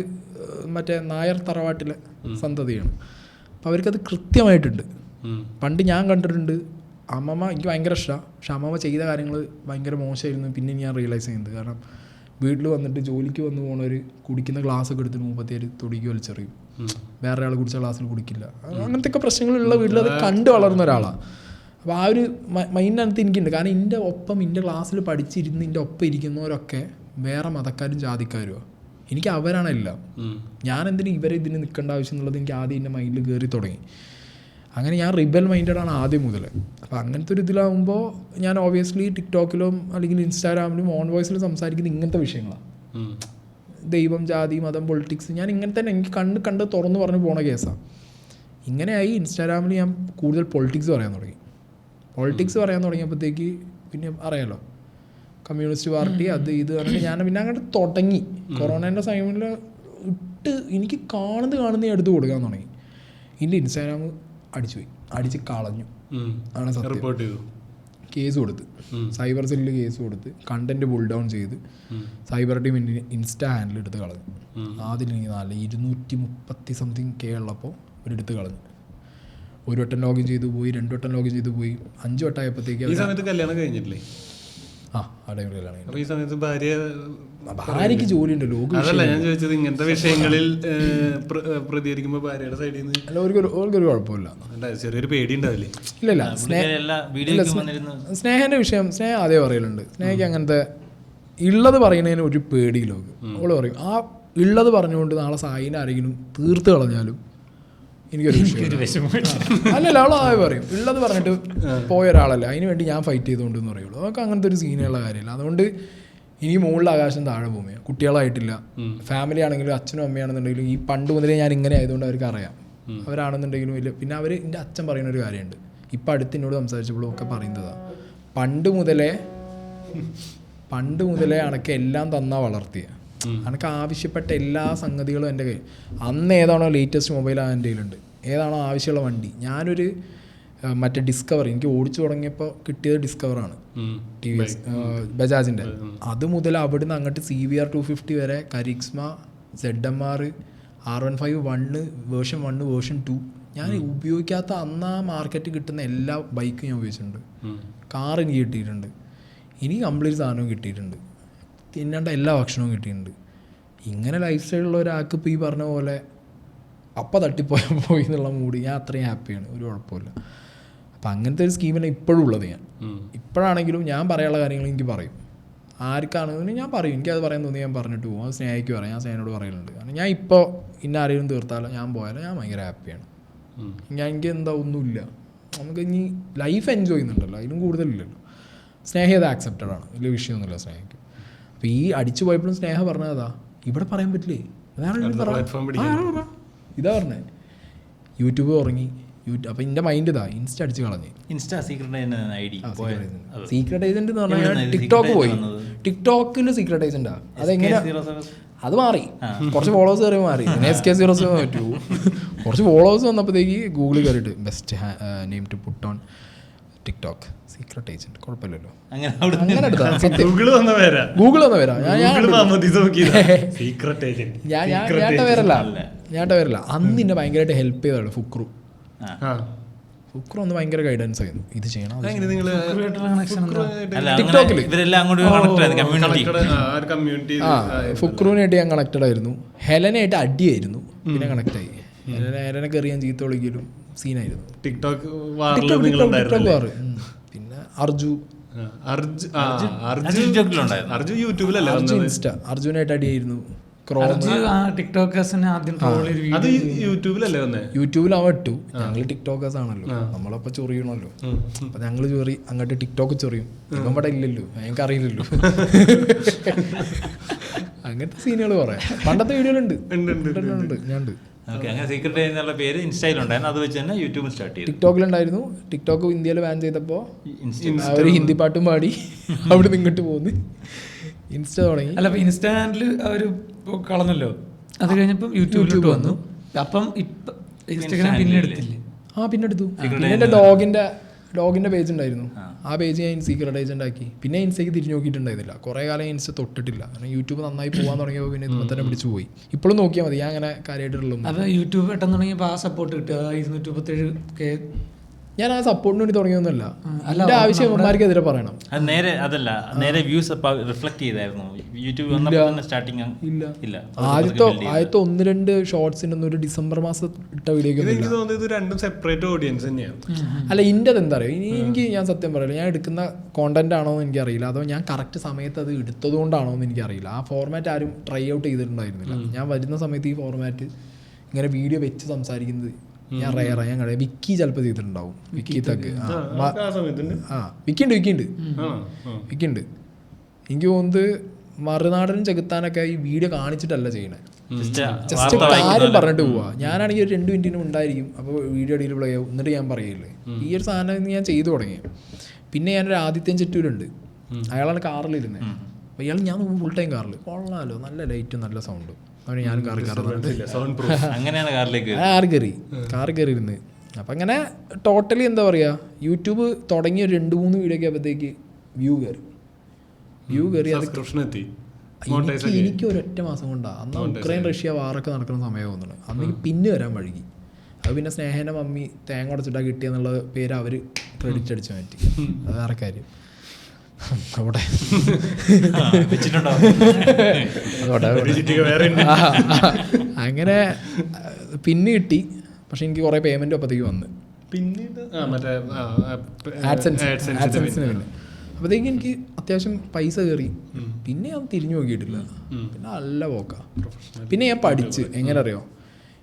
മറ്റേ നായർ തറവാട്ടിലെ സന്തതിയാണ്. അപ്പോൾ അവർക്കത് കൃത്യമായിട്ടുണ്ട്. പണ്ട് ഞാൻ കണ്ടിട്ടുണ്ട് അമ്മമ്മ എനിക്ക് ഭയങ്കര ഇഷ്ടമാണ്, പക്ഷെ അമ്മമ്മ ചെയ്ത കാര്യങ്ങൾ ഭയങ്കര മോശമായിരുന്നു. പിന്നെ ഞാൻ റിയലൈസ് ചെയ്യുന്നത് കാരണം വീട്ടിൽ വന്നിട്ട് ജോലിക്ക് വന്ന് പോണവർ കുടിക്കുന്ന ഗ്ലാസ്സൊക്കെ എടുത്തിട്ട് 37 തൊടിക്ക് വലിച്ചെറിയും, വേറെ ആൾ കുടിച്ച ഗ്ലാസ്സിൽ കുടിക്കില്ല. അങ്ങനത്തെ ഒക്കെ പ്രശ്നങ്ങളുള്ള വീട്ടിൽ അത് കണ്ടു വളർന്ന ഒരാളാണ്. അപ്പോൾ ആ ഒരു മൈൻഡിനകത്ത് എനിക്കുണ്ട്. കാരണം എൻ്റെ ഒപ്പം എൻ്റെ ക്ലാസ്സിൽ പഠിച്ചിരുന്ന് എൻ്റെ ഒപ്പം ഇരിക്കുന്നവരൊക്കെ വേറെ മതക്കാരും ജാതിക്കാരുമാണ്. എനിക്ക് അവരാണെല്ലാം. ഞാൻ എന്തിനും ഇവരെ ഇതിന് നിൽക്കേണ്ട ആവശ്യം എന്നുള്ളത് എനിക്ക് ആദ്യം എൻ്റെ മൈൻഡിൽ കയറി തുടങ്ങി. അങ്ങനെ ഞാൻ റിബൽ മൈൻഡഡാണ് ആദ്യം മുതൽ. അപ്പോൾ അങ്ങനത്തെ ഒരു ഇതിലാവുമ്പോൾ ഞാൻ ഓബിയസ്ലി ടിക്ടോക്കിലും അല്ലെങ്കിൽ ഇൻസ്റ്റാഗ്രാമിലും ഓൺ വോയിസിലും സംസാരിക്കുന്നത് ഇങ്ങനത്തെ വിഷയങ്ങളാണ്. ദൈവം, ജാതി, മതം, പൊളിറ്റിക്സ്, ഞാൻ ഇങ്ങനെ തന്നെ എനിക്ക് കണ്ട് തുറന്നു പറഞ്ഞു പോണ കേസാണ്. ഇങ്ങനെയായി ഇൻസ്റ്റാഗ്രാമിൽ ഞാൻ കൂടുതൽ പൊളിറ്റിക്സ് പറയാൻ തുടങ്ങി. പൊളിറ്റിക്സ് പറയാൻ തുടങ്ങിയപ്പോഴത്തേക്ക് പിന്നെ അറിയാലോ കമ്മ്യൂണിസ്റ്റ് പാർട്ടി അത് ഇത് പറഞ്ഞിട്ട് ഞാൻ പിന്നെ അങ്ങോട്ട് തുടങ്ങി. കൊറോണേൻ്റെ സമയത്തിൽ എനിക്ക് കാണുന്ന എടുത്ത് കൊടുക്കാൻ തുടങ്ങി. എൻ്റെ ഇൻസ്റ്റാഗ്രാം അടിച്ച് കളഞ്ഞു ആണ് സത്യം. കേസ് കൊടുത്ത്, സൈബർ സെല്ലിൽ കേസ് കൊടുത്ത്, കണ്ടന്റ് പുൾ ഡൗൺ ചെയ്ത് സൈബർ ടീം ഇൻസ്റ്റാ ഹാൻഡിൽ എടുത്ത് കളഞ്ഞു. ആദ്യം എനിക്ക് 230 സംതിങ് K ഉള്ളപ്പോൾ ഒരെടുത്ത് കളഞ്ഞു. 1 വട്ടം ലോഗിൻ ചെയ്തു പോയി, 2 വട്ടം ലോഗിൻ ചെയ്തു പോയി, 5 വട്ടം ആയപ്പോഴത്തേക്ക് ഈ സമയത്ത് കല്യാണം കഴിഞ്ഞിട്ടില്ലേ? ഈ സമയത്ത് ഭാര്യക്ക് ഭാര്യയ്ക്ക് ജോലി ഉണ്ടല്ലോ. അതല്ല ഞാൻ ചോദിച്ചത്, ഇങ്ങനത്തെ വിഷയങ്ങളിൽ പ്രതികരിക്കുമ്പോൾ ഭാര്യയുടെ സൈഡിൽ നിന്ന് അല്ല ഓർക്കൊരു കുഴപ്പമില്ല, ചെറിയൊരു പേടി ഉണ്ടാവില്ലേ? ഇല്ല സ്നേഹൻ്റെ വിഷയം സ്നേഹം അതേ പറയലുണ്ട്. സ്നേഹയ്ക്ക് അങ്ങനത്തെ ഉള്ളത് പറയുന്നതിന് ഒരു പേടിയില്ലോ. അവള് പറയും ആ ഉള്ളത് പറഞ്ഞുകൊണ്ട് നാളെ സായിനെ ആരെങ്കിലും തീർത്ത് കളഞ്ഞാലും എനിക്കൊരു വിഷയം. അല്ലല്ല അവൾ ആദ്യം പറയും ഉള്ളത് പറഞ്ഞിട്ട് പോയ ഒരാളല്ല, അതിന് വേണ്ടി ഞാൻ ഫൈറ്റ് ചെയ്തുകൊണ്ടെന്ന് പറയുള്ളൂ. അതൊക്കെ അങ്ങനത്തെ ഒരു സീനുള്ള കാര്യമില്ല. അതുകൊണ്ട് ഇനി മുകളിൽ ആകാശം താഴെ ഭൂമിയാണ്. കുട്ടികളായിട്ടില്ല, ഫാമിലി ആണെങ്കിലും അച്ഛനും അമ്മയാണെന്നുണ്ടെങ്കിലും ഈ പണ്ട് മുതലേ ഞാൻ ഇങ്ങനെ ആയതുകൊണ്ട് അവർക്ക് അറിയാം. അവരാണെന്നുണ്ടെങ്കിലും ഇല്ല. പിന്നെ അവർ എൻ്റെ അച്ഛൻ പറയുന്ന ഒരു കാര്യമുണ്ട്, ഇപ്പം അടുത്ത് എന്നോട് സംസാരിച്ചപ്പോഴും ഒക്കെ പറയുന്നതാണ്, പണ്ട് മുതലേ അനക്ക് എല്ലാം തന്നാ വളർത്തിയ, അനക്ക് ആവശ്യപ്പെട്ട എല്ലാ സംഗതികളും എൻ്റെ കയ്യിൽ. അന്ന് ഏതാണോ ലേറ്റസ്റ്റ് മൊബൈൽ എൻ്റെ കയ്യിലുണ്ട്, ഏതാണോ ആവശ്യമുള്ള വണ്ടി. ഞാനൊരു മറ്റേ ഡിസ്കവർ എനിക്ക് ഓടിച്ചു തുടങ്ങിയപ്പോൾ കിട്ടിയത് ഡിസ്കവറാണ്, TVS ബജാജിൻ്റെ. അത് മുതൽ അവിടുന്ന് അങ്ങോട്ട് CVR 250 വരെ, കരിക്സ്മ, ZMR, R15 വേർഷൻ 1 വേർഷൻ 2 ഞാൻ ഉപയോഗിക്കാത്ത അന്ന് ആ മാർക്കറ്റിൽ കിട്ടുന്ന എല്ലാ ബൈക്കും ഞാൻ ഉപയോഗിച്ചിട്ടുണ്ട്. കാർ എനിക്ക് കിട്ടിയിട്ടുണ്ട്, ഇനി കംപ്ലീറ്റ് സാധനവും കിട്ടിയിട്ടുണ്ട്, തിന്നേണ്ട എല്ലാ ഭക്ഷണവും കിട്ടിയിട്ടുണ്ട്. ഇങ്ങനെ ലൈഫ് സ്റ്റൈലുള്ള ഒരാൾക്ക് ഇപ്പോൾ ഈ പറഞ്ഞ പോലെ അപ്പം തട്ടിപ്പോയി എന്നുള്ള മൂഡ്, ഞാൻ അത്രയും ഹാപ്പിയാണ്, ഒരു കുഴപ്പമില്ല. അപ്പം അങ്ങനത്തെ ഒരു സ്കീമിനെ ഇപ്പോഴും ഉള്ളത് ഞാൻ. ഇപ്പോഴാണെങ്കിലും ഞാൻ പറയാനുള്ള കാര്യങ്ങൾ എനിക്ക് പറയും, ആർക്കാണെങ്കിലും ഞാൻ പറയും. എനിക്കത് പറയാൻ തോന്നി ഞാൻ പറഞ്ഞിട്ട് പോകും. അത് സ്നേഹിക്ക് പറയാം, ഞാൻ സ്നേഹിനോട് പറയലുണ്ട്. കാരണം ഞാൻ ഇപ്പോൾ ഇന്ന ആരെങ്കിലും തീർത്താലോ ഞാൻ പോയാലോ ഞാൻ ഭയങ്കര ഹാപ്പിയാണ്. എനിക്ക് എന്താ ഒന്നുമില്ല, നമുക്ക് ഇനി ലൈഫ് എൻജോയ് ചെയ്യുന്നുണ്ടല്ലോ, അതിലും കൂടുതലില്ലല്ലോ. സ്നേഹ അത് ആക്സെപ്റ്റഡ് ആണ്, വലിയ വിഷയമൊന്നുമില്ല സ്നേഹയ്ക്ക്. അപ്പോൾ ഈ അടിച്ചു പോയപ്പോഴും സ്നേഹ പറഞ്ഞതാ ഇവിടെ പറയാൻ പറ്റില്ലേ, ഇതാ പറഞ്ഞേ യൂട്യൂബ് തുടങ്ങി. അപ്പോൾ എൻ്റെ മൈൻഡ് ഇതാ ഇൻസ്റ്റ അടിച്ച് കളഞ്ഞ്. സീക്രട്ട് ഏജന്റ് എന്ന് പറഞ്ഞാൽ ടിക്ടോക്ക് പോയി. ടിക്ടോക്കിൽ സീക്രട്ട് ഏജന്റാ. അതെങ്ങനെ അത് മാറി, കുറച്ച് ഫോളോവേഴ്സ് കയറി മാറി. SK07 പറ്റൂ. കുറച്ച് ഫോളോവേഴ്സ് വന്നപ്പോഴത്തേക്ക് ഗൂഗിളിൽ കയറിയിട്ട് best name to put on TikTok secret agent. കുഴപ്പമില്ലല്ലോ, അങ്ങനെ എടുത്താ ഗൂഗിൾ വന്ന പേരാ. ഞാൻ പേരല്ല. അന്ന് എന്നെ ഭയങ്കരമായിട്ട് ഹെൽപ്പ് ചെയ്തതാണ് ഫുക്രു ഒന്ന് ഭയങ്കര ഗൈഡൻസ് ആയിരുന്നു. ഇത് ചെയ്യണം ടിക്ടോക്കിൽ ഫുക്രുവിനായിട്ട് ഞാൻ കണക്റ്റഡ് ആയിരുന്നു. ഹെലനായിട്ട് അടിയായിരുന്നു, പിന്നെ കണക്ട് ആയി. ഹെലനെ കയറി ഞാൻ ചീത്ത വിളിക്കലും സീനായിരുന്നു. ടിക്ടോക്ക് വാറ്. പിന്നെ അർജുനായിട്ട് അടിയായിരുന്നു. യൂട്യൂബിൽ അവ ഇട്ടു. ഞങ്ങൾ ടിക്ടോക്കേഴ്സ് ആണല്ലോ, നമ്മളപ്പോ ചൊറിയണല്ലോ. അപ്പൊ ഞങ്ങള് ചൊറി അങ്ങോട്ട് ടിക്ടോക്ക് ചൊറിയും. ഇപ്പം ഇവിടെ ഇല്ലല്ലോ, ഞങ്ങൾക്ക് അറിയില്ലല്ലോ. അങ്ങനത്തെ സീനുകൾ പറയാം. പണ്ടത്തെ വീഡിയോയിലുണ്ട്, ഞാനുണ്ട്. ടിക്ടോക്കിലുണ്ടായിരുന്നു. ടിക്ടോക്ക് ഇന്ത്യയിൽ ബാൻ ചെയ്തപ്പോൾ അവർ ഹിന്ദി പാട്ടും പാടി അവിടെ നിന്ന് ഇങ്ങോട്ട് പോകുന്നു. ഇൻസ്റ്റ തുടങ്ങി. അല്ല, അപ്പൊ ഇൻസ്റ്റാ ഹാൻഡിൽ അവർ കളഞ്ഞല്ലോ. അത് കഴിഞ്ഞപ്പോൾ യൂട്യൂബിലോട്ട് വന്നു. അപ്പം ഇപ്പം ഇൻസ്റ്റാഗ്രാം പിന്നെ എടുത്തില്ലേ? പിന്നെടുത്തു. പിന്നെ എൻ്റെ ഡോഗിൻ്റെ പേജ് ഉണ്ടായിരുന്നു. ആ പേജ് ഞാൻ സീക്രട്ട് ഏജൻ്റ് ആക്കി. പിന്നെ ഇൻസ്റ്റയ്ക്ക് തിരിഞ്ഞു നോക്കിയിട്ടുണ്ടായിരുന്നില്ല. കുറേ കാലം ഇൻസ്റ്റ തൊട്ടിട്ടില്ല. കാരണം യൂട്യൂബ് നന്നായി പോകാൻ തുടങ്ങിയപ്പോൾ പിന്നെ ഇതുമ്പോൾ തന്നെ പിടിച്ചു പോയി. ഇപ്പോഴും നോക്കിയാൽ മതി, ഞാൻ അങ്ങനെ കാര്യമായിട്ടുള്ളൂ. അത് യൂട്യൂബ് പെട്ടെന്ന് തുടങ്ങിയപ്പോൾ ആ സപ്പോർട്ട് കിട്ടുക 237K. ഞാൻ ആ സപ്പോർട്ടിന് വേണ്ടി തുടങ്ങിയൊന്നുമല്ല. എൻ്റെ ആവശ്യം ഇവന്മാർക്കെതിരെ പറയണം. അത് നേരെ അതല്ല, നേരെ വ്യൂസ് റിഫ്ലക്ട് ചെയ്തായിരുന്നു യൂട്യൂബ് സ്റ്റാർട്ടിങ് ഇല്ല. ആദ്യത്തെ 1-2 ഷോർട്സിനൊന്നും ഒരു ഡിസംബർ മാസം ഇട്ട വീഡിയോ എനിക്ക് തോന്നുന്നത് രണ്ടും സെപ്പറേറ്റ് ഓഡിയൻസ് തന്നെയാണ്. അല്ല, ഇൻ്റെത് എന്താ പറയുക, എനിക്ക് ഞാൻ സത്യം പറയില്ല, ഞാൻ എടുക്കുന്ന കോണ്ടന്റ് ആണോ എന്ന് എനിക്കറിയില്ല, അതോ ഞാൻ കറക്റ്റ് സമയത്ത് അത് എടുത്തത് കൊണ്ടാണോ എന്ന് എനിക്കറിയില്ല. ആ ഫോർമാറ്റ് ആരും ട്രൈ ഔട്ട് ചെയ്തിട്ടുണ്ടായിരുന്നില്ല. ഞാൻ വരുന്ന സമയത്ത് ഈ ഫോർമാറ്റ് ഇങ്ങനെ വീഡിയോ വെച്ച് സംസാരിക്കുന്നത് ഞാൻ ഞാൻ കളയാം. വിക്കി ചിലപ്പോൾ ചെയ്തിട്ടുണ്ടാവും. വിക്കി തക്ക് വിക്കിണ്ട്. എനിക്ക് തോന്നുന്നത് മറുനാടനും ചെകുത്താനൊക്കെ ഈ വീഡിയോ കാണിച്ചിട്ടല്ല ചെയ്യണേ, ജസ്റ്റ് കാര്യം പറഞ്ഞിട്ട് പോവാ. ഞാനാണെങ്കിൽ ഒരു 2 മിനിറ്റിനും ഉണ്ടായിരിക്കും, അപ്പോൾ വീഡിയോ അടിയിൽ പ്ലേ ആവും, എന്നിട്ട് ഞാൻ പറയില്ലേ. ഈ ഒരു സാധനം ഞാൻ ചെയ്തു തുടങ്ങി. പിന്നെ ഞാനൊരു ആദിത്യൻ ചെറ്റൂരുണ്ട്, അയാളാണ് കാറിലിരുന്നത്. അപ്പോൾ ഇയാൾ ഞാൻ ഫുൾ ടൈം കാറിൽ കൊള്ളാമല്ലോ, നല്ല ലൈറ്റും നല്ല സൗണ്ടും. അവന് ഞാനും കാറിൽ അങ്ങനെയാണ് കാർ കയറി ഇരുന്ന്. അപ്പം അങ്ങനെ ടോട്ടലി എന്താ പറയുക, യൂട്യൂബ് തുടങ്ങി ഒരു 2-3 വീഡിയോ ഒക്കെ ആകുമ്പോഴത്തേക്ക് വ്യൂ കയറി എനിക്ക് ഒരൊറ്റ മാസം കൊണ്ടാണ്. അന്ന് ഉക്രൈൻ റഷ്യ വാറൊക്കെ നടക്കുന്ന സമയം തോന്നുന്നു. അന്ന് എനിക്ക് പിന്നെ വരാൻ വഴുകി. അത് പിന്നെ സ്നേഹൻ്റെ മമ്മി തേങ്ങ ഉടച്ചിട്ടാണ് കിട്ടിയെന്നുള്ള പേര് അവർ ക്രെഡിറ്റ് അടിച്ചു മാറ്റി. അത് വേറെ കാര്യം. അവിടെ അങ്ങനെ പിന്നെ കിട്ടി. പക്ഷെ എനിക്ക് കുറേ പേയ്മെൻറ്റ് അപ്പോഴത്തേക്ക് വന്ന് ആഡ്സെൻസിന് പിന്നെ അപ്പോഴത്തേക്ക് എനിക്ക് അത്യാവശ്യം പൈസ കയറി. പിന്നെ ഞാൻ തിരിഞ്ഞു നോക്കിയിട്ടില്ല. പിന്നെ നല്ല പോക്കാ. പിന്നെ ഞാൻ പഠിച്ച് എങ്ങനെ അറിയോ,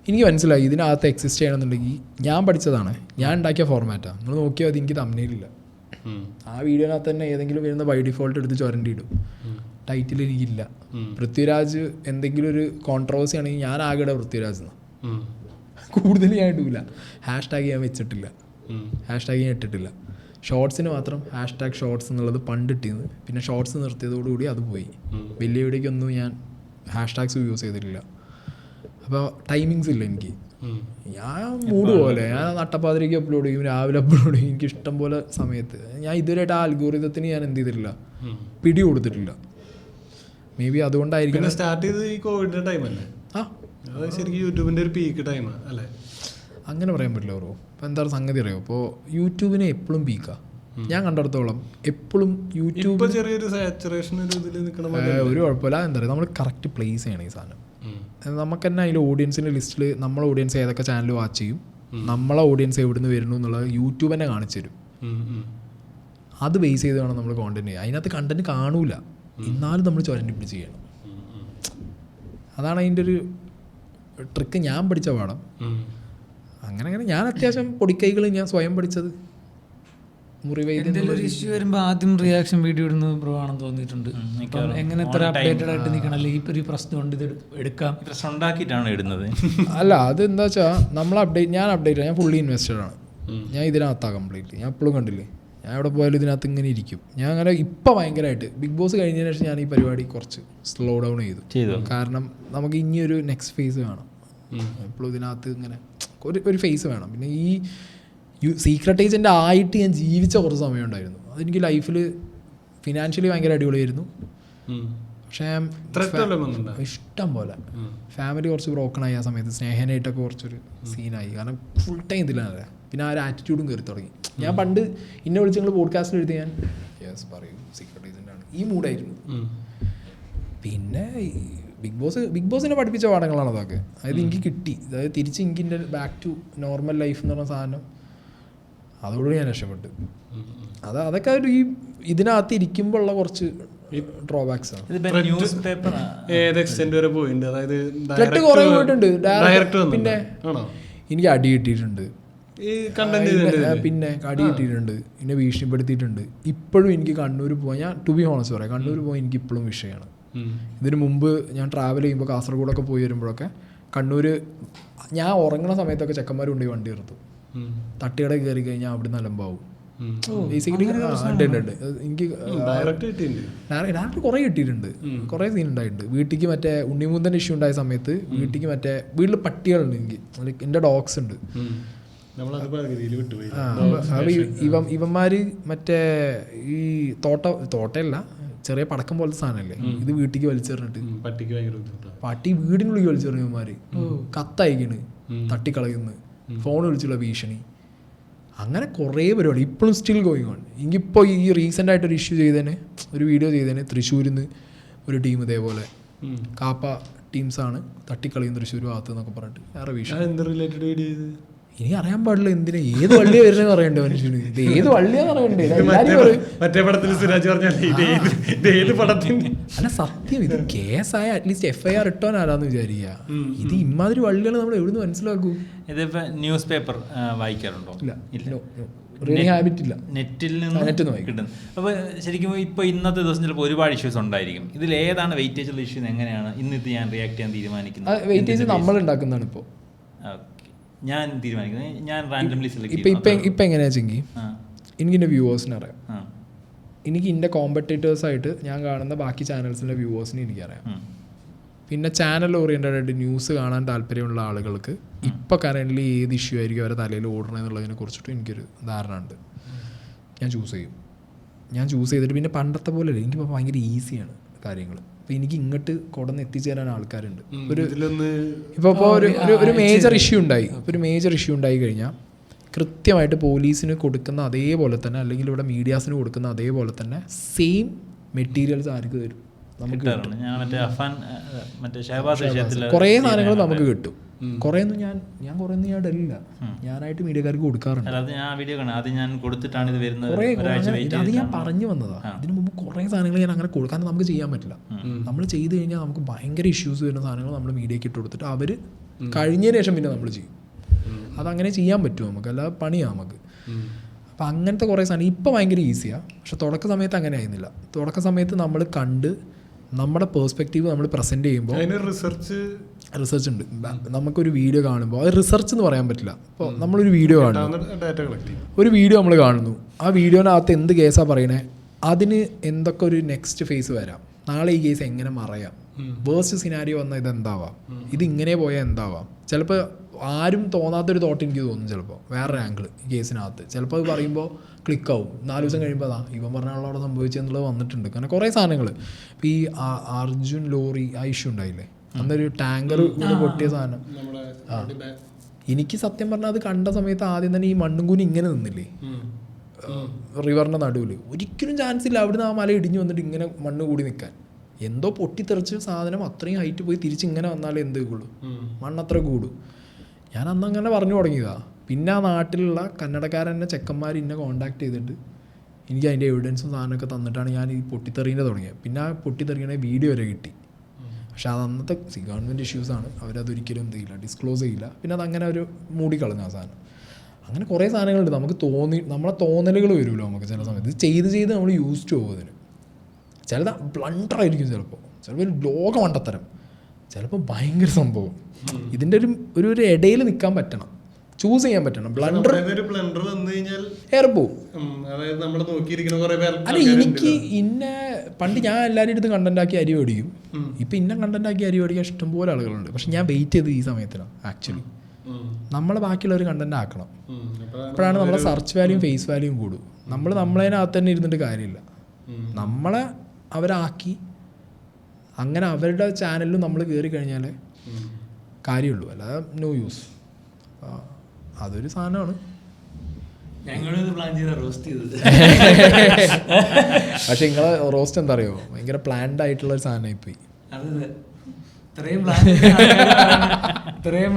എനിക്ക് മനസ്സിലായി ഇതിനകത്ത് എക്സിസ്റ്റ് ചെയ്യണമെന്നുണ്ടെങ്കിൽ ഞാൻ പഠിച്ചതാണ്, ഞാൻ ഉണ്ടാക്കിയ ഫോർമാറ്റാണ്. നിങ്ങൾ നോക്കിയാൽ മതി, എനിക്ക് തമ്മിലില്ല. ആ വീഡിയോനകത്ത് തന്നെ ഏതെങ്കിലും വരുന്ന ബൈ ഡിഫോൾട്ട് എടുത്ത് ചുരണ്ടിയിടും. ടൈറ്റിൽ എനിക്കില്ല. പൃഥ്വിരാജ് എന്തെങ്കിലും ഒരു കോൺട്രവേഴ്സി ആണെങ്കിൽ ഞാൻ ആകെയുടെ പൃഥ്വിരാജ് എന്നാണ്. കൂടുതൽ ഞാൻ ഇടില്ല. #ടാഗ് ഞാൻ വെച്ചിട്ടില്ല, #ടാഗ് ഞാൻ ഇട്ടിട്ടില്ല. ഷോർട്സിന് മാത്രം #ഷോർട്സ് എന്നുള്ളത് പണ്ട് ഇട്ടിരുന്നു. പിന്നെ ഷോർട്സ് നിർത്തിയതോടുകൂടി അത് പോയി. വലിയ വീഡിയോയ്ക്കൊന്നും ഞാൻ #ടാഗ്സ് യൂസ് ചെയ്തിട്ടില്ല. അപ്പോൾ ടൈമിങ്സ് ഇല്ല എനിക്ക്. ഞാൻ മൂഡ് പോലെ ഞാൻ നട്ടപ്പാതിരയ്ക്ക് അപ്ലോഡ് ചെയ്യും, രാവിലെ അപ്ലോഡ് ചെയ്യും, എനിക്ക് ഇഷ്ടം പോലെ സമയത്ത്. ഞാൻ ഇതുവരെയായിട്ട് ആ അൽഗോറിതത്തിന് ഞാൻ എന്ത് ചെയ്തിട്ടില്ല, പിടി കൊടുത്തിട്ടില്ല. മേ ബി അതുകൊണ്ടായിരിക്കും. സ്റ്റാർട്ട് ചെയ്ത് ഈ കോവിഡിന്റെ ടൈമല്ലേ? ശരിക്കും യൂട്യൂബിന്റെ ഒരു പീക്ക് ടൈം അല്ലേ? അങ്ങനെ പറയാൻ പറ്റില്ല ബ്രോ. ഇപ്പോൾ എന്താ സംഗതി അറിയോ, ഇപ്പോൾ യൂട്യൂബിന് എപ്പോഴും പീക്കാ. ഞാൻ കണ്ടിടത്തോളം എപ്പോഴും യൂട്യൂബ് ചെറിയൊരു സാച്ചുറേഷൻ ഒരു കുഴപ്പമില്ല. എന്താ പറയുക, നമ്മൾ കറക്റ്റ് പ്ലേസ് ചെയ്യണം ഈ സാധനം. നമുക്ക് തന്നെ അതിൽ ഓഡിയൻസിൻ്റെ ലിസ്റ്റിൽ നമ്മളെ ഓഡിയൻസ് ഏതൊക്കെ ചാനൽ വാച്ച് ചെയ്യും, നമ്മളെ ഓഡിയൻസ് എവിടെ നിന്ന് വരുന്നു എന്നുള്ളത് യൂട്യൂബ് തന്നെ കാണിച്ചു തരും. അത് ബേസ് ചെയ്ത് വേണം നമ്മൾ കോണ്ടന്റ് ചെയ്യുക. അതിനകത്ത് കണ്ടന്റ് കാണൂല, എന്നാലും നമ്മൾ ചുരണ്ടി പിടിച്ച് ചെയ്യണം. അതാണ് അതിൻ്റെ ഒരു ട്രിക്ക്. ഞാൻ പഠിച്ച പാഠം. അങ്ങനെ ഞാൻ അത്യാവശ്യം പൊടിക്കൈകൾ ഞാൻ സ്വയം പഠിച്ചത്. എന്തെങ്കിലും ഒരു ഇഷ്യൂ വരുമ്പോൾ ആദ്യം റിയാക്ഷൻ വീഡിയോ ഇടുന്നത് ബ്രോ ആണെന്ന് തോന്നിയിട്ടുണ്ട്. എങ്ങനെ ഇത്ര അപ്ഡേറ്റഡ് ആയിട്ട് നിൽക്കണം, അല്ലെങ്കിൽ ഇപ്പോൾ ഒരു പ്രശ്നമുണ്ട് ഇത് എടുക്കാം, പ്രശ്നം ഉണ്ടാക്കിയിട്ടാണ് ഇടുന്നത്. അല്ല, അത് എന്താ വെച്ചാൽ നമ്മൾ ഞാൻ അപ്ഡേറ്റ്, ഞാൻ ഫുള്ളി ഇൻവെസ്റ്റഡ് ആണ്. ഞാൻ ഇതിനകത്താണ് കംപ്ലീറ്റ്ലി. ഞാൻ എപ്പോഴും കണ്ടില്ലേ, ഞാൻ എവിടെ പോയാലും ഇതിനകത്ത് ഇങ്ങനെ ഇരിക്കും. ഞാൻ അങ്ങനെ ഇപ്പം ഭയങ്കരമായിട്ട് ബിഗ് ബോസ് കഴിഞ്ഞതിന് ശേഷം ഞാൻ ഈ പരിപാടി കുറച്ച് സ്ലോ ഡൗൺ ചെയ്തു. കാരണം നമുക്ക് ഇനിയൊരു നെക്സ്റ്റ് ഫേസ് വേണം. എപ്പോഴും ഇതിനകത്ത് ഇങ്ങനെ ഒരു ഫേസ് വേണം. പിന്നെ ഈ സീക്രട്ട് ഏജൻ്റ് ആയിട്ട് ഞാൻ ജീവിച്ച കുറച്ച് സമയം ഉണ്ടായിരുന്നു. അതെനിക്ക് ലൈഫിൽ ഫിനാൻഷ്യലി ഭയങ്കര അടിപൊളിയായിരുന്നു. പക്ഷേ ഇഷ്ടം പോലെ ഫാമിലി കുറച്ച് ബ്രോക്കണായി. ആ സമയത്ത് സ്നേഹനായിട്ടൊക്കെ കുറച്ചൊരു സീനായി. കാരണം ഫുൾ ടൈം ഇതിലാണ്. പിന്നെ ആ ഒരു ആറ്റിറ്റ്യൂഡും കയറി തുടങ്ങി. ഞാൻ പണ്ട് ഇന്നെ വിളിച്ച് നിങ്ങൾ പോഡ്കാസ്റ്റിൽ എഴുതി ഞാൻ യെസ് പറയും സീക്രട്ട് ഏജൻ്റാണ്, ഈ മൂഡായിരുന്നു. പിന്നെ ബിഗ് ബോസിനെ പഠിപ്പിച്ച പാഠങ്ങളാണ് അതൊക്കെ. അതായത് എനിക്ക് കിട്ടി, അതായത് തിരിച്ച് എനിക്ക് ബാക്ക് ടു നോർമൽ ലൈഫ് എന്ന് പറഞ്ഞ സാധനം, അതോടുകൂടി ഞാൻ രക്ഷപ്പെട്ടു. അതൊക്കെ ഒരു ഈ ഇതിനകത്ത് ഇരിക്കുമ്പോൾ ഉള്ള കുറച്ച് ഡ്രോബാക്സ് ആണ്. കുറെ പോയിട്ടുണ്ട് പിന്നെ എനിക്ക് അടി കിട്ടിയിട്ടുണ്ട്, പിന്നെ അടി കിട്ടിയിട്ടുണ്ട്, പിന്നെ ഭീഷണിപ്പെടുത്തിയിട്ടുണ്ട്. ഇപ്പോഴും എനിക്ക് കണ്ണൂർ പോകാൻ, ഞാൻ ടു ബി ഹോണസ്റ്റ് പറയാം, കണ്ണൂർ പോകാൻ എനിക്ക് ഇപ്പോഴും വിഷയമാണ്. ഇതിനു മുമ്പ് ഞാൻ ട്രാവൽ ചെയ്യുമ്പോൾ കാസർഗോഡൊക്കെ പോയി വരുമ്പോഴൊക്കെ കണ്ണൂർ ഞാൻ ഉറങ്ങുന്ന സമയത്തൊക്കെ ചെക്കന്മാർ കൊണ്ടുപോയി വണ്ടി നിർത്തും. തട്ടികട കയറി കഴിഞ്ഞാൽ അവിടെ നിന്ന് അലമ്പാവും. ബേസിക്കലി ഉണ്ട്. എനിക്ക് ഡയറക്റ്റ് കുറേ കിട്ടിയിട്ടുണ്ട്, കുറേ സീൻ ഉണ്ടായിട്ടുണ്ട്. വീട്ടിലേക്ക് മറ്റേ ഉണ്ണിമൂന്തൻ്റെ ഇഷ്യൂ ഉണ്ടായ സമയത്ത് വീട്ടിലേക്ക് വീട്ടിൽ പട്ടികളുണ്ട്. എനിക്ക് എൻ്റെ ഡോഗ്സ് ഉണ്ട്. നമ്മളത് പകുതിയിൽ വിട്ടുപോയി. ഇവന്മാര് മറ്റേ ഈ തോട്ടയല്ല, ചെറിയ പടക്കം പോലത്തെ സാധനമല്ലേ ഇത് വീട്ടിലേക്ക് വലിച്ചെറിഞ്ഞിട്ട്, പട്ടിക്ക് ഭയങ്കര ബുദ്ധിമുട്ടാണ്. പട്ടി വീടിനുള്ളിൽ വലിച്ചെറിഞ്ഞു ഇവന്മാര്, കത്തയക്കണ്, തട്ടിക്കളയുന്നു, ഫോൺ വിളിച്ചുള്ള ഭീഷണി, അങ്ങനെ കുറേ പരിപാടി ഇപ്പോഴും സ്റ്റിൽ ഗോയിങ് ഓൺ. എനിക്കിപ്പോൾ ഈ റീസെൻ്റ് ആയിട്ടൊരു ഇഷ്യൂ ചെയ്തതിന്, ഒരു വീഡിയോ ചെയ്തതിന്, തൃശ്ശൂരിൽ നിന്ന് ഒരു ടീം ഇതേപോലെ കാപ്പ ടീംസാണ് തട്ടിക്കളയും തൃശ്ശൂർ ഭാഗത്ത് എന്നൊക്കെ പറഞ്ഞിട്ട് വേറെ ഭീഷണി. എന്ത് റിലേറ്റഡ് വീഡിയോ ചെയ്ത് ഇനി അറിയാൻ പാടില്ല എന്തിനാ ഏത് വള്ളിയാണ് വരുന്നത് പറയണ്ടേ മനുഷ്യന്, ഇത് ഏത് വള്ളിയാന്ന് പറയണ്ടേ. മറ്റേ പടത്തിൽ സുരാജ് പറഞ്ഞല്ലേ ഏത് പടത്തിന്റെ അല്ല സത്യം, ഇത് കേസായ അറ്റ്ലീസ്റ്റ് FIR ഇട്ടോൻ ആരാന്ന് വിചാരിക്കുക. ഇത് ഇമാതിരി വള്ളികൾ നമ്മൾ എവിടുന്ന് മനസ്സിലാക്കൂ? ഇതിപ്പോ ന്യൂസ് പേപ്പർ വായിക്കാറുണ്ടോ? ഇല്ല, റീഡിങ് ഹാബിറ്റ് ഇല്ല. നെറ്റിൽ നിന്ന് കിട്ടുന്നു. അപ്പോൾ ശരിക്കും ഇപ്പോൾ ഇന്നത്തെ ദിവസം ചിലപ്പോൾ ഒരുപാട് ഇഷ്യൂസ് ഉണ്ടായിരിക്കും. ഇതിൽ ഏതാണ് വെയിറ്റേജ് ഉള്ള ഇഷ്യൂ, എങ്ങനെയാണ് ഇന്നിത് ഞാൻ റിയാക്ട് ചെയ്യാൻ തീരുമാനിക്കുന്നത്? വെയിറ്റേജ് നമ്മൾ ഉണ്ടാക്കുന്നതാണ് ഇപ്പോൾ ഞാൻ തീരുമാനിക്കുന്നത്. ഞാൻ റാൻഡംലി സെലക്ട് ഇപ്പം എങ്ങനെയാ വെച്ചെങ്കിൽ എനിക്ക് എൻ്റെ വ്യൂവേഴ്സിനെ അറിയാം, എനിക്ക് എൻ്റെ കോമ്പറ്റേറ്റേഴ്സായിട്ട് ഞാൻ കാണുന്ന ബാക്കി ചാനൽസിൻ്റെ വ്യൂവേഴ്സിനെ എനിക്കറിയാം. പിന്നെ ചാനൽ ഓറിയൻറ്റഡ് ആയിട്ട് ന്യൂസ് കാണാൻ താല്പര്യമുള്ള ആളുകൾക്ക് ഇപ്പോൾ കറൻ്റ്ലി ഏത് ഇഷ്യൂ ആയിരിക്കും അവരുടെ തലയിൽ ഓടണമെന്നുള്ളതിനെ കുറിച്ചിട്ട് എനിക്കൊരു ധാരണ ഉണ്ട്. ഞാൻ ചൂസ് ചെയ്തിട്ട് പിന്നെ പണ്ടത്തെ പോലെ അല്ല, എനിക്കിപ്പോൾ ഭയങ്കര ഈസിയാണ് കാര്യങ്ങൾ. അപ്പോൾ എനിക്ക് ഇങ്ങോട്ട് കൊടന്ന് എത്തിച്ചേരാൻ ആൾക്കാരുണ്ട്. ഇപ്പോൾ ഒരു മേജർ ഇഷ്യൂ ഉണ്ടായി കഴിഞ്ഞാൽ കൃത്യമായിട്ട് പോലീസിന് കൊടുക്കുന്ന അതേപോലെ തന്നെ, അല്ലെങ്കിൽ ഇവിടെ മീഡിയാസിന് കൊടുക്കുന്ന അതേപോലെ തന്നെ സെയിം മെറ്റീരിയൽസ് ആർക്ക് തരും? നമുക്ക് കുറേ സാധനങ്ങൾ നമുക്ക് കിട്ടും. കുറേയൊന്നും ഞാൻ ഇടലില്ല, ഞാനായിട്ട് മീഡിയക്കാർക്ക് കൊടുക്കാറുണ്ട്. അത് ഞാൻ പറഞ്ഞു വന്നതാ. ഇതിനു മുമ്പ് കുറേ സാധനങ്ങൾ ഞാൻ അങ്ങനെ കൊടുക്കാൻ നമുക്ക് ചെയ്യാൻ പറ്റില്ല. നമ്മൾ ചെയ്ത് കഴിഞ്ഞാൽ നമുക്ക് ഭയങ്കര ഇഷ്യൂസ് വരുന്ന സാധനങ്ങൾ നമ്മൾ മീഡിയക്ക് ഇട്ട് കൊടുത്തിട്ട് അവർ കഴിഞ്ഞതിന് ശേഷം പിന്നെ നമ്മൾ ചെയ്യും. അതങ്ങനെ ചെയ്യാൻ പറ്റുമോ നമുക്ക്? അല്ലാതെ പണിയാണ് നമുക്ക്. അപ്പം അങ്ങനത്തെ കുറേ സാധനം ഇപ്പം ഭയങ്കര ഈസിയാണ്. പക്ഷെ തുടക്ക സമയത്ത് അങ്ങനെ ആയിരുന്നില്ല. തുടക്ക സമയത്ത് നമ്മൾ കണ്ട് നമ്മുടെ പേഴ്സ്പെക്റ്റീവ് നമ്മൾ പ്രസൻറ്റ് ചെയ്യുമ്പോൾ റിസർച്ച് ഉണ്ട്. നമുക്കൊരു വീഡിയോ കാണുമ്പോൾ അത് റിസർച്ച് എന്ന് പറയാൻ പറ്റില്ല. ഇപ്പോൾ നമ്മളൊരു വീഡിയോ കാണുന്നു, നമ്മൾ കാണുന്നു, ആ വീഡിയോനകത്ത് എന്ത് കേസാണ് പറയണേ, അതിന് എന്തൊക്കെ ഒരു നെക്സ്റ്റ് ഫേസ് വരാം, നാളെ ഈ കേസ് എങ്ങനെ മറയാം, വേഴ്സ്റ്റ് സിനാരിയോ വന്നാൽ ഇതെന്താവാം, ഇതിങ്ങനെ പോയാൽ എന്താവാം. ചിലപ്പോൾ ആരും തോന്നാത്തൊരു തോട്ട് എനിക്ക് തോന്നും, ചിലപ്പോൾ വേറൊരു ആംഗിൾ ഈ കേസിനകത്ത്. ചിലപ്പോൾ അത് പറയുമ്പോൾ ക്ലിക്കാവും. 4 ദിവസം കഴിയുമ്പോൾ ഇവൻ പറഞ്ഞാൽ അവിടെ സംഭവിച്ചെന്നുള്ളത് വന്നിട്ടുണ്ട്. കാരണം കുറേ സാധനങ്ങൾ. ഇപ്പോൾ ഈ അർജുൻ ലോറി ആ ഇഷ്യൂ ഉണ്ടായില്ലേ, അന്നൊരു ടാങ്കർ പൊട്ടിയ സാധനം. എനിക്ക് സത്യം പറഞ്ഞാൽ അത് കണ്ട സമയത്ത് ആദ്യം തന്നെ ഈ മണ്ണും കൂനി ഇങ്ങനെ നിന്നില്ലേ റിവറിൻ്റെ നടുവിൽ, ഒരിക്കലും ചാൻസ് ഇല്ല അവിടുന്ന് ആ മല ഇടിഞ്ഞു വന്നിട്ട് ഇങ്ങനെ മണ്ണ് കൂടി നിൽക്കാൻ. എന്തോ പൊട്ടിത്തെറിച്ച് സാധനം അത്രയും ഹൈറ്റ് പോയി തിരിച്ച് ഇങ്ങനെ വന്നാലേ എന്ത് കൂടും, മണ്ണത്ര കൂടും. ഞാൻ അന്ന് അങ്ങനെ പറഞ്ഞു തുടങ്ങിയതാ. പിന്നെ ആ നാട്ടിലുള്ള കന്നഡക്കാരൻ്റെ ചെക്കന്മാർ എന്നെ കോൺടാക്ട് ചെയ്തിട്ട് എനിക്ക് അതിൻ്റെ എവിഡൻസും സാധനമൊക്കെ തന്നിട്ടാണ് ഞാൻ ഈ പൊട്ടിത്തെറീൻ്റെ തുടങ്ങിയത്. പിന്നെ ആ പൊട്ടിത്തെറിയണ വീഡിയോ വരെ കിട്ടി. പക്ഷെ അത് അന്നത്തെ ഗവൺമെൻറ് ഇഷ്യൂസാണ്, അവരതൊരിക്കലും എന്ത് ചെയ്യില്ല, ഡിസ്ക്ലോസ് ചെയ്യില്ല. പിന്നെ അതങ്ങനെ ഒരു മൂടിക്കളഞ്ഞ ആ സാധനം. അങ്ങനെ കുറേ സാധനങ്ങളുണ്ട്. നമുക്ക് നമ്മളെ തോന്നലുകൾ വരുമല്ലോ നമുക്ക് ചില സമയത്ത്. ഇത് ചെയ്ത് നമ്മൾ യൂസ് ടു പോകും അതിന്. ചിലത് ബ്ലണ്ടറായിരിക്കും, ചിലപ്പോൾ ഒരു ലോക മണ്ടത്തരം, ചിലപ്പോൾ ഭയങ്കര സംഭവം. ഇതിൻ്റെ ഒരു ഇടയിൽ നിൽക്കാൻ പറ്റണം, ചൂസ് ചെയ്യാൻ പറ്റണം. ബ്ലണ്ടർ ഏറെപ്പോവും. അല്ല എനിക്ക് പണ്ട് ഞാൻ എല്ലാവരും അടുത്ത് കണ്ടന്റാക്കി അരി മേടിക്കും. ഇപ്പം ഇന്ന കണ്ടന്റാക്കി അരി മേടിക്കാൻ ഇഷ്ടംപോലെ ആളുകളുണ്ട്. പക്ഷെ ഞാൻ വെയിറ്റ് ചെയ്ത് ഈ സമയത്തിനാണ് ആക്ച്വലി നമ്മളെ ബാക്കിയുള്ളവർ കണ്ടന്റ് ആക്കണം. അപ്പോഴാണ് നമ്മളെ സെർച്ച് വാല്യൂയും ഫേസ് വാല്യൂയും കൂടും. നമ്മളതിനകത്ത് തന്നെ ഇരുന്നിട്ട് കാര്യമില്ല. നമ്മളെ അവരാക്കി അങ്ങനെ അവരുടെ ചാനലിലും നമ്മൾ കയറി കഴിഞ്ഞാൽ കാര്യമുള്ളൂ, അല്ലാതെ നോ യൂസ്. അതൊരു സാധനമാണ്. പക്ഷെ നിങ്ങളെ റോസ്റ്റ് എന്താ അറിയോ, ഭയങ്കര പ്ലാൻഡ് ആയിട്ടുള്ള ഒരു സാധനമായി പോയി. ഇത്രയും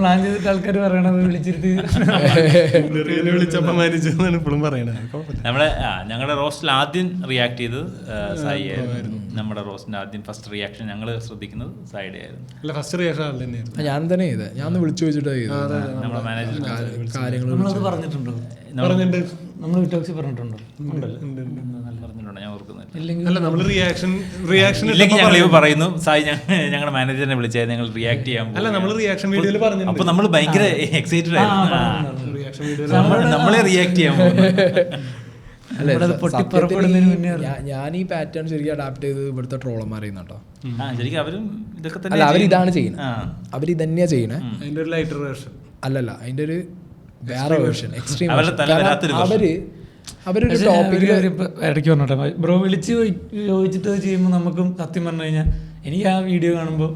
പ്ലാൻ ചെയ്തിട്ട് ആൾക്കാർ പറയണത് വിളിച്ചിട്ട് ഞങ്ങളുടെ റോസ്റ്റിൽ ആദ്യം റിയാക്ട് ചെയ്തത് സായി ആയിരുന്നു. നമ്മുടെ റോസ്റ്റിന്റെ ആദ്യം ഫസ്റ്റ് റിയാക്ഷൻ ഞങ്ങൾ ശ്രദ്ധിക്കുന്നത് സായിയുടെ ആയിരുന്നു. ഫസ്റ്റ് റിയാക്ഷൻ ഞാൻ തന്നെ ചെയ്തത്. ഞാൻ ഒന്ന് വിളിച്ചു വെച്ചിട്ട് നമ്മുടെ മാനേജർ കാര്യങ്ങൾ പറഞ്ഞിട്ടുണ്ടോ? നമ്മൾ വിട്ടോക്സി പറഞ്ഞിട്ടുണ്ടോ? ഞാൻ ഓർക്കുന്നില്ല. ഇല്ലെങ്കിൽ ഞങ്ങൾ ഇവ പറയുന്നു സായി ഞങ്ങളുടെ മാനേജറിനെ വിളിച്ചാൽ ഞങ്ങൾ റിയാക്ട് ചെയ്യാൻ പോകും. അപ്പൊ നമ്മൾ ഭയങ്കര എക്സൈറ്റഡ് ആയിരുന്നു, നമ്മളെ റിയാക്ട് ചെയ്യാൻ പോകുന്നു. ഞാൻ ഈ പാറ്റേൺ ശരിക്കും അഡാപ്റ്റ് ചെയ്ത് ഇവിടുത്തെ ട്രോളന്മാർ ചെയ്യുന്നുണ്ടോ? ശരിക്കും അവരും ഇതൊക്കെ അല്ല, അവരിതാണ് ചെയ്യുന്നത്, അവരിതന്നെയാ ചെയ്യണേ. അതിന്റെ ഒരു ലൈറ്റർ വേർഷൻ അല്ലല്ല, അതിന്റെ ഒരു വേറെ വേർഷൻ എക്സ്ട്രീം അവരുടെ തല വരാത്തൊരു അവരൊരു പക്ഷേ ടോപ്പിക്കിൽ ഇടയ്ക്ക് പറഞ്ഞോട്ടെ ബ്രോ വിളിച്ച് ചോദിച്ചിട്ട് അത് ചെയ്യുമ്പോൾ നമുക്കും സത്യം പറഞ്ഞു കഴിഞ്ഞാൽ എനിക്ക് ആ വീഡിയോ കാണുമ്പോൾ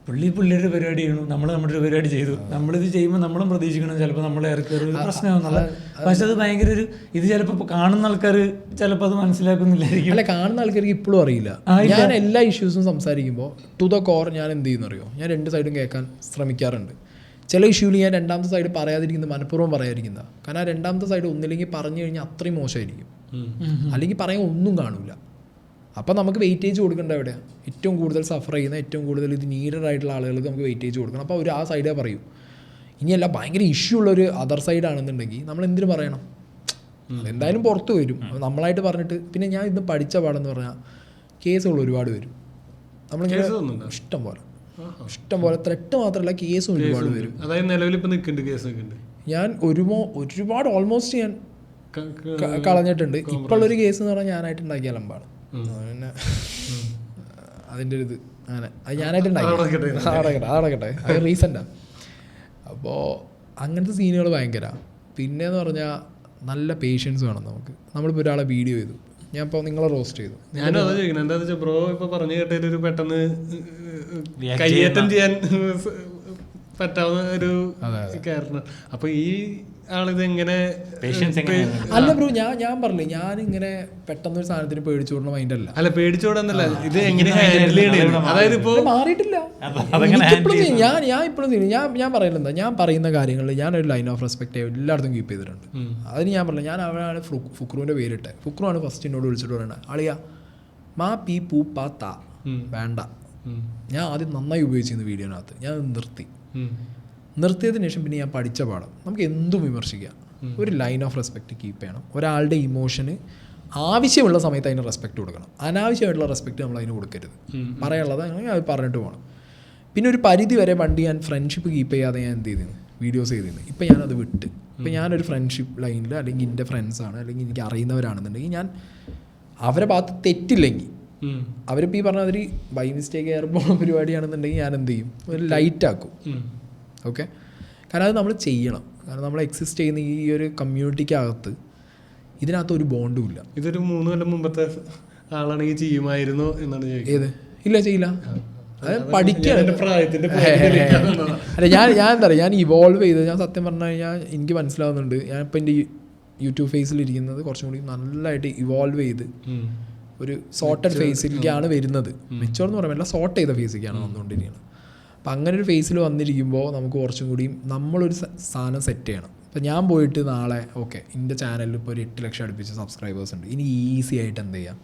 പുള്ളിയുടെ പരിപാടി ചെയ്യണു, നമ്മൾ നമ്മുടെ ഒരു പരിപാടി ചെയ്തു, നമ്മളിത് ചെയ്യുമ്പോൾ നമ്മളും പ്രതീക്ഷിക്കണം ചിലപ്പോൾ നമ്മളെ ഇറക്കി ഒരു പ്രശ്നമാകുന്നുള്ള. പക്ഷെ അത് ഭയങ്കര ഒരു ഇത് ചിലപ്പോൾ കാണുന്ന ആൾക്കാർ ചിലപ്പോൾ അത് മനസ്സിലാക്കുന്നില്ലായിരിക്കും. അല്ല, കാണുന്ന ആൾക്കാർക്ക് ഇപ്പോഴും അറിയില്ല. ഞാൻ എല്ലാ ഇഷ്യൂസും സംസാരിക്കുമ്പോൾ ടു ദ കോർ ഞാൻ എന്ത് ചെയ്യുന്നറിയോ, ഞാൻ രണ്ട് സൈഡും കേൾക്കാൻ ശ്രമിക്കാറുണ്ട്. ചില ഇഷ്യൂവിൽ ഞാൻ രണ്ടാമത്തെ സൈഡ് പറയാതിരിക്കുന്നത് മനഃപൂർവ്വം പറയാതിരിക്കുന്നതാണ്. കാരണം ആ രണ്ടാമത്തെ സൈഡ് ഒന്നില്ലെങ്കിൽ പറഞ്ഞു കഴിഞ്ഞാൽ അത്രയും മോശമായിരിക്കും, അല്ലെങ്കിൽ പറയാൻ ഒന്നും കാണൂല. അപ്പം നമുക്ക് വെയിറ്റേജ് കൊടുക്കേണ്ട എവിടെയാണ്? ഏറ്റവും കൂടുതൽ സഫർ ചെയ്യുന്ന, ഏറ്റവും കൂടുതൽ ഇത് നീഡഡ് ആയിട്ടുള്ള ആളുകൾക്ക് നമുക്ക് വെയിറ്റേജ് കൊടുക്കണം. അപ്പോൾ അവർ ആ സൈഡേ പറയൂ. ഇനിയല്ല ഭയങ്കര ഇഷ്യൂ ഉള്ളൊരു അതർ സൈഡ് ആണെന്നുണ്ടെങ്കിൽ നമ്മൾ എന്തിനു പറയണം? എന്തായാലും പുറത്ത് വരും. നമ്മളായിട്ട് പറഞ്ഞിട്ട് പിന്നെ ഞാൻ ഇന്ന് പഠിച്ച പാടെന്ന് പറഞ്ഞാൽ കേസുകൾ ഒരുപാട് വരും. നമ്മളിങ്ങനെ ഇഷ്ടം പോലെ ത്രെട്ട് മാത്രമല്ല കേസും ഒരുപാട് വരും. അതായത് നിലവിൽ ഇപ്പം നിൽക്കുന്നുണ്ട് കേസൊക്കെ ഉണ്ട്. ഞാൻ ഒരുപാട് ഓൾമോസ്റ്റ് ഞാൻ കളഞ്ഞിട്ടുണ്ട്. ഇപ്പോഴുള്ളൊരു കേസ് എന്ന് പറഞ്ഞാൽ ഞാനായിട്ട് ഉണ്ടാക്കിയ അലമ്പാണ്. പിന്നെ അതിൻ്റെ ഒരു ഇത് അങ്ങനെ അത് ഞാനായിട്ട് അതടക്കട്ടെ അത് റീസെൻ്റാണ്. അപ്പോൾ അങ്ങനത്തെ സീനുകൾ ഭയങ്കര. പിന്നെയെന്ന് പറഞ്ഞാൽ നല്ല പേഷ്യൻസ് വേണം നമുക്ക്. നമ്മളിപ്പോൾ ഒരാളെ വീഡിയോ ചെയ്തു, ഞാൻ ഇപ്പോൾ നിങ്ങളെ റോസ്റ്റ് ചെയ്തു, ഞാനും അതാ ചോദിക്കുന്നത്. എന്താണെന്ന് വെച്ചാൽ ബ്രോ ഇപ്പോൾ പറഞ്ഞു കേട്ടൊരു പെട്ടെന്ന് കയ്യേറ്റം ചെയ്യാൻ പറ്റാവുന്ന ഒരു കാരണം. അപ്പോൾ ഈ ആളിത് എങ്ങനെ അല്ല ബ്രോ, ഞാൻ പറഞ്ഞില്ലേ, ഞാനിങ്ങനെ പെട്ടെന്നൊരു സാധനത്തിന് പേടിച്ചോടുന്ന മൈൻഡല്ല. അല്ല, പേടിച്ചോടാന്നല്ല, ഇത് എങ്ങനെ ഹാൻഡിൽ ചെയ്യണേ. അതായത് ഇപ്പോൾ മാറിയിട്ടില്ല. ഞാൻ ഇപ്പോഴും ഞാൻ പറയുന്നത് ഞാൻ പറയുന്ന കാര്യങ്ങളിൽ ഞാനൊരു ലൈൻ ഓഫ് റെസ്പെക്ട് എല്ലായിടത്തും കീപ്പ് ചെയ്തിട്ടുണ്ട്. അതിന് ഞാൻ പറഞ്ഞില്ല, ഞാൻ അവനാണ് ഫുക്രുവിൻ്റെ പേരിട്ടെ. ഫുക്രുവാണ് ഫസ്റ്റ് എന്നോട് വിളിച്ചിട്ട് പറയണത്, അളിയാ മാ പീ പൂ പാ താ വേണ്ട. ഞാൻ ആദ്യം നന്നായി ഉപയോഗിച്ചിരുന്ന വീഡിയോനകത്ത് ഞാൻ നിർത്തിയതിന് ശേഷം പിന്നെ ഞാൻ പഠിച്ച പാഠം, നമുക്ക് എന്തും വിമർശിക്കാം, ഒരു ലൈൻ ഓഫ് റെസ്പെക്റ്റ് കീപ്പ് ചെയ്യണം. ഒരാളുടെ ഇമോഷന് ആവശ്യമുള്ള സമയത്ത് അതിന് റെസ്പെക്റ്റ് കൊടുക്കണം. അനാവശ്യമായിട്ടുള്ള റെസ്പെക്റ്റ് നമ്മൾ അതിന് കൊടുക്കരുത്. പറയാനുള്ളത് അങ്ങനെ അത് പറഞ്ഞിട്ട് പോകണം. പിന്നെ ഒരു പരിധി വരെ പണ്ട് ഞാൻ ഫ്രണ്ട്ഷിപ്പ് കീപ്പ് ചെയ്യാതെ ഞാൻ എന്ത് ചെയ്തിരുന്നു, വീഡിയോസ് ചെയ്തിരുന്നു. ഇപ്പം ഞാനത് വിട്ട്. ഇപ്പം ഞാനൊരു ഫ്രണ്ട്ഷിപ്പ് ലൈനിൽ അല്ലെങ്കിൽ എൻ്റെ ഫ്രണ്ട്സാണ് അല്ലെങ്കിൽ എനിക്ക് അറിയുന്നവരാണെന്നുണ്ടെങ്കിൽ ഞാൻ അവരെ ഭാഗത്ത് തെറ്റില്ലെങ്കിൽ, അവരിപ്പോൾ ഈ പറഞ്ഞ അതിൽ ബൈ മിസ്റ്റേക്ക് ഏറുമ്പോൾ പരിപാടിയാണെന്നുണ്ടെങ്കിൽ ഞാൻ എന്ത് ചെയ്യും, ഒരു ലൈറ്റ് ആക്കും. ഓക്കെ, കാരണം അത് നമ്മൾ ചെയ്യണം. കാരണം നമ്മൾ എക്സിസ്റ്റ് ചെയ്യുന്ന ഈ ഒരു കമ്മ്യൂണിറ്റിക്കകത്ത് ഇതിനകത്ത് ഒരു ബോണ്ടും ഇല്ല. ഇതൊരു 3 കൊല്ലം മുമ്പത്തെ ആളാണെങ്കിൽ ചെയ്യുമായിരുന്നു എന്നാണ് ചോദിക്കുന്നത്. ഏത്? ഇല്ല, ചെയ്യില്ല. അത് പഠിക്കുകയാണ്. അല്ല, ഞാൻ എന്താ പറയുക, ഞാൻ ഇവോൾവ് ചെയ്ത്, ഞാൻ സത്യം പറഞ്ഞു കഴിഞ്ഞാൽ എനിക്ക് മനസ്സിലാവുന്നുണ്ട്. ഞാനിപ്പോൾ എൻ്റെ യൂട്യൂബ് ഫേസിലിരിക്കുന്നത് കുറച്ചും കൂടി നല്ലതായിട്ട് ഇവോൾവ് ചെയ്ത് ഒരു സോർട്ടഡ് ഫേസിലേക്കാണ് വരുന്നത്. മെച്ചോർ എന്ന് പറയുമ്പോൾ എല്ലാം സോർട്ട് ചെയ്ത ഫേസിലേക്കാണ് വന്നുകൊണ്ടിരിക്കുന്നത്. അപ്പം അങ്ങനെ ഒരു ഫേസിൽ വന്നിരിക്കുമ്പോൾ നമുക്ക് കുറച്ചും കൂടി നമ്മളൊരു സാധനം സെറ്റ് ചെയ്യണം. ഇപ്പം ഞാൻ പോയിട്ട് നാളെ ഓക്കെ എൻ്റെ ചാനലിൽ ഇപ്പോൾ ഒരു 8 ലക്ഷം അടുപ്പിച്ച് സബ്സ്ക്രൈബേഴ്സ് ഉണ്ട്, ഇനി ഈസി ആയിട്ട് എന്ത് ചെയ്യാം,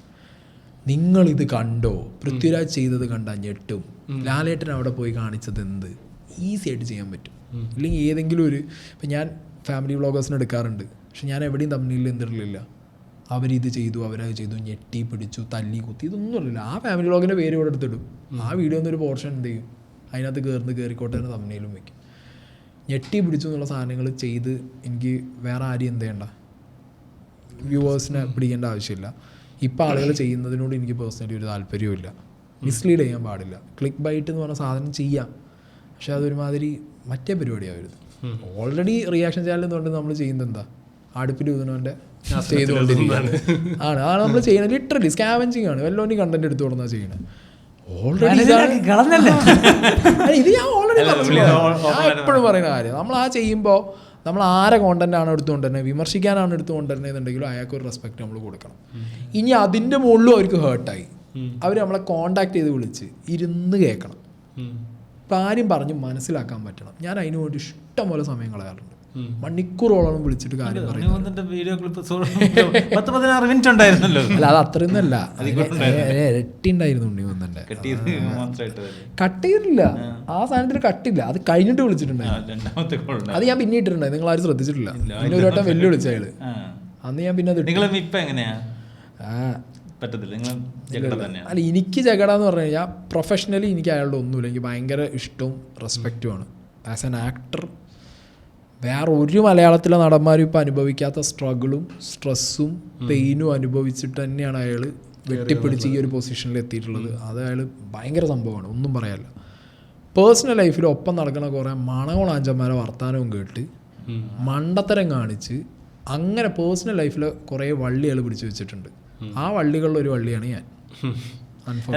നിങ്ങളിത് കണ്ടോ, പൃഥ്വിരാജ് ചെയ്തത് കണ്ടാൽ ഞെട്ടും, ലാലേട്ടൻ അവിടെ പോയി കാണിച്ചത് എന്ത്, ഈസി ആയിട്ട് ചെയ്യാൻ പറ്റും. ഇല്ലെങ്കിൽ ഏതെങ്കിലും ഒരു ഇപ്പം ഞാൻ ഫാമിലി വ്ളോഗേഴ്സിന് എടുക്കാറുണ്ട്, പക്ഷെ ഞാൻ എവിടെയും തമ്മിൽ എന്തിട്ടില്ല, അവരിത് ചെയ്തു അവരത് ചെയ്തു, ഞെട്ടി പിടിച്ചു തല്ലി കുത്തി, ഇതൊന്നും അറിയില്ല. ആ ഫാമിലി വ്ളോഗിൻ്റെ പേര് ഇവിടെ എടുത്തിടും, ആ വീഡിയോ ഒന്നൊരു പോർഷൻ എന്ത് ചെയ്യും, അതിനകത്ത് കയറിക്കോട്ടെ എന്ന് തമ്മിലും വയ്ക്കും. ഞെട്ടി പിടിച്ചു എന്നുള്ള സാധനങ്ങൾ ചെയ്ത് എനിക്ക് വേറെ ആരും എന്ത് ചെയ്യണ്ട, വ്യൂവേഴ്സിനെ പിടിക്കേണ്ട ആവശ്യമില്ല. ഇപ്പം ആളുകൾ ചെയ്യുന്നതിനോട് എനിക്ക് പേഴ്സണലി ഒരു താല്പര്യമില്ല. മിസ്ലീഡ് ചെയ്യാൻ പാടില്ല. ക്ലിക്ക് ബൈറ്റ് എന്ന് പറഞ്ഞ സാധനം ചെയ്യാം, പക്ഷെ അതൊരുമാതിരി മറ്റേ പരിപാടിയാവരുത്. ഓൾറെഡി റിയാക്ഷൻ ചാനൽ എന്നുകൊണ്ട് നമ്മൾ ചെയ്യുന്നത് എന്താ, അടുപ്പിൽ ഊതുന്നവൻ്റെ ചെയ്തുകൊണ്ടിരിക്കുകയാണ് ആണ് നമ്മൾ ചെയ്യുന്നത്. ലിറ്ററലി സ്കാവഞ്ചിങ് ആണ്. വല്ലോൻ്റെ കണ്ടന്റ് എടുത്തു കൊടുത്താൽ ചെയ്യണത്. ഓൾറെഡി ഇത് ഞാൻ ഓൾറെഡി എപ്പോഴും പറയുന്ന കാര്യം, നമ്മൾ ആ ചെയ്യുമ്പോൾ നമ്മൾ ആരെ കോണ്ടന്റാണ് എടുത്തുകൊണ്ടുതന്നെ വിമർശിക്കാനാണ് എടുത്തുകൊണ്ടിരുന്നതെന്നുണ്ടെങ്കിലും അയാൾക്ക് ഒരു റെസ്പെക്റ്റ് നമ്മൾ കൊടുക്കണം. ഇനി അതിൻ്റെ മുകളിലും അവർക്ക് ഹേർട്ടായി, അവർ നമ്മളെ കോണ്ടാക്ട് ചെയ്ത് വിളിച്ച് ഇരുന്ന് കേൾക്കണം. ഇപ്പം ആരും പറഞ്ഞ് മനസ്സിലാക്കാൻ പറ്റണം. ഞാൻ അതിന് വേണ്ടി ഇഷ്ടംപോലെ സമയം കളയാറുണ്ട്. മണിക്കൂറോളം വിളിച്ചിട്ട് കാര്യം പറയുന്നത്. വീഡിയോ ക്ലിപ്പ് 10-16 മിനിറ്റ് ഉണ്ടായിരുന്നല്ലോ. അല്ല, അത് അത്രയൊന്നല്ല, ഇരട്ടി ഉണ്ടായിരുന്നു ഉണ്ണിവന്നൻ്റെ. കട്ട് ചെയ്തിട്ടില്ല, ആ സാധനത്തിൽ കട്ടില്ല, അത് കഴിഞ്ഞിട്ട് വിളിച്ചിട്ടുണ്ടായിരുന്നു. അത് ഞാൻ പിന്നെ ഇട്ടിട്ടുണ്ടായി, നിങ്ങൾ ആരും ശ്രദ്ധിച്ചിട്ടില്ല. പിന്നെ ഒരു വട്ടം വെല്ലു വിളിച്ച അയാള്, അന്ന് ഞാൻ പിന്നെ അല്ല, എനിക്ക് ജഗട എന്ന് പറഞ്ഞു കഴിഞ്ഞാൽ പ്രൊഫഷണലി എനിക്ക് അയാളുടെ ഒന്നുമില്ല. എനിക്ക് ഭയങ്കര ഇഷ്ടവും റെസ്പെക്റ്റുമാണ്. ആസ് ആൻ ആക്ടർ വേറെ ഒരു മലയാളത്തിലെ നടന്മാരും ഇപ്പം അനുഭവിക്കാത്ത സ്ട്രഗിളും സ്ട്രെസ്സും പെയിനും അനുഭവിച്ചിട്ട് തന്നെയാണ് അയാൾ വെട്ടിപ്പിടിച്ച് ഈ ഒരു പൊസിഷനിൽ എത്തിയിട്ടുള്ളത്. അത് അയാൾ ഭയങ്കര സംഭവമാണ്, ഒന്നും പറയാനില്ല. പേഴ്സണൽ ലൈഫിൽ ഒപ്പം നടക്കുന്ന കുറേ മണകൊളാഞ്ചന്മാരെ വർത്താനവും കേട്ട് മണ്ടത്തരം കാണിച്ച് അങ്ങനെ പേഴ്സണൽ ലൈഫിൽ കുറേ വള്ളികൾ പിടിച്ചു വെച്ചിട്ടുണ്ട്. ആ വള്ളികളിൽ ഒരു വള്ളിയാണ് ഞാൻ.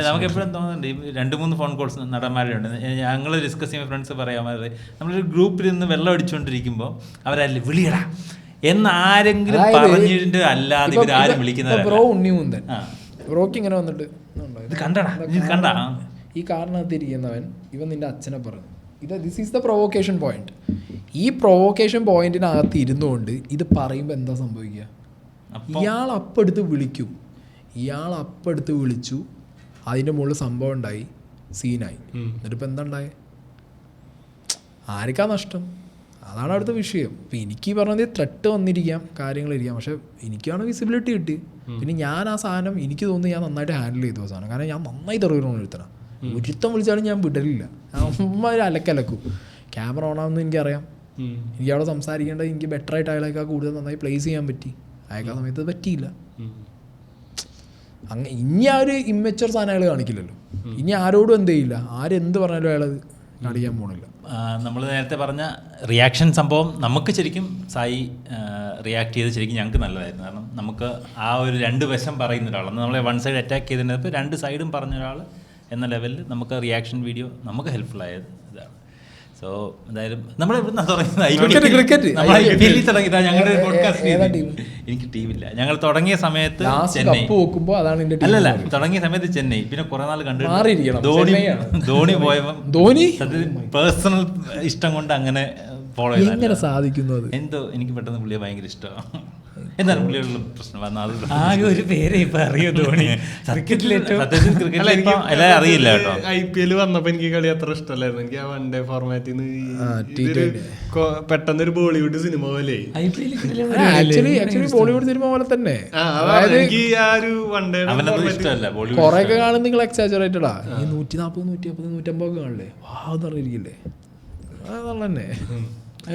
നമുക്ക് എപ്പോഴും തോന്നുന്നുണ്ട് ഈ 2-3 ഫോൺ കോൾസ് നടന്മാരുണ്ട്. ഞങ്ങൾ ഡിസ്കസ് ചെയ്യുമ്പോൾ ഫ്രണ്ട്സ് പറയാമായത് നമ്മളൊരു ഗ്രൂപ്പിൽ നിന്ന് വെള്ളം അടിച്ചുകൊണ്ടിരിക്കുമ്പോൾ അവരല്ലേ വിളിയടാ എന്നാരെങ്കിലും പറഞ്ഞിട്ട് അല്ലാതെ ഇവരാരും വിളിക്കുന്നത്. ബ്രോ ഉണ്ണിമുന്തൻ ബ്രോക്ക് ഇങ്ങനെ വന്നിട്ട് ഇത് കണ്ടടാ ഇത് കണ്ടാ ഈ കാറിനകത്ത് ഇരിക്കുന്നവൻ ഇവൻ നിന്റെ അച്ഛനെ പറഞ്ഞു. This is the provocation point. ഈ പ്രൊവോക്കേഷൻ പോയിന്റിനകത്ത് ഇരുന്നുകൊണ്ട് ഇത് പറയുമ്പോൾ എന്താ സംഭവിക്കുക? ഇയാൾ അപ്പെടുത്ത് വിളിക്കും. ഇയാൾ അപ്പെടുത്ത് വിളിച്ചു, അതിൻ്റെ മുകളിൽ സംഭവം ഉണ്ടായി, സീനായി. എന്നിട്ടിപ്പോൾ എന്താ ഉണ്ടായത്? ആർക്കാ നഷ്ടം? അതാണ് അടുത്ത വിഷയം. ഇപ്പം എനിക്ക് പറഞ്ഞത് ത്രെട്ട് വന്നിരിക്കാം, കാര്യങ്ങളിരിക്കാം, പക്ഷെ എനിക്കാണ് വിസിബിലിറ്റി കിട്ടി. പിന്നെ ഞാൻ ആ സാധനം എനിക്ക് തോന്നുന്നു ഞാൻ നന്നായിട്ട് ഹാൻഡിൽ ചെയ്തു ആ സാധനം. കാരണം ഞാൻ നന്നായി തെറിയണമെന്ന് ഒരുത്തണം. ഒരുത്തം വിളിച്ചാലും ഞാൻ വിടലില്ല. അമ്മ ഒരു അലക്കലക്കും. ക്യാമറ ഓണാണെന്ന് എനിക്കറിയാം. എനിക്ക് അവിടെ സംസാരിക്കേണ്ടത് എനിക്ക് ബെറ്ററായിട്ട് അയാളേക്കാൾ കൂടുതൽ നന്നായി പ്ലേസ് ചെയ്യാൻ പറ്റി. അയാൾക്കാ സമയത്ത് പറ്റിയില്ല. ഇനി ആ ഒരു ഇമ്മച്ചുവർ സാധനം അയാൾ കാണിക്കില്ലല്ലോ. ഇനി ആരോടും എന്ത് ചെയ്യില്ല, ആരെന്ത് പറഞ്ഞാലും അയാളത് കാണിക്കാൻ പോണില്ല. നമ്മൾ നേരത്തെ പറഞ്ഞ റിയാക്ഷൻ സംഭവം നമുക്ക് ശരിക്കും സായി റിയാക്ട് ചെയ്ത് ശരിക്കും ഞങ്ങൾക്ക് നല്ലതായിരുന്നു. കാരണം നമുക്ക് ആ ഒരു 2 വശം പറയുന്ന ഒരാൾ, നമ്മളെ വൺ സൈഡ് അറ്റാക്ക് ചെയ്തതിനകത്ത് 2 സൈഡും പറഞ്ഞ ഒരാൾ എന്ന ലെവലിൽ നമുക്ക് റിയാക്ഷൻ വീഡിയോ നമുക്ക് ഹെൽപ്ഫുൾ ആയത് ഇതാണ്. സോ എന്തായാലും നമ്മൾ ഇവിടുന്ന് തുടങ്ങിയതാ ഞങ്ങളുടെ പോഡ്കാസ്റ്റ്. എനിക്ക് ടീമില്ല. ഞങ്ങൾ തുടങ്ങിയ സമയത്ത് ചെന്നൈ, അല്ലല്ല തുടങ്ങിയ സമയത്ത് ചെന്നൈ, പിന്നെ കുറെ നാൾ കണ്ടു ധോണി പോയപ്പോൾ പേഴ്സണൽ ഇഷ്ടം കൊണ്ട് അങ്ങനെ ഫോളോ ചെയ്ത് സാധിക്കുന്നത് എന്തോ എനിക്ക് പെട്ടെന്ന് പുള്ളിയെ ഭയങ്കര ഇഷ്ടമാണ്. എന്താണ് പുള്ളിയുള്ള പ്രശ്നം? ആകെ ഒരു പേരെ ഇപ്പൊ അറിയോ ധോണി. എല്ലാം അറിയില്ല കേട്ടോ. IPL വന്നപ്പോ എനിക്ക് കളി അത്ര ഇഷ്ടമല്ലായിരുന്നു. എനിക്ക് ആ വൺ ഡേ ഫോർമാറ്റിൽ പെട്ടെന്ന് ഒരു ബോളിവുഡ് സിനിമ പോലെ ബോളിവുഡ് സിനിമ പോലെ തന്നെ. എനിക്ക് ആ ഒരു വൺ ഡേ ഇഷ്ടമല്ല. കൊറേയൊക്കെ കാണും നിങ്ങൾ എക്സാജറേറ്റഡാ. ഈ 140, 150, 150 കാണില്ലേ, വാ പറഞ്ഞിരിക്കില്ലേ, അതല്ല തന്നെ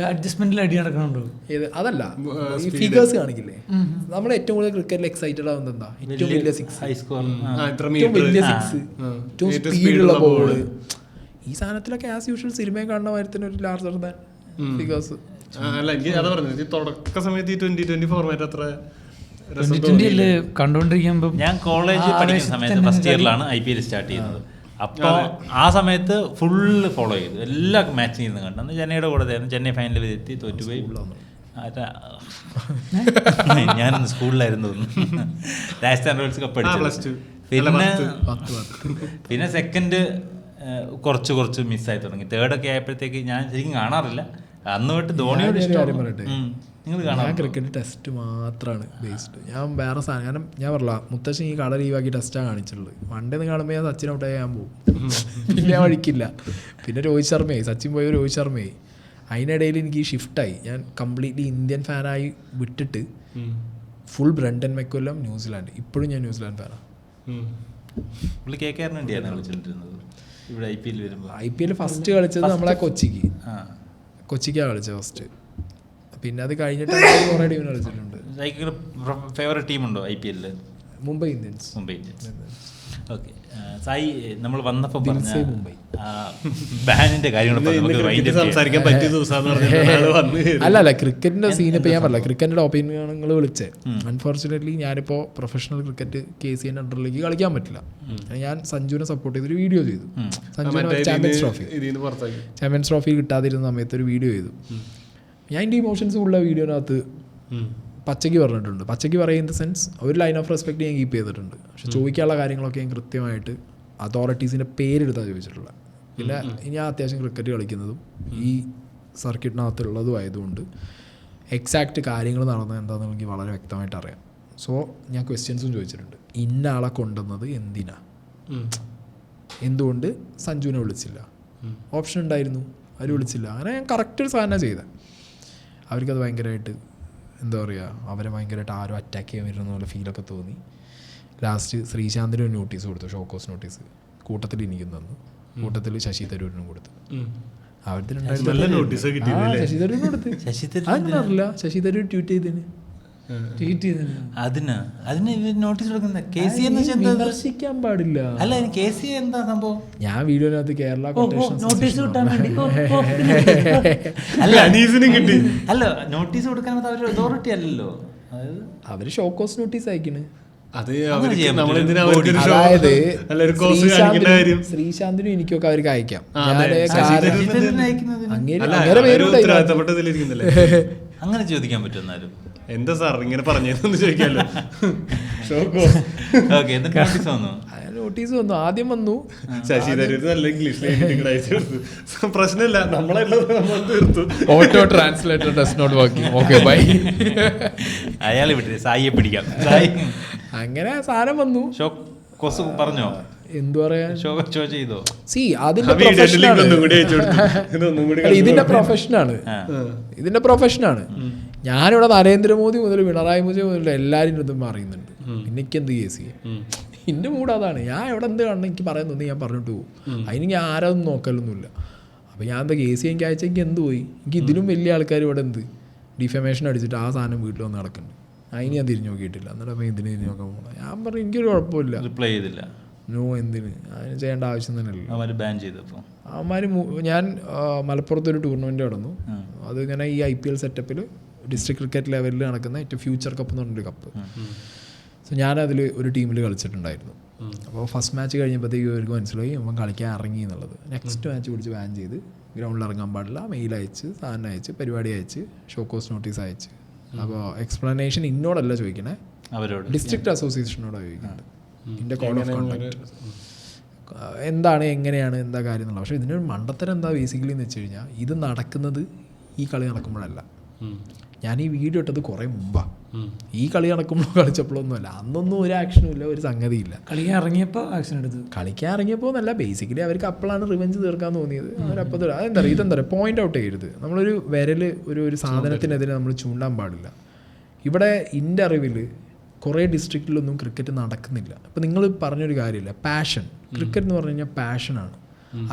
അഡ്ജസ്റ്റ്മെന്റിൽ അടി നടക്കണുണ്ടോ? അതല്ല, ഈ ഫിഗേഴ്സ് കാണിക്കില്ലേ. നമ്മൾ ഏറ്റവും കൂടുതൽ ക്രിക്കറ്റിൽ എക്സൈറ്റഡ് ആവുന്നത് എന്താ? ഏറ്റവും വലിയ സിക്സ്, ഏറ്റവും വലിയ സിക്സ്, ഏറ്റവും സ്പീഡുള്ള ബോള്. ഈ സാധനത്തിലൊക്കെ ആസ് യൂഷ്വൽ സിനിമയെ കാണുന്ന കാര്യത്തിന് ഒരു ലാർജർ ദാൻ ഫിഗേഴ്സ്. അല്ല എനിക്ക് അതാ പറഞ്ഞത്, തുടക്ക സമയത്ത് ഈ 2020 ഫോർമാറ്റ് അത്ര കണ്ടോണ്ടിരിക്കുമ്പോ ഞാൻ കോളേജ് പഠിക്കുന്ന സമയത്ത് ഫസ്റ്റ് ഇയറിലാണ് IPL സ്റ്റാർട്ട് ചെയ്യുന്നത്. അപ്പോൾ ആ സമയത്ത് ഫുള്ള് ഫോളോ ചെയ്തു, എല്ലാ മാച്ചും ഇരുന്ന് കണ്ടു. അന്ന് ചെന്നൈയുടെ കൂടെ ആയിരുന്നു. ചെന്നൈ ഫൈനലിൽ എത്തി, തോറ്റുപോയി. ഞാനൊന്ന് സ്കൂളിലായിരുന്നു തോന്നുന്നു. രാജസ്ഥാൻ റോയൽസ് കപ്പ് അടിച്ചു. പിന്നെ സെക്കൻഡ് കുറച്ച് മിസ്സായി തുടങ്ങി. തേർഡൊക്കെ ആയപ്പോഴത്തേക്ക് ഞാൻ ശരിക്കും കാണാറില്ല. അന്ന് തൊട്ട് ധോണിയോട് ഇഷ്ടം. ഞാൻ ക്രിക്കറ്റ് ടെസ്റ്റ് മാത്രമാണ് ബേസ്ഡ്. ഞാൻ വേറെ സാധനം, കാരണം ഞാൻ പറഞ്ഞ മുത്തശ്ശൻ ഈ കള ലീവാക്കി ടെസ്റ്റാണ് കാണിച്ചിട്ടുള്ളത്. വണ്ടേന്ന് കാണുമ്പോൾ ഞാൻ സച്ചിൻ ഔട്ടായി ഞാൻ പോകും. പിന്നെ ഞാൻ വഴിക്കില്ല. പിന്നെ രോഹിത് ശർമ്മയായി, സച്ചിൻ പോയ രോഹിത് ശർമ്മയായി. അതിനിടയിൽ എനിക്ക് ഷിഫ്റ്റായി. ഞാൻ കംപ്ലീറ്റ്ലി ഇന്ത്യൻ ഫാനായി വിട്ടിട്ട് ഫുൾ ബ്രണ്ടൻ മെക്കുല്ലം ന്യൂസിലാൻഡ്. ഇപ്പോഴും ഞാൻ ന്യൂസിലാൻഡ് ഫാനാണ്. IPL ഫസ്റ്റ് കളിച്ചത് നമ്മളെ കൊച്ചിക്കാണ് കളിച്ചത് ഫസ്റ്റ്. പിന്നെ അത് കഴിഞ്ഞിട്ട് കുറേ ടീമിന് കളിച്ചിട്ടുണ്ട്. ഫേവറേറ്റ് ടീമുണ്ടോ IPL? Mumbai Indians. Okay Sai, നമ്മൾ വന്നപ്പോൾ പറഞ്ഞ ബാനിന്റെ കാര്യങ്ങൾ സംസാരിക്കാൻ പറ്റിയ ദിവസമാണ്. അല്ല ക്രിക്കറ്റിന്റെ സീൻ ഇപ്പം ഞാൻ പറഞ്ഞില്ല, ക്രിക്കറ്റിന്റെ ഒപ്പീനിയനുകൾ വിളിച്ചേ. അൺഫോർച്ചുനേറ്റ്ലി ഞാനിപ്പോൾ പ്രൊഫഷണൽ ക്രിക്കറ്റ് KCN അണ്ടറിലേക്ക് കളിക്കാൻ പറ്റില്ല. ഞാൻ സഞ്ജുവിനെ സപ്പോർട്ട് ചെയ്തൊരു വീഡിയോ ചെയ്തു. സഞ്ജുവിന് ചാമ്പ്യൻസ് ട്രോഫി കിട്ടാതിരുന്ന സമയത്ത് ഒരു വീഡിയോ ചെയ്തു. ഞാൻ എൻ്റെ ഇമോഷൻസ് ഉള്ള വീഡിയോനകത്ത് പച്ചയ്ക്ക് പറഞ്ഞിട്ടുണ്ട്. പച്ചയ്ക്ക് പറയുന്ന സെൻസ് ഒരു ലൈൻ ഓഫ് റെസ്പെക്ട് ഞാൻ കീപ്പ് ചെയ്തിട്ടുണ്ട്. പക്ഷെ ചോദിക്കാനുള്ള കാര്യങ്ങളൊക്കെ ഞാൻ കൃത്യമായിട്ട് അതോറിറ്റീസിൻ്റെ പേരെടുത്താണ് ചോദിച്ചിട്ടുള്ളത്. പിന്നെ ഞാൻ അത്യാവശ്യം ക്രിക്കറ്റ് കളിക്കുന്നതും ഈ സർക്യൂട്ടിനകത്തുള്ളതും ആയതുകൊണ്ട് എക്സാക്റ്റ് കാര്യങ്ങൾ നടന്നത് എന്താണെന്ന് എനിക്ക് വളരെ വ്യക്തമായിട്ട് അറിയാം. സോ ഞാൻ ക്വസ്റ്റ്യൻസും ചോദിച്ചിട്ടുണ്ട്. ഇന്ന ആളെ കൊണ്ടുവന്നത് എന്തിനാ, എന്തുകൊണ്ട് സഞ്ജുവിനെ വിളിച്ചില്ല, ഓപ്ഷൻ ഉണ്ടായിരുന്നു അവർ വിളിച്ചില്ല. അങ്ങനെ ഞാൻ കറക്റ്റ് ഒരു സാധനം ചെയ്തത്. അവർക്കത് ഭയങ്കരമായിട്ട് എന്താ പറയുക, അവരെ ഭയങ്കരമായിട്ട് ആരും അറ്റാക്ക് ചെയ്യാൻ വരുന്ന പോലെ ഫീലൊക്കെ തോന്നി. ലാസ്റ്റ് ശ്രീശാന്തിന് ഒരു നോട്ടീസ് കൊടുത്തു, ഷോക്കോസ് നോട്ടീസ്. കൂട്ടത്തിൽ എനിക്കും തന്നു, കൂട്ടത്തിൽ ശശി തരൂരിനും കൊടുത്തു. അവരുടെ ശശി തരൂരിന് കൊടുത്ത്. അങ്ങനെ അറിയില്ല, ശശി തരൂർ ട്വീറ്റ് ചെയ്തതിന് ട്വീറ്റ് ചെയ്തില്ല. അതിന് നോട്ടീസ് കൊടുക്കുന്ന KC എന്ന് വെച്ചാൽ എന്താ? വിമർശിക്കാൻ പാടില്ല. അല്ല KC എന്താ സംഭവം? ഞാൻ വീഡിയോനകത്ത് കേരള നോട്ടീസ് കിട്ടാൻ വേണ്ടി അല്ല അനീസിനും കിട്ടി. അല്ല നോട്ടീസ് കൊടുക്കാനത് അവരുടെ അതോറിറ്റി അല്ലല്ലോ. അതായത് അവര് ഷോക്കോസ് നോട്ടീസ് അയക്കണ്. അത് അങ്ങനെ ചെയ്യാൻ പറ്റും. നമ്മളെന്തിനാ അവർക്കൊരു show? അതായത് അല്ല, ഒരു കോഴ്സ് കാണിക്കേണ്ട കാര്യം. ശ്രീശാന്തിനും എനിക്കൊക്കെ അവർക്ക് അയക്കാം. ശശിധരൻ അയക്കുന്നതിന് അല്ല, അങ്ങനെ അവര് പേരുണ്ടായി. ഉത്തരവാദിത്തപ്പെട്ടതിലിരിക്കുന്നില്ലേ? അങ്ങനെ ചോദിക്കാൻ പറ്റും എന്നാലും. എന്താ സാർ ഇങ്ങനെ പറഞ്ഞതെന്ന് ചോദിക്കാമല്ലോ. ഓക്കെ എന്നിട്ട് നോട്ടീസ് വന്നു. നോട്ടീസ് വന്നു. ആദ്യം വന്നു ശശി തരൂർ നല്ല ഇംഗ്ലീഷിൽ അയച്ചു കൊടുത്തു. പ്രശ്നമില്ല, നമ്മളെല്ലാം നമ്മൾ തീർത്തു. Auto translator does not working. Okay bye. അയാളെ വിട്ടില്ലേ, സായിയെ പിടിക്കാം. സായി അങ്ങനെ സാധനം വന്നു. കൊസ് പറഞ്ഞോ? എന്തു പറയാ, ഷോ ചെയ്തോ? സി അതിന്റെ ഇതിന്റെ പ്രൊഫഷനാണ്. ഞാനിവിടെ നരേന്ദ്രമോദി മുതൽ പിണറായി വിജയൻ മുതൽ എല്ലാവരും ഇതും അറിയുന്നുണ്ട്. പിന്നെ എനിക്ക് എന്ത് കേസ് ചെയ്യും? എൻ്റെ മൂഡ് അതാണ്. ഞാൻ എവിടെ എന്ത് കാണണം എനിക്ക് പറയാൻ തോന്നി ഞാൻ പറഞ്ഞിട്ട് പോകും. അതിന് ഞാൻ ആരൊന്നും നോക്കലൊന്നുമില്ല. അപ്പോൾ ഞാൻ എന്താ കേസ് എനിക്ക് അയച്ചാൽ എനിക്ക് എന്ത് പോയി? എനിക്ക് ഇതിലും വലിയ ആൾക്കാർ ഇവിടെ എന്ത് ഡിഫമേഷൻ അടിച്ചിട്ട് ആ സാധനം വീട്ടിൽ വന്ന് നടക്കുന്നുണ്ട്. അതിന് ഞാൻ തിരിഞ്ഞു നോക്കിയിട്ടില്ല. എന്നിട്ട് അപ്പോൾ ഇതിന് തിരിഞ്ഞു നോക്കാൻ പോകണം. ഞാൻ പറഞ്ഞു എനിക്കൊരു കുഴപ്പമില്ല. റിപ്ലൈ ചെയ്തില്ല. നോ, എന്തിന്? അതിന് ചെയ്യേണ്ട ആവശ്യം തന്നെ അല്ലല്ലോ. അവര് ബാൻ ചെയ്തപ്പോൾ അവന്മാർ ഞാൻ മലപ്പുറത്തൊരു ടൂർണമെൻറ്റ് നടന്നു. അതിങ്ങനെ ഈ IPL സെറ്റപ്പിൽ ഡിസ്ട്രിക്ട് ക്രിക്കറ്റ് ലെവലിൽ നടക്കുന്ന ഏറ്റവും ഫ്യൂച്ചർ കപ്പ് എന്ന് പറഞ്ഞൊരു കപ്പ്. സോ ഞാനതിൽ ഒരു ടീമിൽ കളിച്ചിട്ടുണ്ടായിരുന്നു. അപ്പോൾ ഫസ്റ്റ് മാച്ച് കഴിഞ്ഞപ്പോഴത്തേക്കും അവർക്ക് മനസ്സിലായി അവൻ കളിക്കാൻ ഇറങ്ങി എന്നുള്ളത്. നെക്സ്റ്റ് മാച്ച് പിടിച്ച് ബാൻ ചെയ്ത് ഗ്രൗണ്ടിൽ ഇറങ്ങാൻ പാടില്ല, മെയിൽ അയച്ച്, സാധനം അയച്ച്, പരിപാടി അയച്ച്, ഷോക്കോസ് നോട്ടീസ് അയച്ച്. അപ്പോൾ എക്സ്പ്ലനേഷൻ ഇന്നോടല്ല ചോദിക്കണേ, അവരോട് ഡിസ്ട്രിക്ട് അസോസിയേഷനോടാണ് ചോദിക്കുന്നത്. ഇതിൻ്റെ കോഡ് ഓഫ് കോണ്ടക്ട് എന്താണ്, എങ്ങനെയാണ്, എന്താ കാര്യം എന്നുള്ളത്. പക്ഷേ ഇതിനൊരു മണ്ടത്തരം എന്താ ബേസിക്കലി എന്ന് വെച്ച് കഴിഞ്ഞാൽ ഇത് നടക്കുന്നത് ഈ കളി നടക്കുമ്പോഴല്ല. ഞാൻ ഈ വീഡിയോ ഇട്ടത് കുറേ മുമ്പാണ്. ഈ കളി നടക്കുമ്പോൾ കളിച്ചപ്പോഴൊന്നുമല്ല. അന്നൊന്നും ഒരു ആക്ഷനും ഇല്ല, ഒരു സംഗതിയില്ല. കളിക്കാൻ ഇറങ്ങിയപ്പോൾ ആക്ഷൻ എടുത്തു. കളിക്കാൻ ഇറങ്ങിയപ്പോൾ എന്നല്ല, ബേസിക്കലി അവർക്ക് അപ്പോഴാണ് റിവെഞ്ച് തീർക്കാൻ തോന്നിയത്. അവരപ്പോൾ അതെന്താ പറയുക, ഇതെന്താ പറയുക, പോയിന്റ് ഔട്ട് ചെയ്യരുത്. നമ്മളൊരു വിരൽ ഒരു സാധനത്തിനെതിരെ നമ്മൾ ചൂണ്ടാൻ പാടില്ല. ഇവിടെ എൻ്റെ അറിവിൽ കുറേ ഡിസ്ട്രിക്റ്റിലൊന്നും ക്രിക്കറ്റ് നടക്കുന്നില്ല. അപ്പോൾ നിങ്ങൾ പറഞ്ഞൊരു കാര്യമില്ല, പാഷൻ. ക്രിക്കറ്റ് എന്ന് പറഞ്ഞു കഴിഞ്ഞാൽ പാഷനാണ്.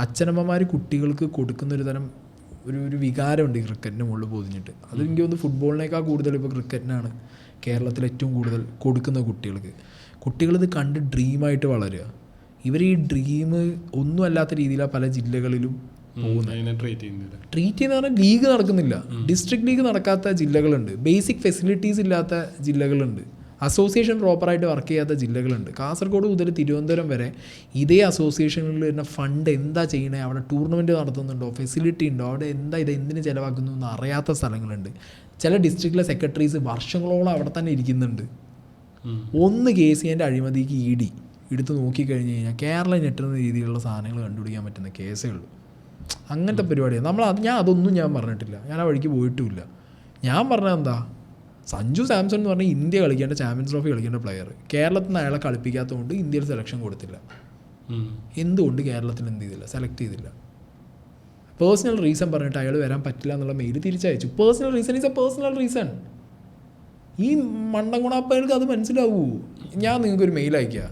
അച്ഛനമ്മമാർ കുട്ടികൾക്ക് കൊടുക്കുന്നൊരു തരം ഒരു വികാരമുണ്ട് ഈ ക്രിക്കറ്റിന് മുകളിൽ പൊതിഞ്ഞിട്ട്. അത് എനിക്ക് തോന്നുന്നു ഫുട്ബോളിനേക്കാൾ കൂടുതൽ ഇപ്പോൾ ക്രിക്കറ്റിനാണ് കേരളത്തിൽ ഏറ്റവും കൂടുതൽ കൊടുക്കുന്ന കുട്ടികളിത് കണ്ട് ഡ്രീമായിട്ട് വളരുക. ഇവർ ഈ ഡ്രീം ഒന്നും അല്ലാത്ത രീതിയിലാണ് പല ജില്ലകളിലും പോകുന്നത്. ട്രീറ്റ് ചെയ്യുന്ന പറഞ്ഞാൽ ലീഗ് നടക്കുന്നില്ല. ഡിസ്ട്രിക്ട് ലീഗ് നടക്കാത്ത ജില്ലകളുണ്ട്, ബേസിക് ഫെസിലിറ്റീസ് ഇല്ലാത്ത ജില്ലകളുണ്ട്, അസോസിയേഷൻ പ്രോപ്പറായിട്ട് വർക്ക് ചെയ്യാത്ത ജില്ലകളുണ്ട്. കാസർഗോഡ് മുതൽ തിരുവനന്തപുരം വരെ ഇതേ അസോസിയേഷനിൽ വരുന്ന ഫണ്ട് എന്താ ചെയ്യണേ, അവിടെ ടൂർണമെൻറ്റ് നടത്തുന്നുണ്ടോ, ഫെസിലിറ്റി ഉണ്ടോ, അവിടെ എന്താ ഇത് എന്തിന് ചിലവാക്കുന്നു എന്ന് അറിയാത്ത സ്ഥലങ്ങളുണ്ട്. ചില ഡിസ്ട്രിക്റ്റിലെ സെക്രട്ടറീസ് വർഷങ്ങളോളം അവിടെ തന്നെ ഇരിക്കുന്നുണ്ട്. ഒന്ന് കേസിൻ്റെ അഴിമതിക്ക് ED എടുത്ത് നോക്കിക്കഴിഞ്ഞ് കഴിഞ്ഞാൽ കേരളം ഞെട്ടുന്ന രീതിയിലുള്ള സാധനങ്ങൾ കണ്ടുപിടിക്കാൻ പറ്റുന്ന കേസുകൾ. അങ്ങനത്തെ പരിപാടിയാണ്. ഞാൻ അതൊന്നും ഞാൻ പറഞ്ഞിട്ടില്ല, ഞാൻ ആ വഴിക്ക് പോയിട്ടുമില്ല. ഞാൻ പറഞ്ഞത് എന്താ, സഞ്ജു സാംസൺ എന്ന് പറഞ്ഞാൽ ഇന്ത്യ കളിക്കേണ്ട ചാമ്പ്യൻസ് ട്രോഫി കളിക്കേണ്ട പ്ലെയർ. കേരളത്തിൽ നിന്ന് അയാളെ കളിപ്പിക്കാത്തതുകൊണ്ട് ഇന്ത്യയിൽ സെലക്ഷൻ കൊടുത്തില്ല. എന്തുകൊണ്ട് കേരളത്തിൽ എന്ത് ചെയ്തില്ല, സെലക്ട് ചെയ്തില്ല? പേഴ്സണൽ റീസൺ പറഞ്ഞിട്ട് അയാൾ വരാൻ പറ്റില്ല എന്നുള്ള മെയിൽ തിരിച്ചയച്ചു. Personal reason is a personal reason. ഈ മണ്ടംകുണാപ്പകൾക്ക് അത് മനസ്സിലാവൂ. ഞാൻ നിങ്ങൾക്കൊരു മെയിൽ അയക്കുക,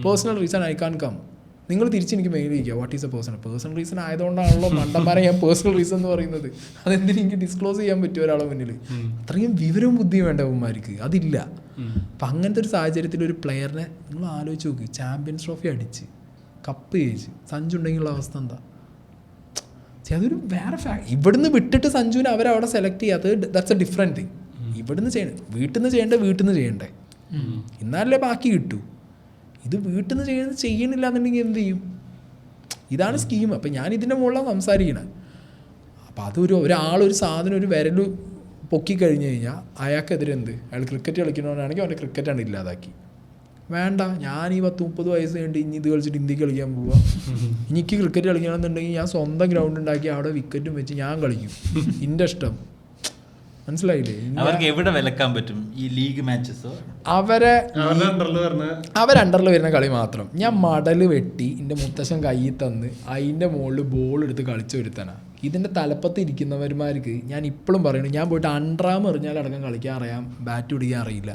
personal reason I can come. നിങ്ങൾ തിരിച്ചെനിക്ക് മെയിൽ അയക്കുക, what is a personal reason ആയതുകൊണ്ടാണല്ലോ മണ്ടന്മാരെ ഞാൻ പേഴ്സണൽ റീസൺ എന്ന് പറയുന്നത്. അതെന്തിനും എനിക്ക് ഡിസ്ക്ലോസ് ചെയ്യാൻ പറ്റും ഒരാളെ മുന്നിൽ? അത്രയും വിവരവും ബുദ്ധിയും വേണ്ട അവന്മാർക്ക്, അതില്ല. അപ്പം അങ്ങനത്തെ ഒരു സാഹചര്യത്തിൽ ഒരു പ്ലെയറിനെ നിങ്ങൾ ആലോചിച്ച് നോക്ക്, ചാമ്പ്യൻസ് ട്രോഫി അടിച്ച് കപ്പ് ജയിച്ച് സഞ്ജു ഉണ്ടെങ്കിലുള്ള അവസ്ഥ എന്താ? അതൊരു വേറെ ഇവിടുന്ന് വിട്ടിട്ട് സഞ്ജുവിനെ അവരവിടെ സെലക്ട് ചെയ്യാത്തത് ദാറ്റ്സ് എ ഡിഫറെൻറ്റ് തിങ്. ഇവിടുന്ന് ചെയ്യണം, വീട്ടിൽ നിന്ന് ചെയ്യണ്ടേ, എന്നാലല്ലേ ബാക്കി കിട്ടൂ. ഇത് വീട്ടിൽ നിന്ന് ചെയ്യണില്ല എന്നുണ്ടെങ്കിൽ എന്ത് ചെയ്യും? ഇതാണ് സ്കീം. അപ്പം ഞാൻ ഇതിൻ്റെ മുകളിലാണ് സംസാരിക്കണത്. അപ്പോൾ ഒരാളൊരു സാധനം ഒരു വിരൽ പൊക്കി കഴിഞ്ഞ് കഴിഞ്ഞാൽ അയാൾക്കെതിരെ എന്ത്? അയാൾ ക്രിക്കറ്റ് കളിക്കണമെന്നാണെങ്കിൽ അവൻ്റെ ക്രിക്കറ്റാണ് ഇല്ലാതാക്കി. വേണ്ട, ഞാൻ ഈ 30 വയസ്സ് കഴിഞ്ഞിട്ട് ഇനി ഇത് കളിച്ചിട്ട് ഇന്ത്യക്ക് കളിക്കാൻ പോവുക. എനിക്ക് ക്രിക്കറ്റ് കളിക്കണമെന്നുണ്ടെങ്കിൽ ഞാൻ സ്വന്തം ഗ്രൗണ്ട് ഉണ്ടാക്കി അവിടെ വിക്കറ്റും വെച്ച് ഞാൻ കളിക്കും, എൻ്റെ ഇഷ്ടം. മനസ്സിലായില്ലേ? അവർക്ക് എവിടെ വിലക്കാൻ പറ്റും ഈ ലീഗ് മാച്ചസ്? അവരണ്ടറിൽ വരുന്ന കളി മാത്രം. ഞാൻ മടൽ വെട്ടി എൻ്റെ മുത്തശ്ശൻ കയ്യിൽ തന്ന് അതിൻ്റെ മുകളിൽ ബോൾ എടുത്ത് കളിച്ചു വരുത്താനാ. ഇതിൻ്റെ തലപ്പത്ത് ഇരിക്കുന്നവന്മാർക്ക് ഞാൻ ഇപ്പോഴും പറയുന്നു, ഞാൻ പോയിട്ട് അണ്ടറാം എറിഞ്ഞാലടക്കം കളിക്കാൻ അറിയാം, ബാറ്റ് പിടിക്കാൻ അറിയില്ല.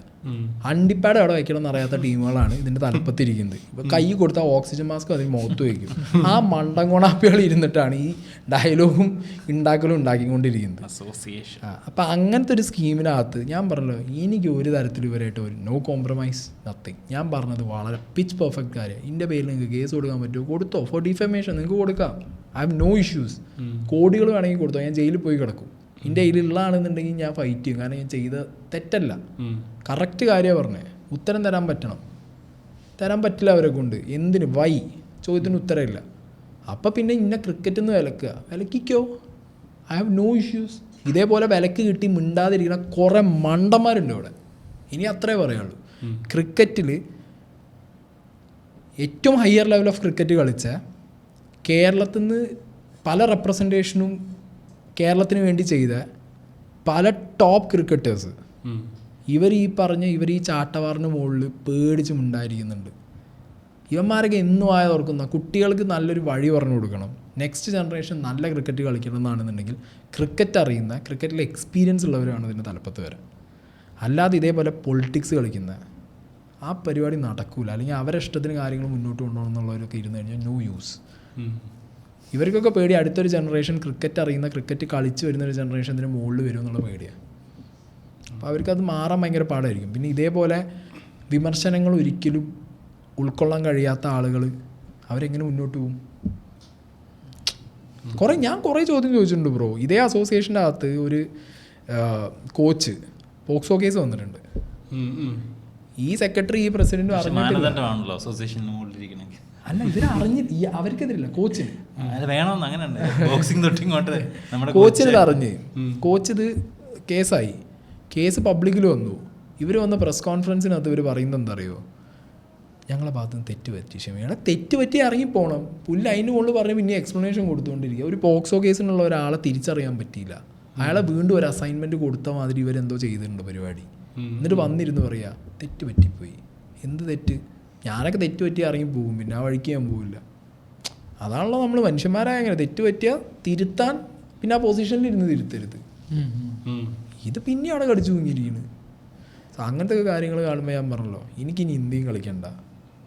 അണ്ടിപ്പാട് അവിടെ വയ്ക്കണം എന്നറിയാത്ത ടീമുകളാണ് ഇതിൻ്റെ തലപ്പത്തിരിക്കുന്നത്. ഇപ്പോൾ കൈ കൊടുത്താൽ ഓക്സിജൻ മാസ്ക് അതിന് മുഖത്ത് വയ്ക്കും. ആ മണ്ടങ്കോണാപ്പികൾ ഇരുന്നിട്ടാണ് ഈ ഡയലോഗും ഉണ്ടാക്കിക്കൊണ്ടിരിക്കുന്നത്. അസോസിയേഷൻ. അപ്പം അങ്ങനത്തെ ഒരു സ്കീമിനകത്ത് ഞാൻ പറഞ്ഞല്ലോ, എനിക്ക് ഒരു തരത്തിൽ ഇവരായിട്ട് ഒരു നോ കോംപ്രമൈസ്, നത്തിങ്. ഞാൻ പറഞ്ഞത് വളരെ പിച്ച് പെർഫെക്റ്റ് കാര്യം. ഇതിൻ്റെ പേരിൽ നിങ്ങൾക്ക് കേസ് കൊടുക്കാൻ പറ്റുമോ? കൊടുത്തോ. ഫോർ ഡിഫമേഷൻ നിങ്ങൾക്ക് കൊടുക്കാം. I have no issues. കോടികൾ വേണമെങ്കിൽ കൊടുത്തോ, ഞാൻ ജയിലിൽ പോയി കിടക്കും. എൻ്റെ കയ്യിലുള്ളതാണെന്നുണ്ടെങ്കിൽ ഞാൻ ഫൈറ്റ് ചെയ്യും. കാരണം ഞാൻ ചെയ്ത തെറ്റല്ല, കറക്റ്റ് കാര്യമാണ് പറഞ്ഞത്. ഉത്തരം തരാൻ പറ്റണം. തരാൻ പറ്റില്ല അവരെ കൊണ്ട്. എന്തിന്? വൈ ചോദ്യത്തിന് ഉത്തരമില്ല. അപ്പം പിന്നെ ഇന്ന ക്രിക്കറ്റിൽ നിന്ന് വിലക്കിക്കോ. I have no issues. ഇതേപോലെ വിലക്ക് കിട്ടി മിണ്ടാതിരിക്കുന്ന കുറേ മണ്ടന്മാരുണ്ട് ഇവിടെ. ഇനി അത്രേ പറയുള്ളൂ. ക്രിക്കറ്റിൽ ഏറ്റവും ഹയർ ലെവൽ ഓഫ് ക്രിക്കറ്റ് കളിച്ച കേരളത്തിൽ നിന്ന് പല റെപ്രസെൻറ്റേഷനും കേരളത്തിന് വേണ്ടി ചെയ്ത പല ടോപ്പ് ക്രിക്കറ്റേഴ്സ് ഇവർ ഈ ചാട്ടവാറിന് മുകളിൽ പേടിച്ചും ഉണ്ടായിരിക്കുന്നുണ്ട്. ഇവന്മാരൊക്കെ എന്നും ഓർക്കുന്ന കുട്ടികൾക്ക് നല്ലൊരു വഴി പറഞ്ഞു കൊടുക്കണം. നെക്സ്റ്റ് ജനറേഷൻ നല്ല ക്രിക്കറ്റ് കളിക്കണം എന്നാണെന്നുണ്ടെങ്കിൽ ക്രിക്കറ്റ് അറിയുന്ന, ക്രിക്കറ്റിൽ എക്സ്പീരിയൻസ് ഉള്ളവരാണ് ഇതിൻ്റെ തലപ്പത്ത് വരെ. അല്ലാതെ ഇതേപോലെ പൊളിറ്റിക്സ് കളിക്കുന്ന ആ പരിപാടി നടക്കൂല. അല്ലെങ്കിൽ അവരെ ഇഷ്ടത്തിന് കാര്യങ്ങൾ മുന്നോട്ട് കൊണ്ടുപോകണം എന്നുള്ളവരൊക്കെ ഇരുന്ന് കഴിഞ്ഞാൽ നോ യൂസ്. ഇവർക്കൊക്കെ പേടി അടുത്തൊരു ജനറേഷൻ ക്രിക്കറ്റ് അറിയുന്ന, ക്രിക്കറ്റ് കളിച്ച് വരുന്നൊരു ജനറേഷൻ ഇതിന് മുകളിൽ വരും എന്നുള്ള പേടിയാണ്. അപ്പോൾ അവർക്കത് മാറാൻ ഭയങ്കര പാടായിരിക്കും. പിന്നെ ഇതേപോലെ വിമർശനങ്ങൾ ഒരിക്കലും ഉൾക്കൊള്ളാൻ കഴിയാത്ത ആളുകൾ അവരെങ്ങനെ മുന്നോട്ട് പോകും? ഞാൻ കുറേ ചോദ്യം ചോദിച്ചിട്ടുണ്ട് ബ്രോ. ഇതേ അസോസിയേഷൻ്റെ അകത്ത് ഒരു കോച്ച് പോക്സോ കേസ് വന്നിട്ടുണ്ട്. ഈ സെക്രട്ടറി ഈ പ്രസിഡന്റും അറിഞ്ഞിട്ടില്ല. അല്ല, ഇവർ അവർക്കെതിരില്ല, കോച്ചിന് കോച്ചിന് അറിഞ്ഞ് കോച്ച് ഇത് കേസായി. കേസ് പബ്ലിക്കിൽ വന്നു. ഇവർ വന്ന പ്രസ് കോൺഫറൻസിനകത്ത് ഇവർ പറയുന്നത് എന്താ അറിയോ? ഞങ്ങളെ ഭാഗത്ത് നിന്ന് തെറ്റ് പറ്റി, ക്ഷമിക്കണം. തെറ്റ് പറ്റി ഇറങ്ങിപ്പോണം. പുല്ല് അതിന് മുകളിൽ പറഞ്ഞ് പിന്നെ എക്സ്പ്ലനേഷൻ കൊടുത്തുകൊണ്ടിരിക്കുക. ഒരു പോക്സോ കേസിനുള്ള ഒരാളെ തിരിച്ചറിയാൻ പറ്റിയില്ല. അയാളെ വീണ്ടും ഒരു അസൈൻമെൻറ്റ് കൊടുത്ത മാതിരി ഇവരെന്തോ ചെയ്തിട്ടുണ്ട് പരിപാടി. എന്നിട്ട് വന്നിരുന്നു പറയുക തെറ്റ് പറ്റിപ്പോയി. എന്ത് തെറ്റ്? ഞാനൊക്കെ തെറ്റ് പറ്റി ഇറങ്ങി പോകും, പിന്നെ ആ വഴിക്ക് ഞാൻ പോവില്ല. അതാണല്ലോ നമ്മൾ മനുഷ്യന്മാരായ അങ്ങനെ. തെറ്റ് പറ്റിയാൽ തിരുത്താൻ പിന്നെ ആ പൊസിഷനിൽ ഇരുന്ന് തിരുത്തരുത്. ഇത് പിന്നെ അവിടെ കടിച്ചു തൂങ്ങിയിരിക്കുന്നു. അങ്ങനത്തെ കാര്യങ്ങൾ കാണുമ്പോൾ ഞാൻ പറഞ്ഞല്ലോ, എനിക്കിനി ഇന്ത്യയും കളിക്കണ്ട,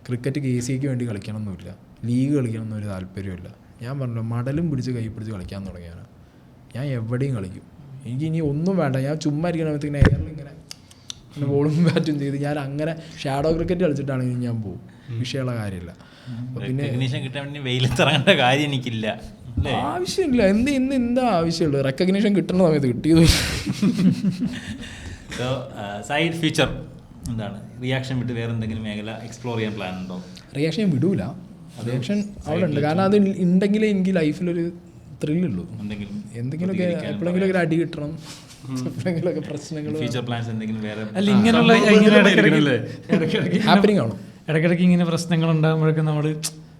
ക്രിക്കറ്റ് KCAക്ക് വേണ്ടി കളിക്കണമെന്നില്ല, ലീഗ് കളിക്കണമെന്നൊരു താല്പര്യമില്ല. ഞാൻ പറഞ്ഞല്ലോ, മടലും പിടിച്ച് കൈ പിടിച്ച് കളിക്കാൻ തുടങ്ങിയാണ്. ഞാൻ എവിടെയും കളിക്കും. എനിക്കിനി ഒന്നും വേണ്ട. ഞാൻ ചുമ്മാ ഇരിക്കണ എയറിൽ ഇങ്ങനെ ബോളും ബാറ്റും ചെയ്ത് ഞാൻ അങ്ങനെ ഷാഡോ ക്രിക്കറ്റ് കളിച്ചിട്ടാണെങ്കിൽ ഞാൻ പോകും. വിഷയമുള്ള കാര്യമില്ല. ആവശ്യമില്ല. എന്താ ആവശ്യമുള്ളൂ? റെക്കഗ്നീഷൻ കിട്ടുന്ന സമയത്ത് കിട്ടിയത്. സൈഡ് ഫ്യൂച്ചർ എന്താണ്? റിയാക്ഷൻ വിട്ട് വേറെ എന്തെങ്കിലും മേഖല എക്സ്പ്ലോർ ചെയ്യാൻ പ്ലാൻ ഉണ്ടോ? റിയാക്ഷൻ വിടൂല. റിയാക്ഷൻ അവിടെ ഉണ്ട്. കാരണം അത് ഉണ്ടെങ്കിലേ എനിക്ക് ലൈഫിലൊരു ത്രില്ലുള്ളൂ. എന്തെങ്കിലുമൊക്കെ എപ്പോഴെങ്കിലും ഒരു അടി കിട്ടണം, എപ്പോഴെങ്കിലുമൊക്കെ പ്രശ്നങ്ങൾ. ഫ്യൂച്ചർ പ്ലാൻസ് എന്തെങ്കിലും വേറെ? അല്ല, ഇങ്ങനെയുള്ള ഹാപ്പനിങ് ആണോ? ഇടയ്ക്കിടയ്ക്ക് ഇങ്ങനെ പ്രശ്നങ്ങൾ ഉണ്ടാകുമ്പോഴൊക്കെ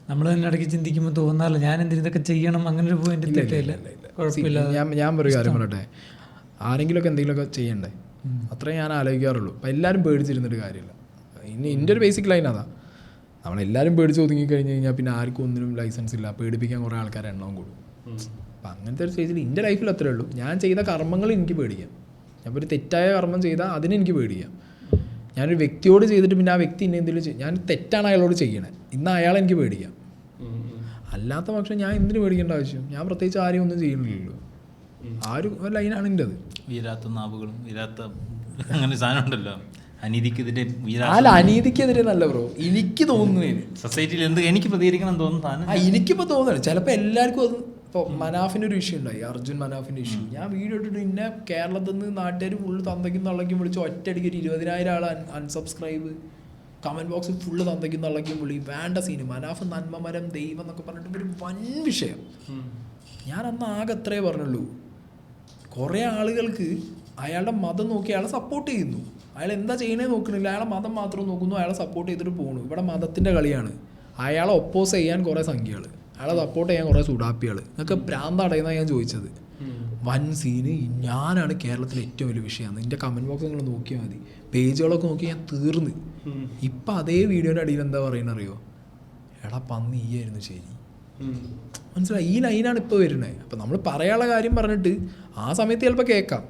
നമ്മൾ തന്നെ ഇടയ്ക്ക് ചിന്തിക്കുമ്പോൾ തോന്നാറില്ല ഞാൻ എന്തിനൊക്കെ ചെയ്യണം, അങ്ങനെ ഒരു പോയിന്റ് ഇല്ല. കുഴപ്പമില്ല. ഞാൻ ഒരു കാര്യം പറയട്ടെ, ആരെങ്കിലുമൊക്കെ എന്തെങ്കിലുമൊക്കെ ചെയ്യണ്ടേ, അത്രേ ഞാൻ ആലോചിക്കാറുള്ളൂ. അപ്പം എല്ലാവരും പേടിച്ചിരുന്നിട്ട് കാര്യമില്ല. ഇനി എൻ്റെ ഒരു ബേസിക് ലൈൻ അതാ, നമ്മളെല്ലാവരും പേടിച്ച് ഒതുങ്ങിക്കഴിഞ്ഞ് കഴിഞ്ഞാൽ പിന്നെ ആർക്കും ഒന്നിനും ലൈസൻസ് ഇല്ല. പേടിപ്പിക്കാൻ കുറേ ആൾക്കാരെ എണ്ണവും കൂടും. അപ്പം അങ്ങനത്തെ ഒരു സ്റ്റേജിൽ എൻ്റെ ലൈഫിൽ അത്രേ ഉള്ളൂ. ഞാൻ ചെയ്ത കർമ്മങ്ങൾ എനിക്ക് പേടിക്കാം. ഞാൻ ഒരു തെറ്റായ കർമ്മം ചെയ്താൽ അതിനെനിക്ക് പേടിക്കാം. ഞാനൊരു വ്യക്തിയോട് ചെയ്തിട്ട് പിന്നെ ആ വ്യക്തി ഇന്നെ എന്തെങ്കിലും ഞാൻ തെറ്റാണ് അയാളോട് ചെയ്യണേ, ഇന്ന് അയാളെ എനിക്ക് പേടിക്കാം. അല്ലാത്ത പക്ഷം ഞാൻ എന്തിനു പേടിക്കേണ്ട ആവശ്യം? ഞാൻ പ്രത്യേകിച്ച് ആരെയും ഒന്നും ചെയ്യുന്നില്ലല്ലോ. ആ ഒരു ലൈനാണ് എൻ്റെ. അത് വീരാത്ത നാവുകളും വീരാത്ത അങ്ങനെ സാധനം ഉണ്ടല്ലോ, അനീതിക്കെതിരെ. അല്ല, അനീതിക്കെതിരെ നല്ല ബ്രോ എനിക്ക് തോന്നുന്നതിന് സൊസൈറ്റിയിൽ എന്ത് എനിക്ക് പ്രതികരിക്കണം തോന്നുന്നു. എനിക്കിപ്പോൾ തോന്നുന്നു ചിലപ്പോൾ എല്ലാവർക്കും അത്. ഇപ്പോൾ മനാഫിൻ്റെ ഒരു ഇഷ്യൂ ഉണ്ടായി, അർജുൻ മനാഫിൻ്റെ ഇഷ്യൂ. ഞാൻ വീഡിയോ ഇട്ടിട്ട് ഇന്നെ കേരളത്തിൽ നിന്ന് നാട്ടുകാർ ഫുള്ള് തന്തയ്ക്കും തള്ളയ്ക്കും വിളിച്ച് ഒറ്റയടിക്ക് 20,000 ആൾ അൺസബ്സ്ക്രൈബ്, കമൻറ്റ് ബോക്സ് ഫുള്ള് തന്തയ്ക്കും തള്ളയ്ക്കും വിളി, വേണ്ട സീന്, മനാഫ് നന്മമരം ദൈവം എന്നൊക്കെ പറഞ്ഞിട്ട് ഒരു വൻ വിഷയം. ഞാൻ അന്ന് ആകെ അത്രേ പറഞ്ഞുള്ളൂ. കുറേ ആളുകൾക്ക് അയാളുടെ മതം നോക്കി അയാളെ സപ്പോർട്ട് ചെയ്യുന്നു. അയാൾ എന്താ ചെയ്യണേ നോക്കണില്ല, അയാളെ മതം മാത്രം നോക്കുന്നു, അയാളെ സപ്പോർട്ട് ചെയ്തിട്ട് പോകുന്നു. ഇവിടെ മതത്തിൻ്റെ കളിയാണ്. അയാളെ ഒപ്പോസ് ചെയ്യാൻ കുറേ സംഖ്യകൾ, അയാളെ സപ്പോർട്ട് ചെയ്യാൻ കുറേ സുഡാപ്പികൾ. ഇതൊക്കെ ഭ്രാന്തടയുന്നതാണ് ഞാൻ ചോദിച്ചത്. വൻ സീന്. ഞാനാണ് കേരളത്തിലെ ഏറ്റവും വലിയ വിഷയമാണ്. എൻ്റെ കമൻറ്റ് ബോക്സ് നിങ്ങൾ നോക്കിയാൽ മതി, പേജുകളൊക്കെ നോക്കി ഞാൻ തീർന്ന്. ഇപ്പം അതേ വീഡിയോൻ്റെ അടിയിൽ എന്താ പറയുന്നത് അറിയോ? എടാ പന്നി, ഈ ആയിരുന്നു ശരി. മനസ്സിലായി? ഈ ലൈനാണ് ഇപ്പോൾ വരുന്നത്. അപ്പം നമ്മൾ പറയാനുള്ള കാര്യം പറഞ്ഞിട്ട് ആ സമയത്ത് ചിലപ്പോൾ കേൾക്കാം,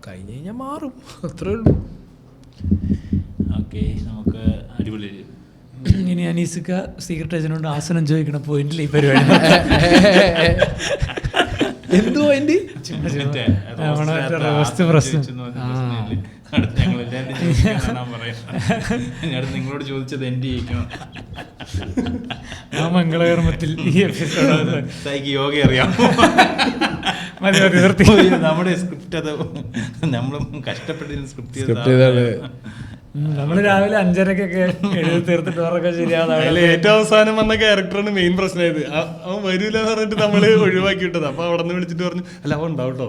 കഴിഞ്ഞ് കഴിഞ്ഞാൽ മാറും, അത്രേ ഉള്ളൂ. ഓക്കെ, നമുക്ക് അടിപൊളി. ഇനി അനീസിക്ക സീക്രട്ട് ഏജന്റിനോട് ആസനം ചോദിക്കണ പോയിന്റിൽ ഈ പരിപാടി എന്ത് പോയിന്റ്? നിങ്ങളോട് ചോദിച്ചത് എൻ്റെ ജയിക്കണം. ആ മംഗളകർമ്മത്തിൽ ഈ എപ്പിസോഡ് യോഗ അറിയാം. നമ്മുടെ സ്ക്രിപ്റ്റ് അത് നമ്മളും കഷ്ടപ്പെട്ടിരുന്ന സ്ക്രിപ്റ്റ് നമ്മള് രാവിലെ 5:30-ക്കൊക്കെ എഴുതി തീർത്തിട്ട് ഉറക്കെ ശരിയാതെ ഏറ്റവും അവസാനം വന്ന ക്യാരക്ടറാണ് മെയിൻ പ്രശ്നമായത്. അവൻ വരൂല എന്ന് പറഞ്ഞിട്ട് നമ്മള് ഒഴിവാക്കി വിട്ടത്. അപ്പൊ അവിടെ നിന്ന് വിളിച്ചിട്ട് പറഞ്ഞു അല്ല അവൻ ഉണ്ടാവട്ടോ,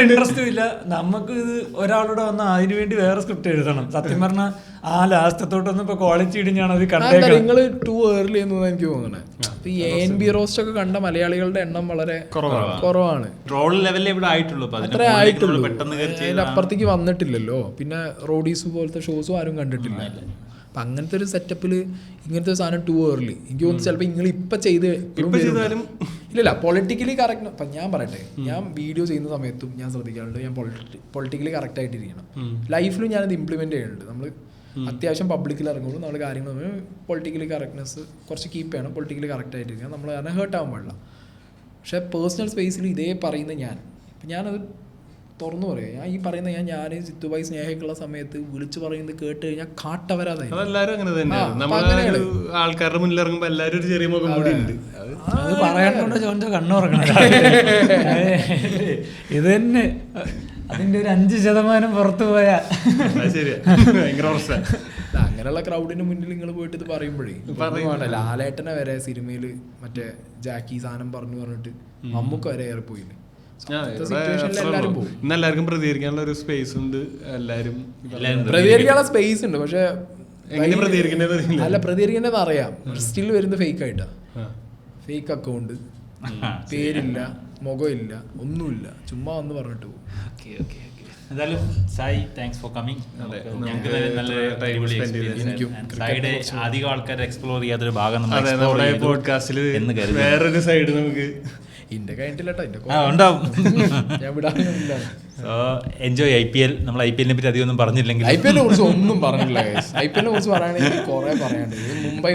ഇൻട്രസ്റ്റും ഇല്ല നമുക്ക്. ഇത് ഒരാളോട് വന്നാൽ അതിനു വേണ്ടി വേറെ സ്ക്രിപ്റ്റ് എഴുതണം. സത്യം പറഞ്ഞാൽ ആ ലാസ്റ്റത്തോട്ടൊന്നും ഇപ്പൊ ക്വാളിറ്റി ഇടിഞ്ഞാണ് അത് കണ്ടേക്കുന്നത്. നിങ്ങൾ ടു ഏർലി എന്ന് എനിക്ക് തോന്നണേ. ഈ ANB റോസ്റ്റ് ഒക്കെ കണ്ട മലയാളികളുടെ എണ്ണം വളരെ കുറവാണ്. ട്രോൾ ലെവലിൽ ഇവിടെ ആയിട്ടുള്ളൂ. അത്രേ ആയിട്ടുള്ളൂ, അതിനപ്പുറത്തേക്ക് വന്നിട്ടില്ലല്ലോ. പിന്നെ റോഡീസ് പോലത്തെ ഷോസും ആരും കണ്ടിട്ടില്ല. അപ്പം അങ്ങനത്തെ ഒരു സെറ്റപ്പിൽ ഇങ്ങനത്തെ ഒരു സാധനം ടു ഏർലി എനിക്ക് തോന്നുന്നു. ചിലപ്പോൾ നിങ്ങൾ ഇപ്പം ചെയ്താലും ഇല്ലല്ല പൊളിറ്റിക്കലി കറക്റ്റ്. അപ്പം ഞാൻ പറയട്ടെ, ഞാൻ വീഡിയോ ചെയ്യുന്ന സമയത്തും ഞാൻ ശ്രദ്ധിക്കാറുണ്ട് ഞാൻ പൊളിറ്റിക്കലി കറക്റ്റ് ആയിട്ടിരിക്കണം. ലൈഫിലും ഞാനത് ഇംപ്ലിമെൻറ്റ് ചെയ്യുന്നുണ്ട്. നമ്മൾ അത്യാവശ്യം പബ്ലിക്കിൽ ഇറങ്ങുമ്പോൾ നമ്മൾ കാര്യങ്ങൾ പൊളിറ്റിക്കലി കറക്റ്റ്നെസ് കുറച്ച് കീപ്പ് ചെയ്യണം. പൊളിറ്റിക്കലി കറക്റ്റ് ആയിട്ടിരിക്കണം, നമ്മൾ കാരണം ഹേർട്ട് ആവാൻ പാടില്ല. പക്ഷേ പേഴ്സണൽ സ്പേസിൽ ഇതേ പറയുന്ന ഞാനത് തുറന്നു പറയാം. ഞാൻ ഈ പറയുന്ന ഞാൻ സിത്തുബായി സ്നേഹക്കുള്ള സമയത്ത് വിളിച്ചു പറയുന്നത് കേട്ട് കഴിഞ്ഞാൽ കാട്ടവരാതായി. അതെല്ലാരും അങ്ങനെ തന്നെയാണ്. നമ്മള് ആൾക്കാരുടെ മുന്നിൽ ഇറങ്ങുമ്പോൾ എല്ലാവരും ഒരു ചെറിയ മുഖം കൂടി ഉണ്ട്. അത് പറയാനുണ്ടോ ചോദിച്ചാൽ കണ്ണുറക്കണം. ഇത് തന്നെ അതിന്റെ ഒരു 5% പുറത്തു പോയാ അങ്ങനെയുള്ള ക്രൗഡിന് മുന്നിൽ നിങ്ങൾ പോയിട്ട് ഇത് പറയുമ്പോഴേ ലാലേട്ടനെ വരെ സിനിമയിൽ മറ്റേ ജാക്കി സാധനം പറഞ്ഞിട്ട് നമുക്ക് വരെ ഏറെ പോയില്ലേ. എല്ലാവർക്കും പ്രതികരിക്കാനുള്ള ഒരു സ്പേസ് ഉണ്ട്. എല്ലാരും പ്രതികരിക്കാനുള്ള സ്പേസ് ഉണ്ട്. പക്ഷെ പ്രതികരിക്കേണ്ടത് അറിയാം. സ്റ്റിൽ വരുന്നത് ഫേക്ക് ആയിട്ടാ. ഫേക്ക് അക്കൗണ്ട്, പേരില്ല, മുഖമില്ല, ഒന്നുമില്ല, ചുമ്മാ വന്ന് പറഞ്ഞിട്ട് പോകും. എന്തായാലും സായി, താങ്ക്സ് ഫോർ കമ്മിങ്. ഞങ്ങൾക്ക് നല്ല സായിയുടെ അധികം ആൾക്കാർ എക്സ്പ്ലോർ ചെയ്യാത്തൊരു ഭാഗം പോഡ്കാസ്റ്റിൽ വേറൊരു സൈഡ് നമുക്ക് ഇന്റെ കഴിഞ്ഞിട്ടില്ലട്ടോ, ഉണ്ടാവും. ഞാൻ വിടാനില്ല. So enjoy IPL. നമ്മൾ IPL പറ്റി അധികം ഒന്നും പറഞ്ഞില്ലെങ്കിൽ IPL കുറിച്ച് ഒന്നും പറഞ്ഞില്ല. IPL കുറിച്ച് പറയുകയാണെങ്കിൽ കുറെ പറയാണ്ട്. മുംബൈ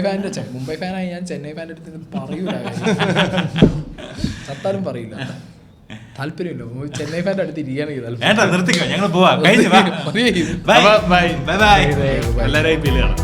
ഫാനായി ഞാൻ ചെന്നൈ ഫാൻ്റെ അടുത്ത് പറയൂല, സത്താലും പറയില്ല. താല്പര്യമില്ല. ചെന്നൈ ഫാൻ്റെ അടുത്ത് ഇരിക്കുകയാണെങ്കിൽ നിർത്തിക്കോ, ഞങ്ങൾ പോവാം. എല്ലാവരും IPL കാണാം.